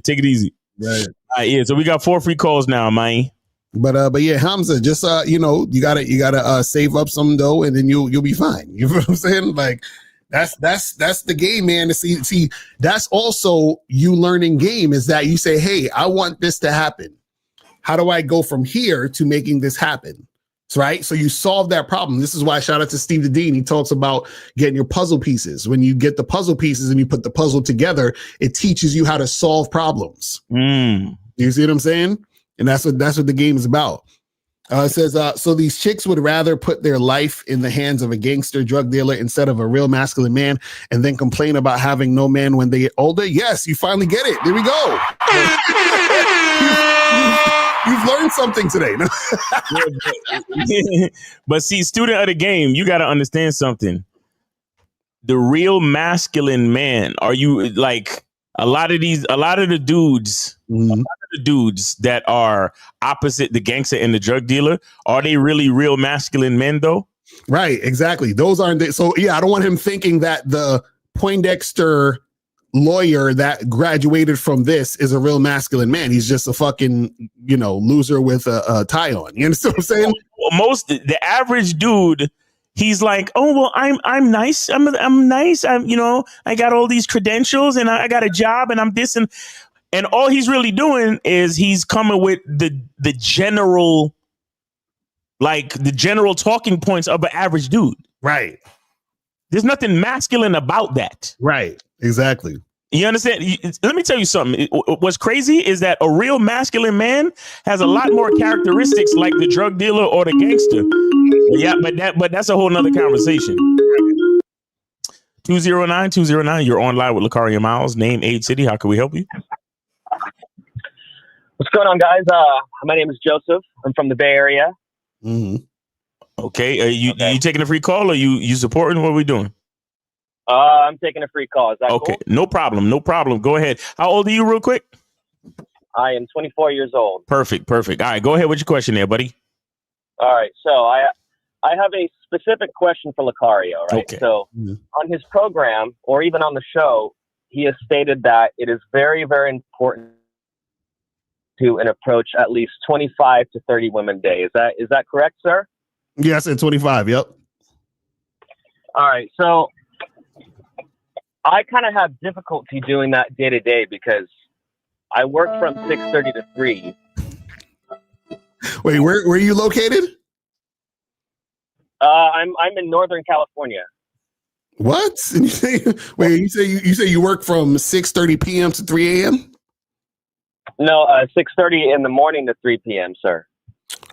Take it easy. Right. All right, yeah. So we got 4 free calls now, man. But yeah, Hamza, just you gotta save up some dough and then you'll be fine. You know what I'm saying? Like that's the game, man. To see that's also you learning game is that you say, hey, I want this to happen. How do I go from here to making this happen? Right. So you solve that problem. This is why shout out to Steve the Dean. He talks about getting your puzzle pieces. When you get the puzzle pieces and you put the puzzle together, it teaches you how to solve problems. You see what I'm saying? And that's what the game is about. It says, so these chicks would rather put their life in the hands of a gangster drug dealer instead of a real masculine man and then complain about having no man when they get older. Yes, you finally get it. There we go. You've learned something today. But see, student of the game, you got to understand something. The real masculine man, are you like a lot of the dudes, that are opposite the gangster and the drug dealer, are they really real masculine men though? Right, exactly. Those aren't so yeah, I don't want him thinking that the Poindexter lawyer that graduated from this is a real masculine man. He's just a fucking, loser with a tie on. You understand what I'm saying? Well, the average dude, he's like, oh, well, I'm nice. I'm nice. I got all these credentials and I got a job and I'm this and all he's really doing is he's coming with the general talking points of an average dude. Right. There's nothing masculine about that. Right. Exactly. You understand? Let me tell you something. What's crazy is that a real masculine man has a lot more characteristics like the drug dealer or the gangster. Yeah, but that's a whole nother conversation. 209, you're on live with Lucario Miles. Name, age, city. How can we help you? What's going on, guys? My name is Joseph. I'm from the Bay Area. Mm-hmm. Okay. Are you taking a free call or you supporting? What are we doing? I'm taking a free call. Is that okay? Cool? No problem. Go ahead. How old are you, real quick? I am 24 years old. Perfect. All right, go ahead with your question there, buddy. All right. So I have a specific question for Lucario, right? Okay. So on his program or even on the show, he has stated that it is very, very important to approach at least 25 to 30 women a day. Is that correct, sir? Yeah, I said 25. Yep. All right. So I kind of have difficulty doing that day to day because I work from 6:30 to 3. Wait, where are you located? I'm in Northern California. What? And you say you work from 6:30 p.m. to 3 a.m.? No, 6:30 in the morning to 3 p.m., sir.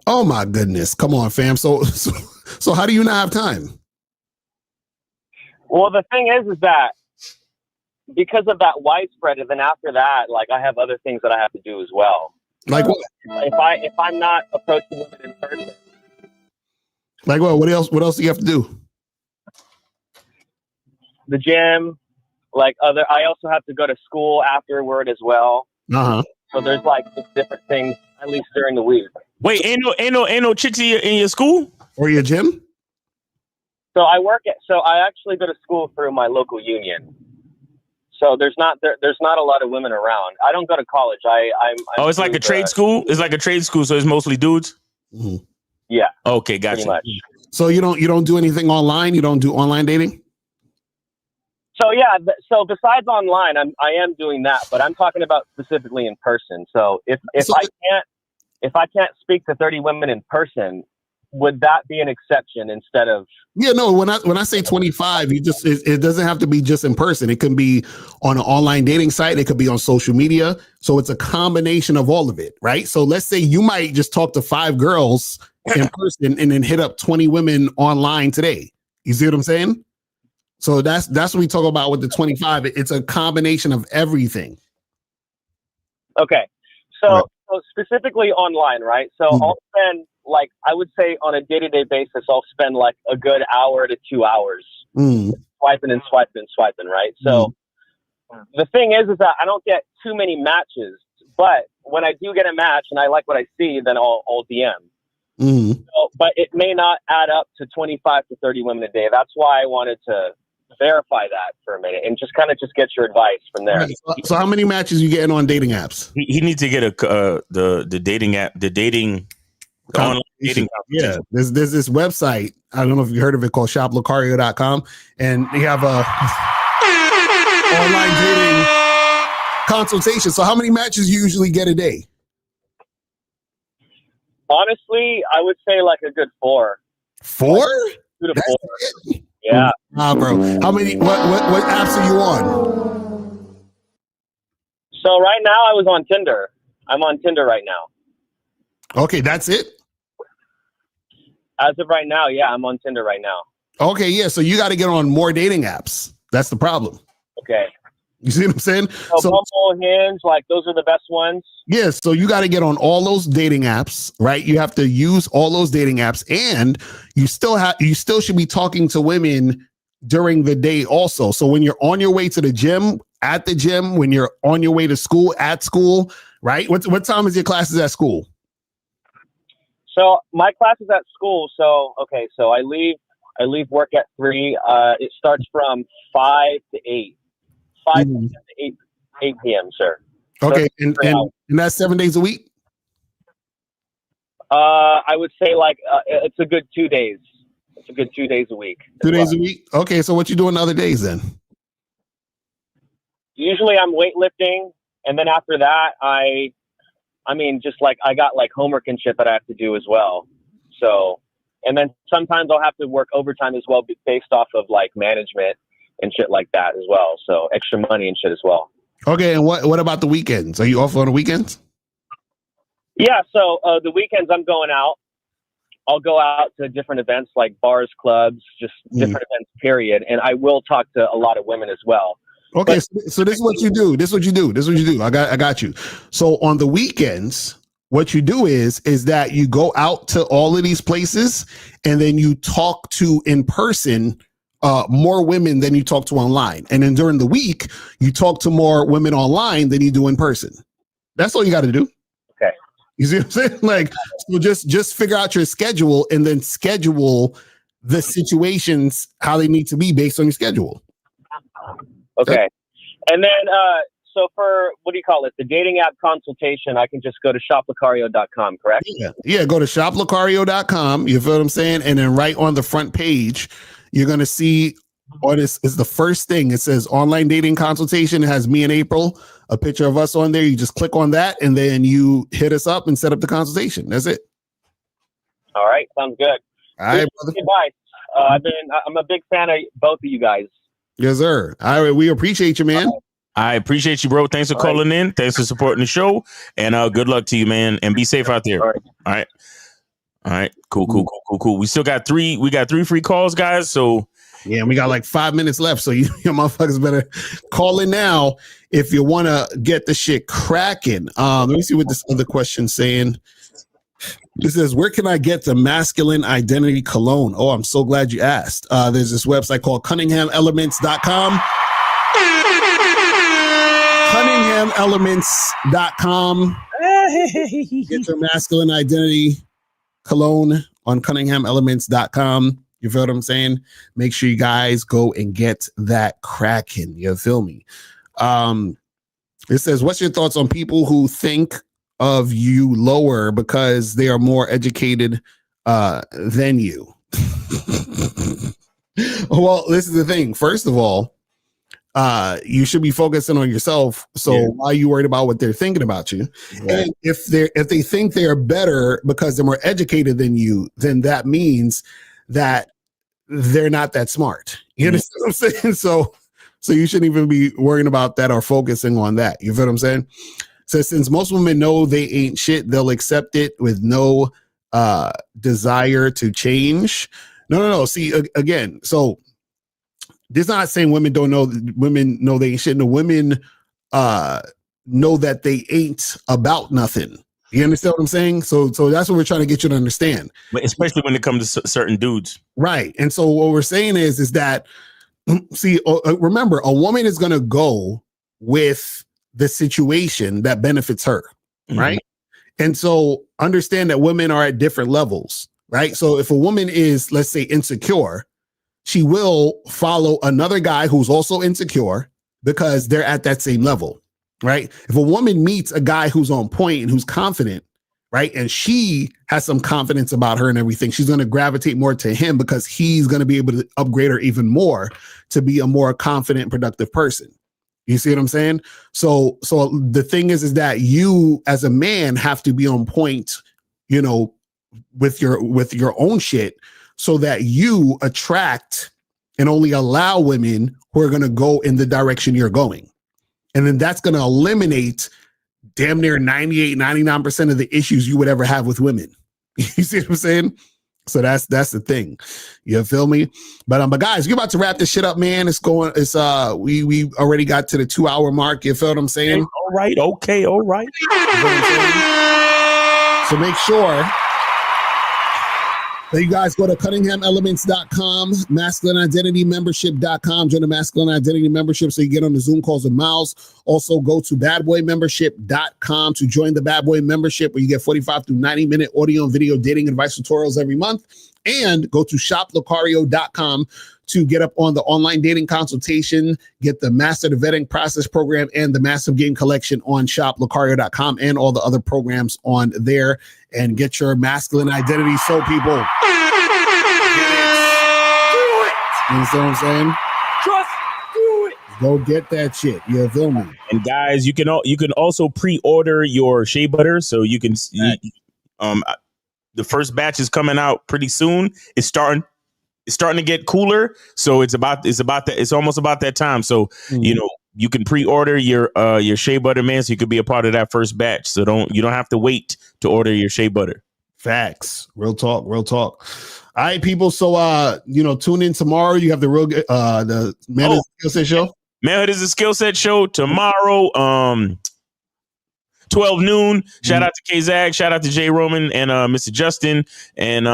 Oh my goodness! Come on, fam. So how do you not have time? Well, the thing is that because of that widespread, and then after that, like I have other things that I have to do as well. Like what? If I'm not approaching women in person. Like what? What else? What else do you have to do? The gym, I also have to go to school afterward as well. Uh-huh. So there's like just different things, at least during the week. Wait, ain't no chicks in your school or your gym? So I actually go to school through my local union. So there's not a lot of women around. I don't go to college. I'm it's like a trade school. It's like a trade school, so it's mostly dudes. Mm-hmm. Yeah. Okay, gotcha. Pretty much. So you don't do anything online? You don't do online dating? So yeah. So besides online, I am doing that, but I'm talking about specifically in person. So if I can't speak to 30 women in person, would that be an exception instead of? Yeah, no. When I say 25, it doesn't have to be just in person. It can be on an online dating site. It could be on social media. So it's a combination of all of it, right? So let's say you might just talk to 5 girls in person and then hit up 20 women online today. You see what I'm saying? So that's what we talk about with the 25. It's a combination of everything. Okay, so specifically online, right? So I'll spend, like, I would say on a day-to-day basis, I'll spend like a good hour to 2 hours swiping and swiping and swiping, right? So the thing is that I don't get too many matches, but when I do get a match and I like what I see, then I'll DM. So, but it may not add up to 25 to 30 women a day. That's why I wanted to verify that for a minute and just get your advice from there. Right. So how many matches you getting on dating apps? He needs to get the dating app, the online dating. Yeah, there's this website. I don't know if you heard of it, called shoplocario.com, and they have a online dating consultation. So how many matches you usually get a day? Honestly, I would say like a good 4. 4? Like 2 to 4. Yeah. Nah, bro. How many? What apps are you on? So right now I was on Tinder. I'm on Tinder right now. Okay, that's it? As of right now, yeah, I'm on Tinder right now. Okay, yeah. So you got to get on more dating apps. That's the problem. Okay. You see what I'm saying? So Bumble, Hinge, like those are the best ones. Yeah, so you got to get on all those dating apps, right? You have to use all those dating apps, and you still should be talking to women during the day also. So when you're on your way to the gym, at the gym, when you're on your way to school, at school, right? What time is your classes at school? So my class is at school. So okay, so I leave work at 3. It starts from 5 to 8. 5 to 8 p.m., sir. Okay, So and that's 7 days a week? I would say like it's a good 2 days. It's a good 2 days a week. 2 days a week? Okay, so what you doing the other days then? Usually I'm weightlifting, and then after that I mean just like I got like homework and shit that I have to do as well. So, and then sometimes I'll have to work overtime as well based off of like management and shit like that as well. So extra money and shit as well. Okay, and what about the weekends? Are you off on the weekends? Yeah, so the weekends I'm going out. I'll go out to different events like bars, clubs, just different events, period. And I will talk to a lot of women as well. Okay, so this is what you do. This is what you do. I got you. So on the weekends, what you do is that you go out to all of these places and then you talk to in person more women than you talk to online. And then during the week, you talk to more women online than you do in person. That's all you got to do. Okay. You see what I'm saying? Like, so just figure out your schedule and then schedule the situations how they need to be based on your schedule. Okay. And then, so for, what do you call it? The dating app consultation, I can just go to shoplocario.com, correct? Yeah. Go to shoplocario.com. You feel what I'm saying? And then right on the front page, you're going to see what is the first thing. It says online dating consultation. It has me and April, a picture of us on there. You just click on that and then you hit us up and set up the consultation. That's it. All right. Sounds good. All right, brother. Advice. I'm a big fan of both of you guys. Yes, sir. All right. We appreciate you, man. I appreciate you, bro. Thanks for calling in. Thanks for supporting the show. And good luck to you, man. And be safe out there. All right. Cool. We still got 3. We got 3 free calls, guys. So yeah, we got like 5 minutes left. So you motherfuckers better call in now if you want to get the shit cracking. Let me see what this other question's saying. It says, where can I get the masculine identity cologne? Oh, I'm so glad you asked. There's this website called CunninghamElements.com. CunninghamElements.com. Get your masculine identity cologne on CunninghamElements.com. You feel what I'm saying? Make sure you guys go and get that cracking. You feel me? It says, what's your thoughts on people who think of you lower because they are more educated than you? Well, this is the thing. First of all, you should be focusing on yourself. So why are you worried about what they're thinking about you? Right. And if they think they are better because they're more educated than you, then that means that they're not that smart. You understand what I'm saying? So you shouldn't even be worrying about that or focusing on that. You feel what I'm saying? So since most women know they ain't shit, they'll accept it with no desire to change. No. See, again, so this is not saying women don't know. Women know they ain't shit. No, women know that they ain't about nothing. You understand what I'm saying? So that's what we're trying to get you to understand. But especially when it comes to certain dudes. Right. And so what we're saying is that, see, remember, a woman is going to go with the situation that benefits her. Right. And so understand that women are at different levels. Right. So if a woman is, let's say, insecure, she will follow another guy who's also insecure because they're at that same level, right? If a woman meets a guy who's on point and who's confident, right, and she has some confidence about her and everything, she's going to gravitate more to him because he's going to be able to upgrade her even more to be a more confident, productive person. You see what I'm saying? So the thing is that you as a man have to be on point, you know, with your own shit, so that you attract and only allow women who are going to go in the direction you're going. And then that's going to eliminate damn near 98, 99% of the issues you would ever have with women. You see what I'm saying? So that's the thing. You feel me? But guys, you're about to wrap this shit up, man. We already got to the 2-hour mark. You feel what I'm saying? All right. Okay. All right. So make sure that you guys go to CunninghamElements.com, MasculineIdentityMembership.com, join the Masculine Identity Membership so you get on the Zoom calls with Miles. Also go to BadBoyMembership.com to join the Bad Boy Membership, where you get 45 to 90-minute audio and video dating advice tutorials every month. And go to ShopLocario.com to get up on the online dating consultation, get the Master the Vetting Process program and the Massive Game Collection on ShopLocario.com and all the other programs on there, and get your masculine identity. So people, you understand what I'm saying? Just do it. Go get that shit. You feel me? And guys, you can also pre-order your shea butter, so you can the first batch is coming out pretty soon. It's starting to get cooler, so it's almost about that time. So you know, you can pre-order your shea butter, man, so you could be a part of that first batch. So you don't have to wait to order your shea butter. Facts. Real talk. All right, people. So tune in tomorrow. You have the Manhood Skill Set Show. Manhood is a Skill Set Show tomorrow. 12 noon. Shout out to K-Zag, shout out to J Roman and Mr. Justin, and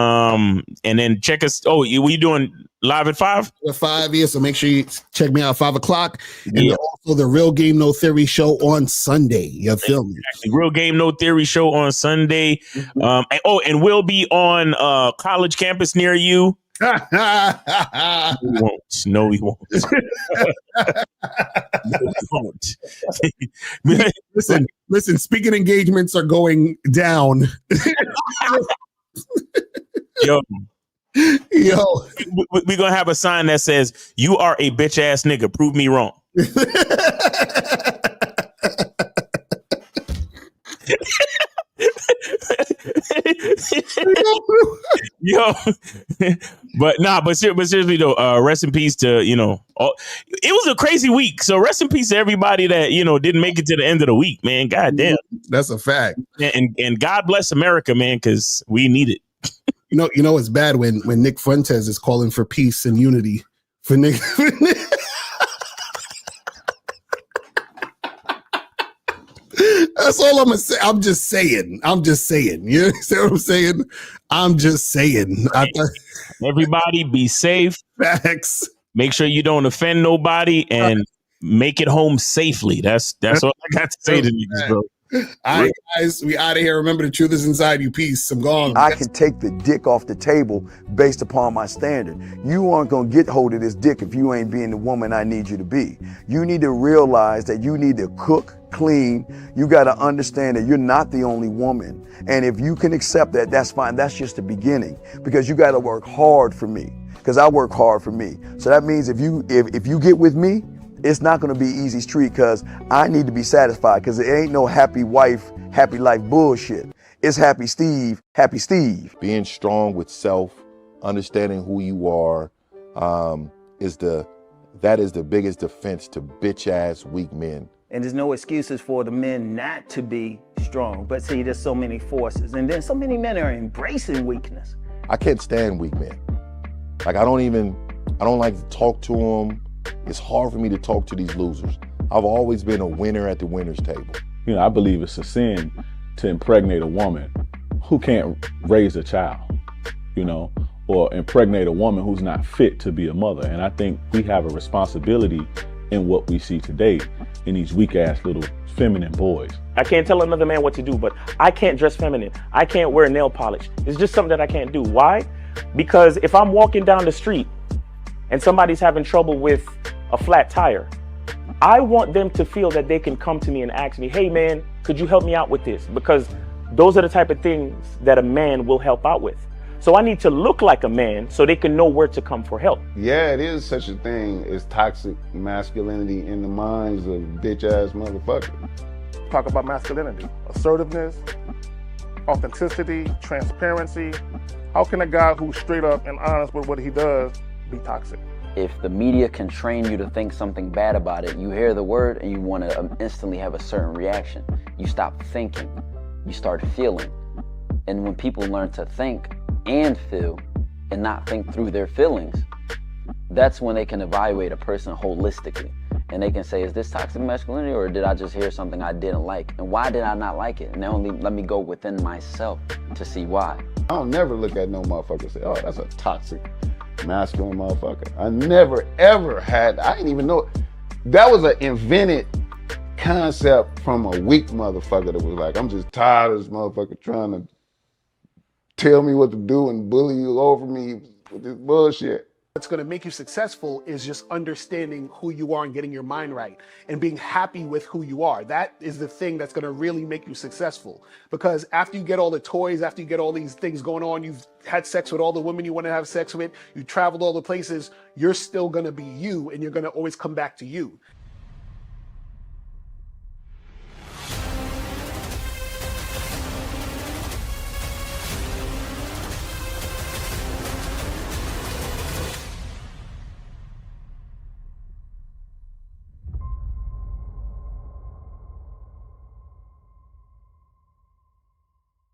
then check us. Oh, we doing live at 5? At 5, yeah. So make sure you check me out at 5 o'clock, and also the Real Game No Theory show on Sunday. You feel me? Real Game No Theory show on Sunday. And we'll be on college campus near you. No, we won't. Listen, speaking engagements are going down. Yo, we're gonna have a sign that says, "You are a bitch ass nigga. Prove me wrong." Yo, but seriously though, rest in peace to, it was a crazy week. So rest in peace to everybody that, didn't make it to the end of the week, man. God damn. That's a fact. And God bless America, man, because we need it. It's bad when Nick Fuentes is calling for peace and unity for Nick. That's all I'm gonna say. I'm just saying. You see what I'm saying? I'm just saying. Everybody be safe. Facts. Make sure you don't offend nobody and make it home safely. That's all I got to say to niggas, bro. All right, guys, we out of here. Remember, the truth is inside you. Peace. I'm gone. I can take the dick off the table based upon my standard. You aren't gonna get hold of this dick if you ain't being the woman I need you to be. You need to realize that you need to cook, clean. You gotta understand that you're not the only woman. And if you can accept that, that's fine. That's just the beginning, because you gotta work hard for me, because I work hard for me. So that means if you get with me, it's not gonna be easy street, because I need to be satisfied, because it ain't no happy wife, happy life bullshit. It's happy Steve, happy Steve. Being strong with self, understanding who you are, that is the biggest defense to bitch ass weak men. And there's no excuses for the men not to be strong. But see, there's so many forces. And then so many men are embracing weakness. I can't stand weak men. Like I don't like to talk to them. It's hard for me to talk to these losers. I've always been a winner at the winner's table. You know, I believe it's a sin to impregnate a woman who can't raise a child, you know, or impregnate a woman who's not fit to be a mother. And I think we have a responsibility in what we see today in these weak ass little feminine boys. I can't tell another man what to do, but I can't dress feminine. I can't wear nail polish. It's just something that I can't do. Why? Because if I'm walking down the street and somebody's having trouble with a flat tire, I want them to feel that they can come to me and ask me, hey man, could you help me out with this? Because those are the type of things that a man will help out with. So I need to look like a man so they can know where to come for help. Yeah, it is such a thing as toxic masculinity in the minds of bitch ass motherfuckers. Talk about masculinity, assertiveness, authenticity, transparency. How can a guy who's straight up and honest with what he does be toxic? If the media can train you to think something bad about it, you hear the word and you want to instantly have a certain reaction. You stop thinking, you start feeling. And when people learn to think and feel and not think through their feelings, that's when they can evaluate a person holistically. And they can say, is this toxic masculinity, or did I just hear something I didn't like? And why did I not like it? And then only let me go within myself to see why. I don't never look at no motherfucker and say, oh, that's a toxic masculine motherfucker. I never ever had, I didn't even know, that was an invented concept from a weak motherfucker that was like, I'm just tired of this motherfucker trying to tell me what to do and bully you over me with this bullshit. What's going to make you successful is just understanding who you are and getting your mind right and being happy with who you are. That is the thing that's going to really make you successful. Because after you get all the toys, after you get all these things going on, you've had sex with all the women you want to have sex with, you traveled all the places, you're still going to be you, and you're going to always come back to you.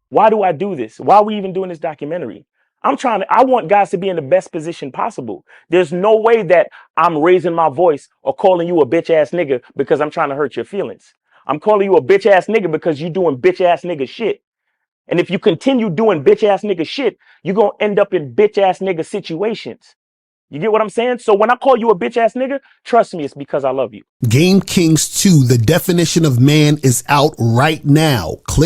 Why do I do this? Why are we even doing this documentary? I want guys to be in the best position possible. There's no way that I'm raising my voice or calling you a bitch ass nigga because I'm trying to hurt your feelings. I'm calling you a bitch ass nigga because you're doing bitch ass nigga shit. And if you continue doing bitch ass nigga shit, you're going to end up in bitch ass nigga situations. You get what I'm saying? So when I call you a bitch ass nigga, trust me, it's because I love you. Game Kings 2, the definition of man, is out right now. Click